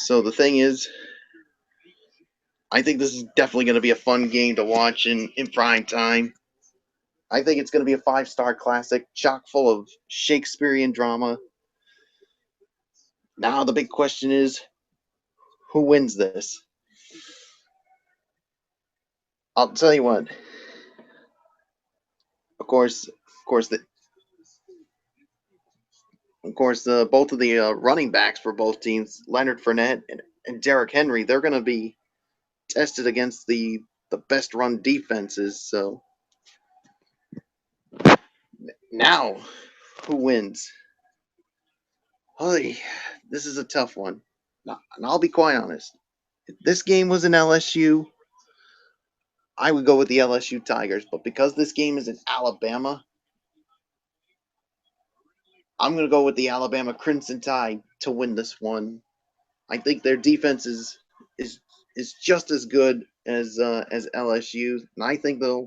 the thing is, I think this is definitely going to be a fun game to watch in prime time. I think it's going to be a 5-star classic, chock full of Shakespearean drama. Now the big question is, who wins this? I'll tell you what. Of course, both of the running backs for both teams, Leonard Fournette and Derrick Henry, they're going to be tested against the best run defenses. So now, who wins? Holy, this is a tough one. And I'll be quite honest. If this game was in LSU, I would go with the LSU Tigers. But because this game is in Alabama, I'm going to go with the Alabama Crimson Tide to win this one. I think their defense is just as good as LSU, and I think they'll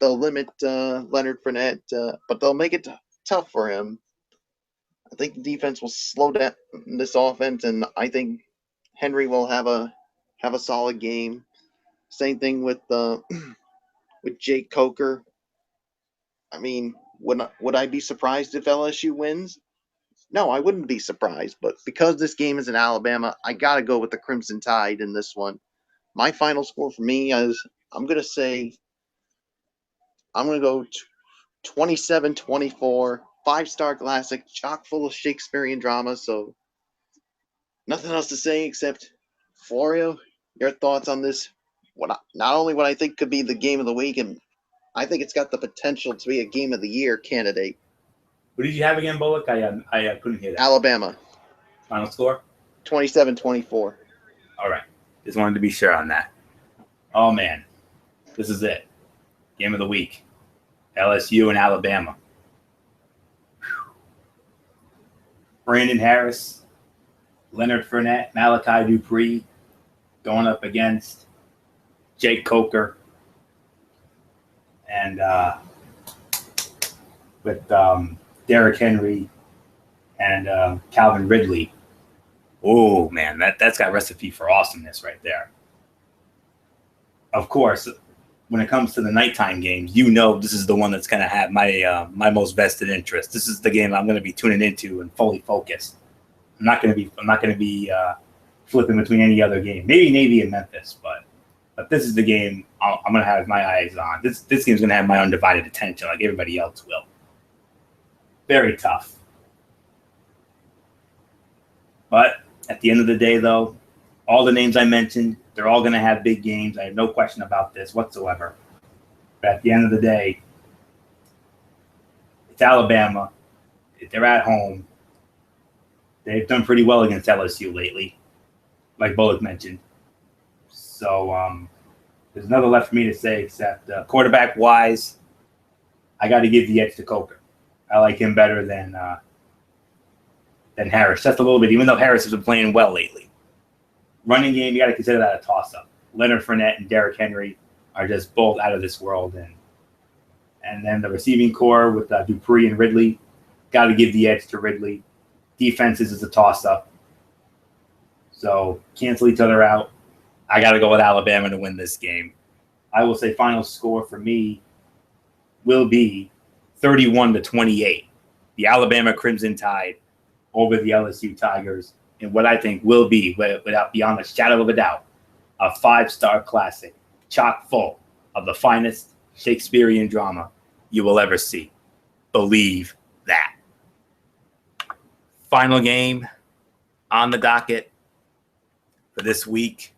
limit Leonard Fournette, but they'll make it tough for him. I think the defense will slow down this offense, and I think Henry will have a solid game. Same thing with Jake Coker. I mean, would I be surprised if LSU wins? No, I wouldn't be surprised. But because this game is in Alabama, I got to go with the Crimson Tide in this one. My final score for me is, I'm going to go 27-24, 5-star classic, chock full of Shakespearean drama. So nothing else to say except, Florio, your thoughts on this? Not only what I think could be the game of the week, and I think it's got the potential to be a game of the year candidate. What did you have again, Bullock? I couldn't hear that. Alabama. Final score? 27-24. All right. Just wanted to be sure on that. Oh, man. This is it. Game of the week. LSU and Alabama. Brandon Harris, Leonard Fournette, Malachi Dupree going up against Jake Coker and with Derrick Henry and Calvin Ridley. Oh, man, that's got a recipe for awesomeness right there. Of course, when it comes to the nighttime games, this is the one that's going to have my most vested interest. This is the game I'm going to be tuning into and fully focused. I'm not going to be flipping between any other game. Maybe Navy and Memphis, but this is the game I'm going to have my eyes on. This game's going to have my undivided attention, like everybody else will. Very tough. But at the end of the day, though, all the names I mentioned, they're all going to have big games. I have no question about this whatsoever. But at the end of the day, it's Alabama. They're at home. They've done pretty well against LSU lately, like Bullock mentioned. So there's nothing left for me to say except quarterback-wise, I got to give the edge to Coker. I like him better than Harris. Just a little bit, even though Harris has been playing well lately. Running game, you got to consider that a toss-up. Leonard Fournette and Derrick Henry are just both out of this world. And then the receiving core with Dupree and Ridley, got to give the edge to Ridley. Defenses is a toss-up. So cancel each other out. I got to go with Alabama to win this game. I will say final score for me will be 31-28. The Alabama Crimson Tide over the LSU Tigers in what I think will be, without beyond a shadow of a doubt, a 5-star classic, chock full of the finest Shakespearean drama you will ever see. Believe that. Final game on the docket for this week.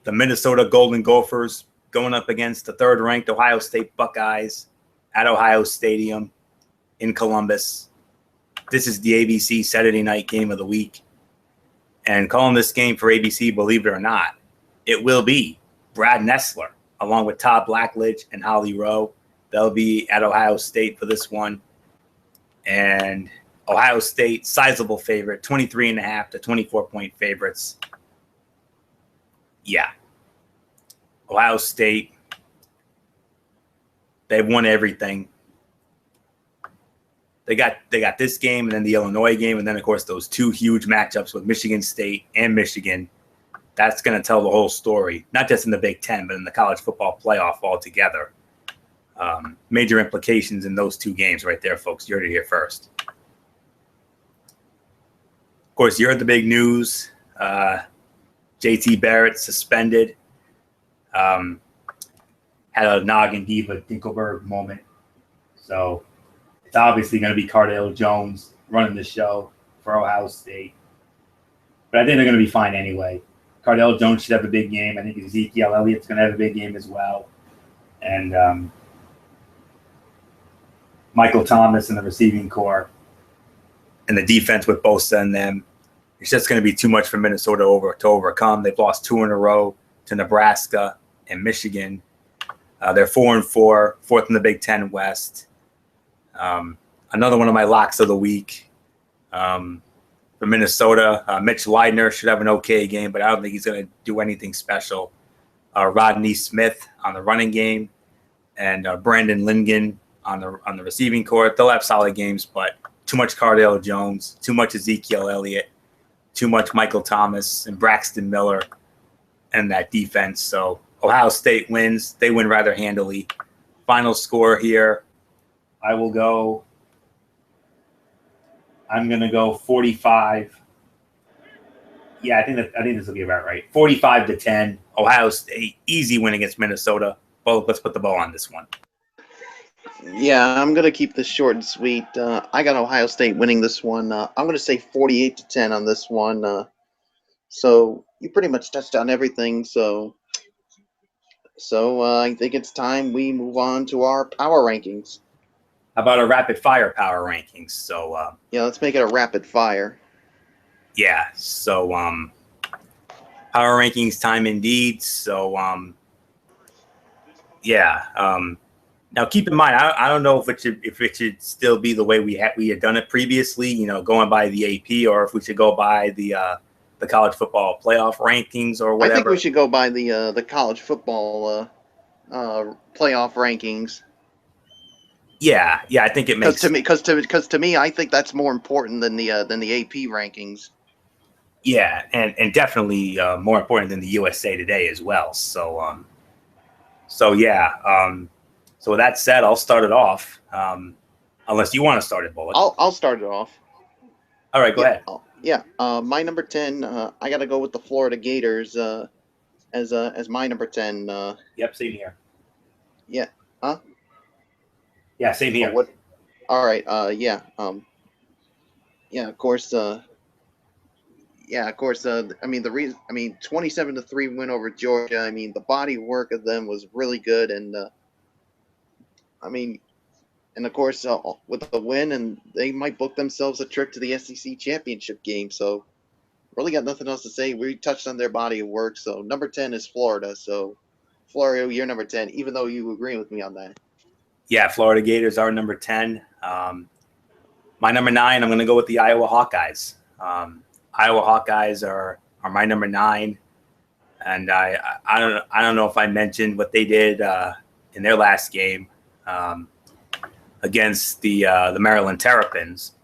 The Minnesota Golden Gophers going up against the third-ranked Ohio State Buckeyes at Ohio Stadium in Columbus. This is the ABC Saturday night game of the week. And calling this game for ABC, believe it or not, it will be Brad Nessler, along with Todd Blackledge and Holly Rowe. They'll be at Ohio State for this one. And Ohio State, sizable favorite, 23.5 to 24-point favorites. Yeah. Ohio State, they've won everything. They got this game and then the Illinois game, and then, of course, those two huge matchups with Michigan State and Michigan. That's going to tell the whole story, not just in the Big Ten, but in the college football playoff altogether. Major implications in those two games right there, folks. You heard it here first. Of course, you heard the big news. JT Barrett suspended. Had a Noggin Diva Dinkelberg moment. So it's obviously going to be Cardale Jones running the show for Ohio State. But I think they're going to be fine anyway. Cardale Jones should have a big game. I think Ezekiel Elliott's going to have a big game as well. And Michael Thomas in the receiving core and the defense with Bosa and them. It's just going to be too much for Minnesota to overcome. They've lost 2 in a row to Nebraska and Michigan. They're 4-4, fourth in the Big Ten West. Another one of my locks of the week for Minnesota. Mitch Leidner should have an okay game, but I don't think he's going to do anything special. Rodney Smith on the running game and Brandon Lingen on the receiving court. They'll have solid games, but too much Cardale Jones, too much Ezekiel Elliott, too much Michael Thomas and Braxton Miller and that defense. So Ohio State wins. They win rather handily. Final score here, I'm going to go 45. Yeah, I think this will be about right. 45-10. Ohio State, easy win against Minnesota. Well, let's put the bow on this one. Yeah, I'm going to keep this short and sweet. I got Ohio State winning this one. I'm going to say 48-10 on this one. So you pretty much touched on everything. So I think it's time we move on to our power rankings. How about a rapid fire power rankings? So yeah, let's make it a rapid fire. Yeah, so power rankings time indeed. So Now, keep in mind, I don't know if it should still be the way we had done it previously. Going by the AP, or if we should go by the college football playoff rankings or I think whatever. we should go by the college football playoff rankings. Yeah, I think it makes Because to me, I think that's more important than the AP rankings. Yeah, and definitely more important than the USA Today as well. So yeah. So with that said, I'll start it off. Unless you want to start it, Bullock. I'll start it off. All right, go ahead. My number 10. I got to go with the Florida Gators as my number 10. Yep, same here. Yeah. Huh? Yeah, same here. What? All right. Yeah. Of course. I mean, 27-3 win over Georgia. I mean, the body of work of them was really good, and of course, with the win, and they might book themselves a trip to the SEC championship game. So, really got nothing else to say. We touched on their body of work. So, number 10 is Florida. So, Florio, you're number 10, even though you agree with me on that. Yeah, Florida Gators are number 10. My number 9, I'm going to go with the Iowa Hawkeyes. Iowa Hawkeyes are my number 9, and I don't know if I mentioned what they did in their last game against the Maryland Terrapins.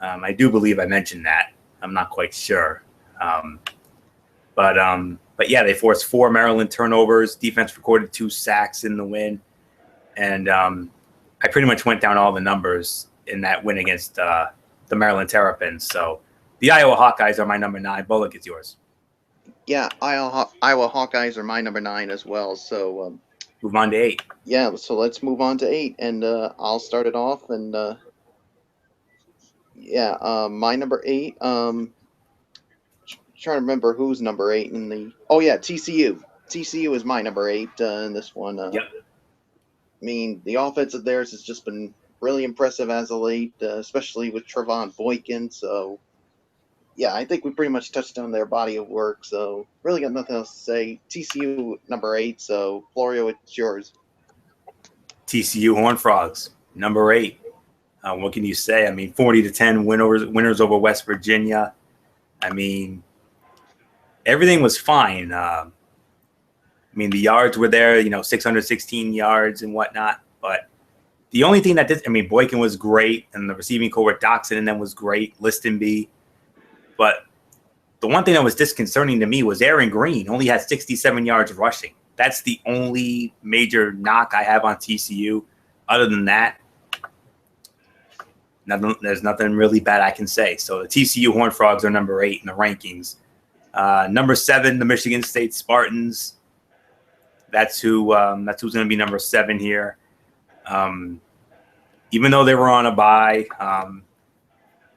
I do believe I mentioned that. I'm not quite sure, but yeah, they forced 4 Maryland turnovers. Defense recorded 2 sacks in the win, and I pretty much went down all the numbers in that win against the Maryland Terrapins. So the Iowa Hawkeyes are my number 9. Bullock, it's yours. Yeah, Iowa Hawkeyes are my number 9 as well. So move on to 8. Yeah, so let's move on to 8, and I'll start it off. And my number 8. Trying to remember who's number 8 in the. Oh yeah, TCU. TCU is my number 8 in this one. Yep. I mean, the offense of theirs has just been really impressive as of late, especially with Trevon Boykin. So, yeah, I think we pretty much touched on their body of work. So, really got nothing else to say. TCU number 8. So, Florio, it's yours. TCU Horned Frogs, number 8. What can you say? I mean, 40-10 winners over West Virginia. I mean, everything was fine. I mean, the yards were there, 616 yards and whatnot. But the only thing that did, Boykin was great, and the receiving core with Doxson and them was great, Listenby. But the one thing that was disconcerting to me was Aaron Green only had 67 yards rushing. That's the only major knock I have on TCU. Other than that, there's nothing really bad I can say. So the TCU Horned Frogs are number 8 in the rankings. Number 7, the Michigan State Spartans. That's who's going to be number 7 here. Even though they were on a bye,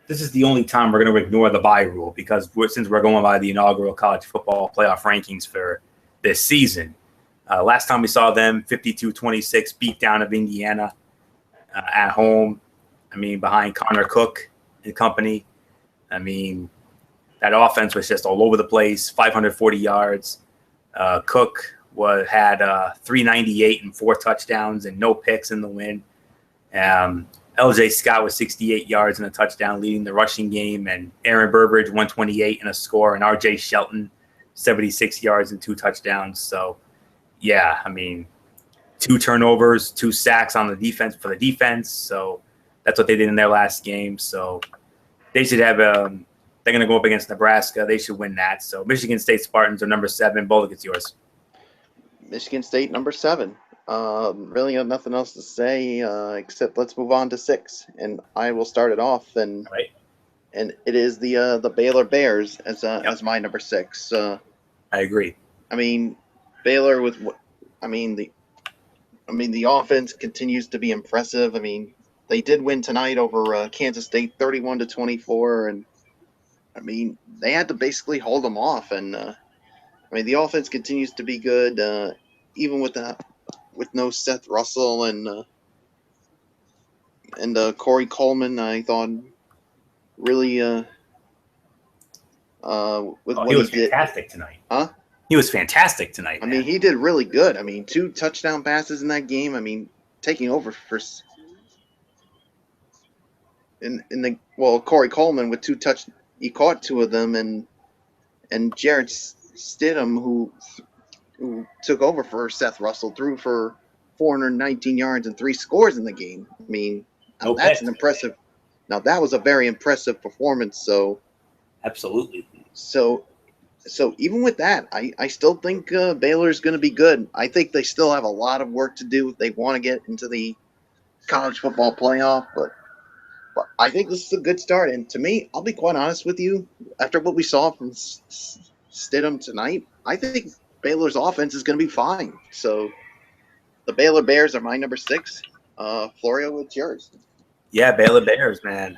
this is the only time we're going to ignore the bye rule, because since we're going by the inaugural college football playoff rankings for this season. Last time we saw them, 52-26 beat down of Indiana at home. Behind Connor Cook and company. That offense was just all over the place, 540 yards. Cook had 398 and 4 touchdowns and no picks in the win. LJ Scott was 68 yards and a touchdown leading the rushing game, and Aaron Burbridge 128 and a score, and RJ Shelton 76 yards and 2 touchdowns. So, yeah, 2 turnovers, 2 sacks on the defense for the defense. So that's what they did in their last game. So they should have they're going to go up against Nebraska. They should win that. So Michigan State Spartans are number 7. Bullock, it's yours. Michigan State number 7. Really have nothing else to say except let's move on to 6, and I will start it off. And right. And it is the Baylor Bears as my number 6. I agree. Baylor with the offense continues to be impressive. They did win tonight over Kansas State 31-24, and they had to basically hold them off. And the offense continues to be good, even with no Seth Russell and Corey Coleman. I thought really he was fantastic tonight. Huh? He was fantastic tonight. He did really good. 2 touchdown passes in that game. taking over for Corey Coleman with he caught 2 of them, and Jarrett Stidham who took over for Seth Russell, threw for 419 yards and 3 scores in the game. I mean, No that's picks. an impressive. Now that was a very impressive performance. So Absolutely. So even with that, I still think Baylor's going to be good. I think they still have a lot of work to do if they want to get into the college football playoff. But I think this is a good start. And to me, I'll be quite honest with you. After what we saw from Stidham tonight, I think Baylor's offense is going to be fine. So the Baylor Bears are my number 6. Florio, it's yours. Yeah, Baylor Bears, man.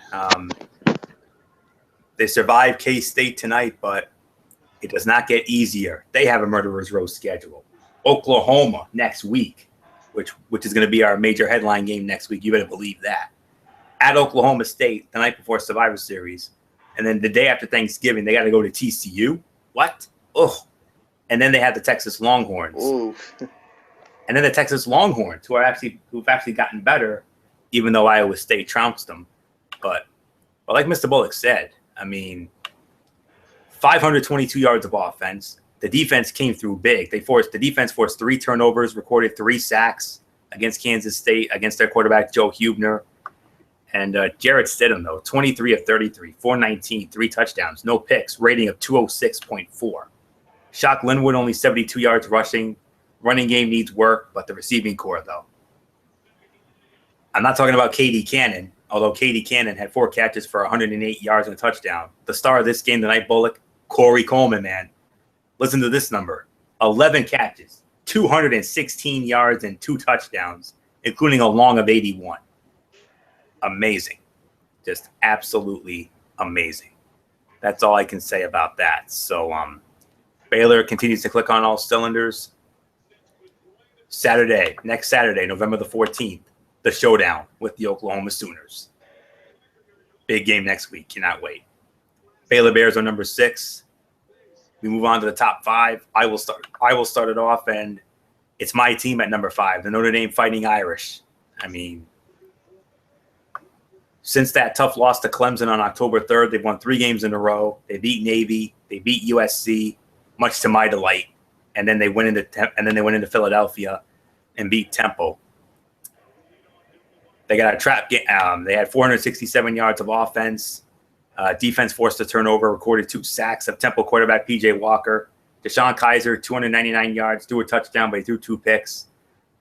They survived K-State tonight, but it does not get easier. They have a murderer's row schedule. Oklahoma next week, which is going to be our major headline game next week. You better believe that. At Oklahoma State the night before Survivor Series, and then the day after Thanksgiving, they got to go to TCU. What? Oh, and then they have the Texas Longhorns. Ooh. And then the Texas Longhorns, who've actually gotten better, even though Iowa State trounced them. But like Mr. Bullock said, I mean, 522 yards of offense. The defense came through big. The defense forced 3 turnovers, recorded 3 sacks against Kansas State, against their quarterback, Joe Huebner. And Jarrett Stidham, though, 23 of 33, 419, 3 touchdowns, no picks, rating of 206.4. Shock Linwood, only 72 yards rushing. Running game needs work, but the receiving core, though. I'm not talking about Katie Cannon, although Katie Cannon had 4 catches for 108 yards and a touchdown. The star of this game tonight, Bullock, Corey Coleman, man. Listen to this number. 11 catches, 216 yards, and 2 touchdowns, including a long of 81. Amazing. Just absolutely amazing. That's all I can say about that. So Baylor continues to click on all cylinders. Next Saturday, November the 14th, the showdown with the Oklahoma Sooners. Big game next week. Cannot wait. Baylor Bears are number 6. We move on to the top 5. I will start it off, and it's my team at number 5, the Notre Dame Fighting Irish. I mean, since that tough loss to Clemson on October 3rd, they've won 3 games in a row. They beat Navy, they beat USC, much to my delight, and then they went into Philadelphia and beat Temple. They got a trap game. They had 467 yards of offense. Defense forced a turnover, recorded 2 sacks of Temple quarterback P.J. Walker. Deshaun Kaiser, 299 yards, threw a touchdown, but he threw 2 picks.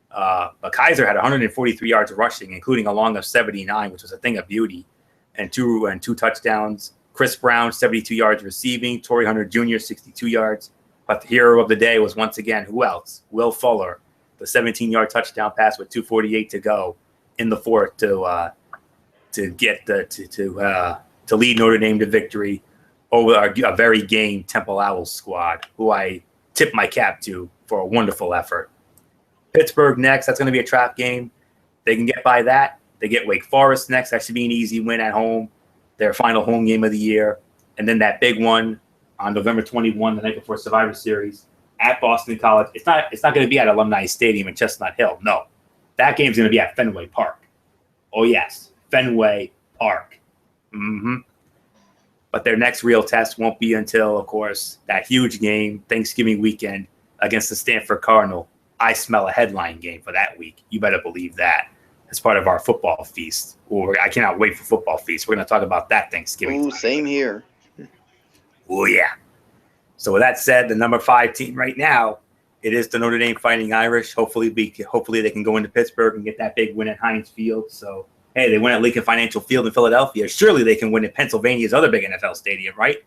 But Kaiser had 143 yards rushing, including a long of 79, which was a thing of beauty, and two touchdowns. Chris Brown, 72 yards receiving. Torrey Hunter Jr., 62 yards. But the hero of the day was once again, who else? Will Fuller, the 17-yard touchdown pass with 2:48 to go in the fourth to lead Notre Dame to victory over a very game Temple Owls squad, who I tip my cap to for a wonderful effort. Pittsburgh next. That's going to be a trap game. They can get by that. They get Wake Forest next. That should be an easy win at home, their final home game of the year. And then that big one on November 21, the night before Survivor Series, at Boston College. It's not going to be at Alumni Stadium in Chestnut Hill. No. That game's going to be at Fenway Park. Oh, yes. Fenway Park. Mm-hmm. But their next real test won't be until, of course, that huge game, Thanksgiving weekend, against the Stanford Cardinal. I smell a headline game for that week. You better believe that. As part of our football feast. I cannot wait for football feast. We're going to talk about that Thanksgiving. Ooh, same here. Oh, yeah. So with that said, the number 5 team right now, it is the Notre Dame Fighting Irish. Hopefully they can go into Pittsburgh and get that big win at Heinz Field. So, hey, they win at Lincoln Financial Field in Philadelphia. Surely they can win at Pennsylvania's other big NFL stadium, right?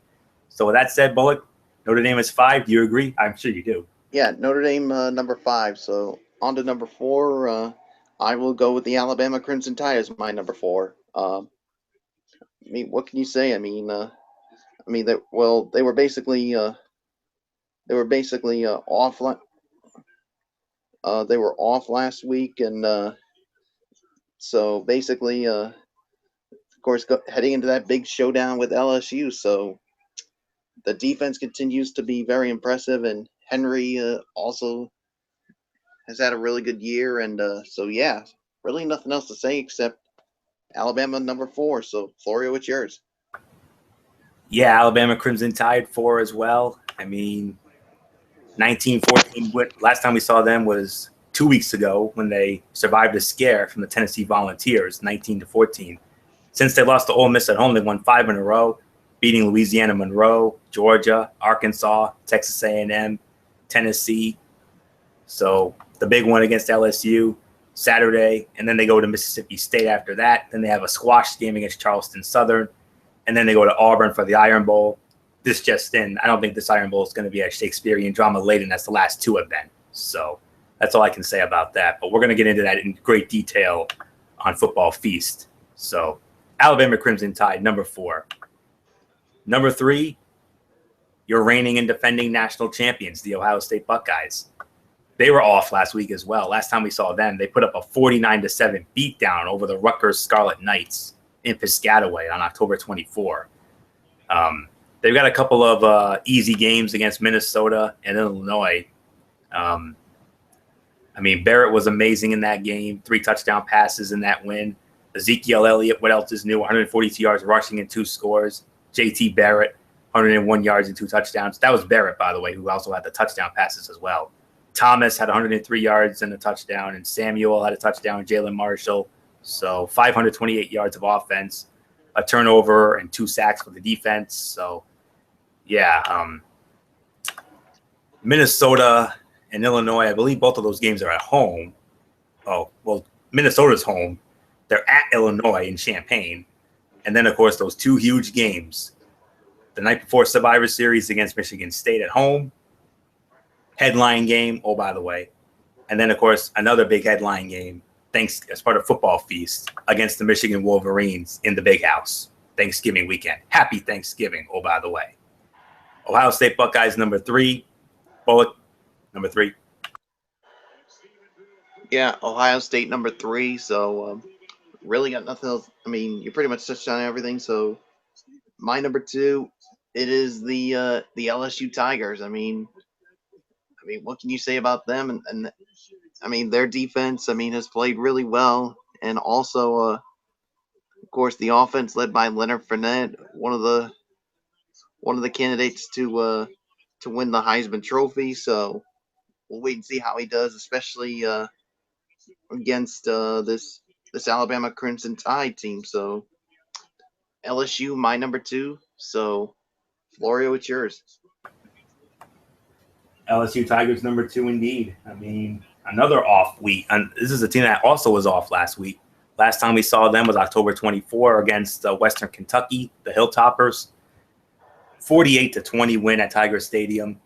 So with that said, Bullock, Notre Dame is 5. Do you agree? I'm sure you do. Yeah, Notre Dame number 5. So on to number 4. I will go with the Alabama Crimson Tide as my number 4. I mean, what can you say? They were basically off. They were off last week, and so basically, of course, heading into that big showdown with LSU. So the defense continues to be very impressive, and Henry also has had a really good year, and so yeah, really nothing else to say except Alabama number 4. So, Florio, it's yours. Yeah, Alabama Crimson Tide 4 as well. I mean, 1914. Last time we saw them was 2 weeks ago when they survived a scare from the Tennessee Volunteers, 19-14. Since they lost to Ole Miss at home, they won 5 in a row, beating Louisiana Monroe, Georgia, Arkansas, Texas A&M, Tennessee. So the big one against LSU Saturday, and then they go to Mississippi State after that. Then they have a squash game against Charleston Southern, and then they go to Auburn for the Iron Bowl. This just in, I don't think this Iron Bowl is going to be a Shakespearean drama laden as the last 2 have been. So that's all I can say about that. But we're going to get into that in great detail on Football Feast. So Alabama Crimson Tide, number 4. Number 3, your reigning and defending national champions, the Ohio State Buckeyes. They were off last week as well. Last time we saw them, they put up a 49-7 beatdown over the Rutgers Scarlet Knights in Piscataway on October 24. They've got a couple of easy games against Minnesota and Illinois. I mean, Barrett was amazing in that game. 3 touchdown passes in that win. Ezekiel Elliott, what else is new? 142 yards rushing and 2 scores. JT Barrett, 101 yards and 2 touchdowns. That was Barrett, by the way, who also had the touchdown passes as well. Thomas had 103 yards and a touchdown, and Samuel had a touchdown, Jalen Marshall. So 528 yards of offense, a turnover, and 2 sacks for the defense. So, yeah, Minnesota and Illinois, I believe both of those games are at home. Oh, well, Minnesota's home. They're at Illinois in Champaign. And then, of course, those 2 huge games. The night before Survivor Series against Michigan State at home. Headline game, oh, by the way. And then, of course, another big headline game, thanks as part of Football Feast, against the Michigan Wolverines in the Big House, Thanksgiving weekend. Happy Thanksgiving, oh, by the way. Ohio State Buckeyes, number 3. Bullock, number 3. Yeah, Ohio State number 3. So, really got nothing else. I mean, you pretty much touched on everything. So, my number 2, it is the LSU Tigers. I mean, what can you say about them? And I mean, their defense, I mean, has played really well, and also, of course, the offense led by Leonard Fournette, one of the candidates to win the Heisman Trophy. So we'll wait and see how he does, especially against this Alabama Crimson Tide team. So LSU, my number 2. So Florio, it's yours. LSU Tigers, number 2, indeed. I mean, another off week. And this is a team that also was off last week. Last time we saw them was October 24 against Western Kentucky, the Hilltoppers. 48-20 win at Tiger Stadium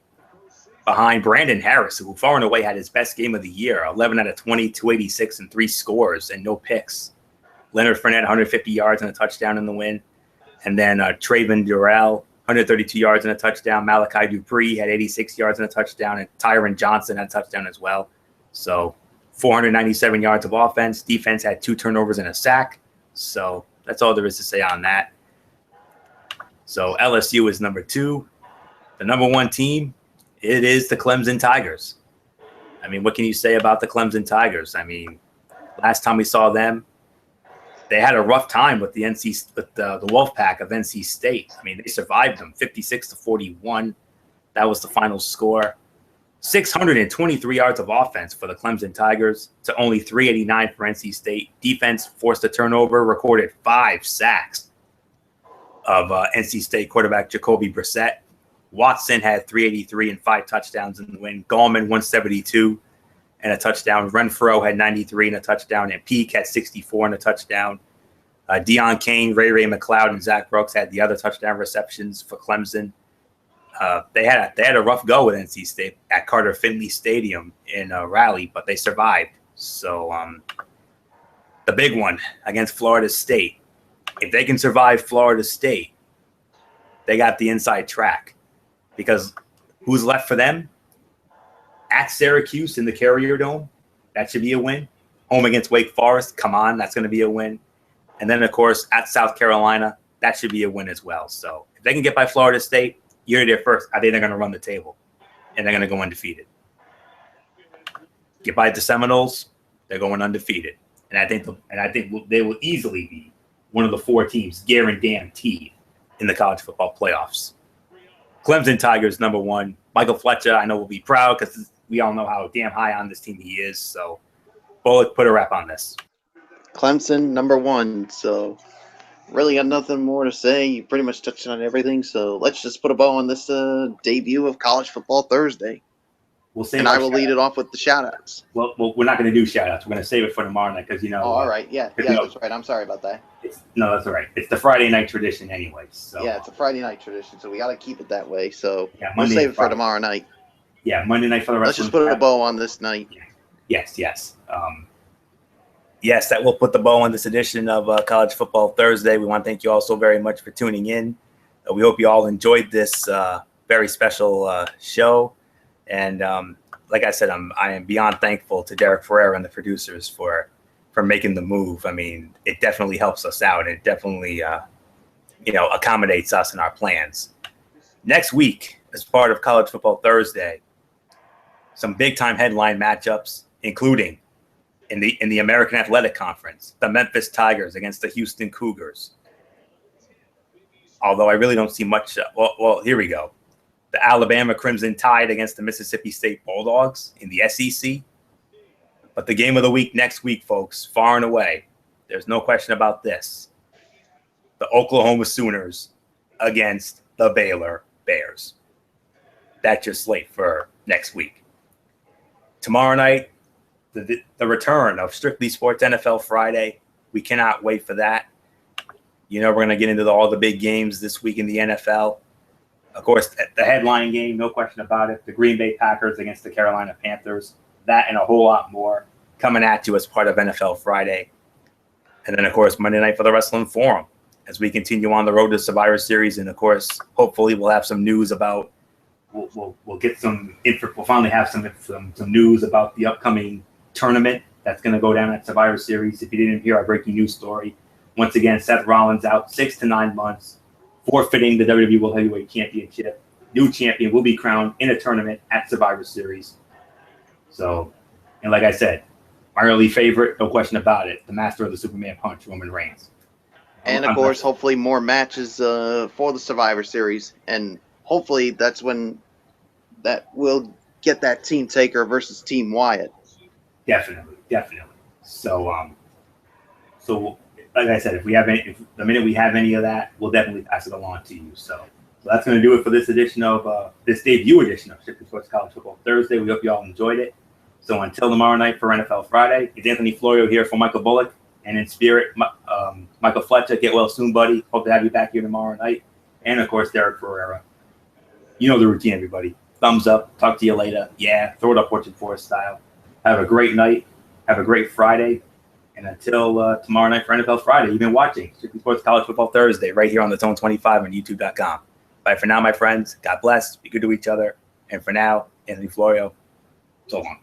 behind Brandon Harris, who far and away had his best game of the year, 11 out of 20, 286 and 3 scores and no picks. Leonard Fournette, 150 yards and a touchdown in the win. And then Trayvon Durrell, 132 yards and a touchdown. Malachi Dupree had 86 yards and a touchdown, and Tyron Johnson had a touchdown as well. So 497 yards of offense. Defense had 2 turnovers and a sack. So that's all there is to say on that. So LSU is number 2. The number 1 team, it is the Clemson Tigers. I mean, what can you say about the Clemson Tigers? I mean, last time we saw them, they had a rough time with the Wolfpack of NC State. I mean, they survived them 56-41. That was the final score. 623 yards of offense for the Clemson Tigers to only 389 for NC State. Defense forced a turnover, recorded 5 sacks of NC State quarterback Jacoby Brissett. Watson had 383 and 5 touchdowns in the win. Gallman 172 and a touchdown. Renfro had 93 and a touchdown, and Peak had 64 and a touchdown. Deion Kane, Ray McLeod, and Zach Brooks had the other touchdown receptions for Clemson. They had a rough go with NC State at Carter Finley Stadium in Raleigh, but they survived. So the big one against Florida State. If they can survive Florida State, they got the inside track. Because who's left for them? At Syracuse in the Carrier Dome, that should be a win. Home against Wake Forest, come on, that's going to be a win. And then, of course, at South Carolina, that should be a win as well. So if they can get by Florida State, you're there first. I think they're going to run the table, and they're going to go undefeated. Get by the Seminoles, they're going undefeated. and I think they will easily be one of the 4 teams guaranteed in the college football playoffs. Clemson Tigers #1. Michael Fletcher, I know, will be proud because we all know how damn high on this team he is. So, Bullock, put a wrap on this. Clemson #1. So, really got nothing more to say. You pretty much touched on everything. So, let's just put a bow on this debut of College Football Thursday. We'll save and I will lead it off with the shout-outs. Well, we're not going to do shout-outs. We're going to save it for tomorrow night because, Oh, all right. Yeah, that's right. I'm sorry about that. No, that's all right. It's the Friday night tradition anyway. So yeah, it's a Friday night tradition, so we got to keep it that way. So yeah, we'll save it for tomorrow night. Yeah, Monday night for the rest. Let's just put a bow on this night. Yes. Yes, that will put the bow on this edition of College Football Thursday. We want to thank you all so very much for tuning in. We hope you all enjoyed this very special show. And like I said, I am beyond thankful to Derek Ferreira and the producers for making the move. I mean, it definitely helps us out. It definitely, accommodates us in our plans. Next week, as part of College Football Thursday, some big-time headline matchups, including in the American Athletic Conference, the Memphis Tigers against the Houston Cougars. Although I really don't see much. Well, here we go. The Alabama Crimson Tide against the Mississippi State Bulldogs in the SEC. But the game of the week next week, folks, far and away, there's no question about this. The Oklahoma Sooners against the Baylor Bears. That's your slate for next week. Tomorrow night, the return of Strictly Sports NFL Friday. We cannot wait for that. We're going to get into all the big games this week in the NFL. Of course, the headline game, no question about it, the Green Bay Packers against the Carolina Panthers. That and a whole lot more coming at you as part of NFL Friday. And then, of course, Monday night for the Wrestling Forum as we continue on the road to Survivor Series. And, of course, hopefully we'll have some news about we'll get some info. We'll finally have some news about the upcoming tournament that's going to go down at Survivor Series. If you didn't hear our breaking news story, once again, Seth Rollins out 6 to 9 months, forfeiting the WWE World Heavyweight Championship. New champion will be crowned in a tournament at Survivor Series. So, and like I said, my early favorite, no question about it, the master of the Superman Punch, Roman Reigns. And, of course, hopefully more matches for the Survivor Series. And hopefully that's when that will get that Team Taker versus Team Wyatt. Definitely. So like I said, if the minute we have any of that, we'll definitely pass it along to you. So that's going to do it for this edition of this debut edition of Strictly Sports College Football Thursday. We hope you all enjoyed it. So until tomorrow night for NFL Friday, it's Anthony Florio here for Michael Bullock, and in spirit, Michael Fletcher. Get well soon, buddy. Hope to have you back here tomorrow night. And of course, Derek Ferreira. You know the routine, everybody. Thumbs up. Talk to you later. Yeah, throw it up Orchard Forest style. Have a great night. Have a great Friday. And until tomorrow night for NFL Friday, you've been watching Strictly Sports College Football Thursday right here on the Zone 25 on YouTube.com. Bye for now, my friends. God bless. Be good to each other. And for now, Anthony Florio, so long.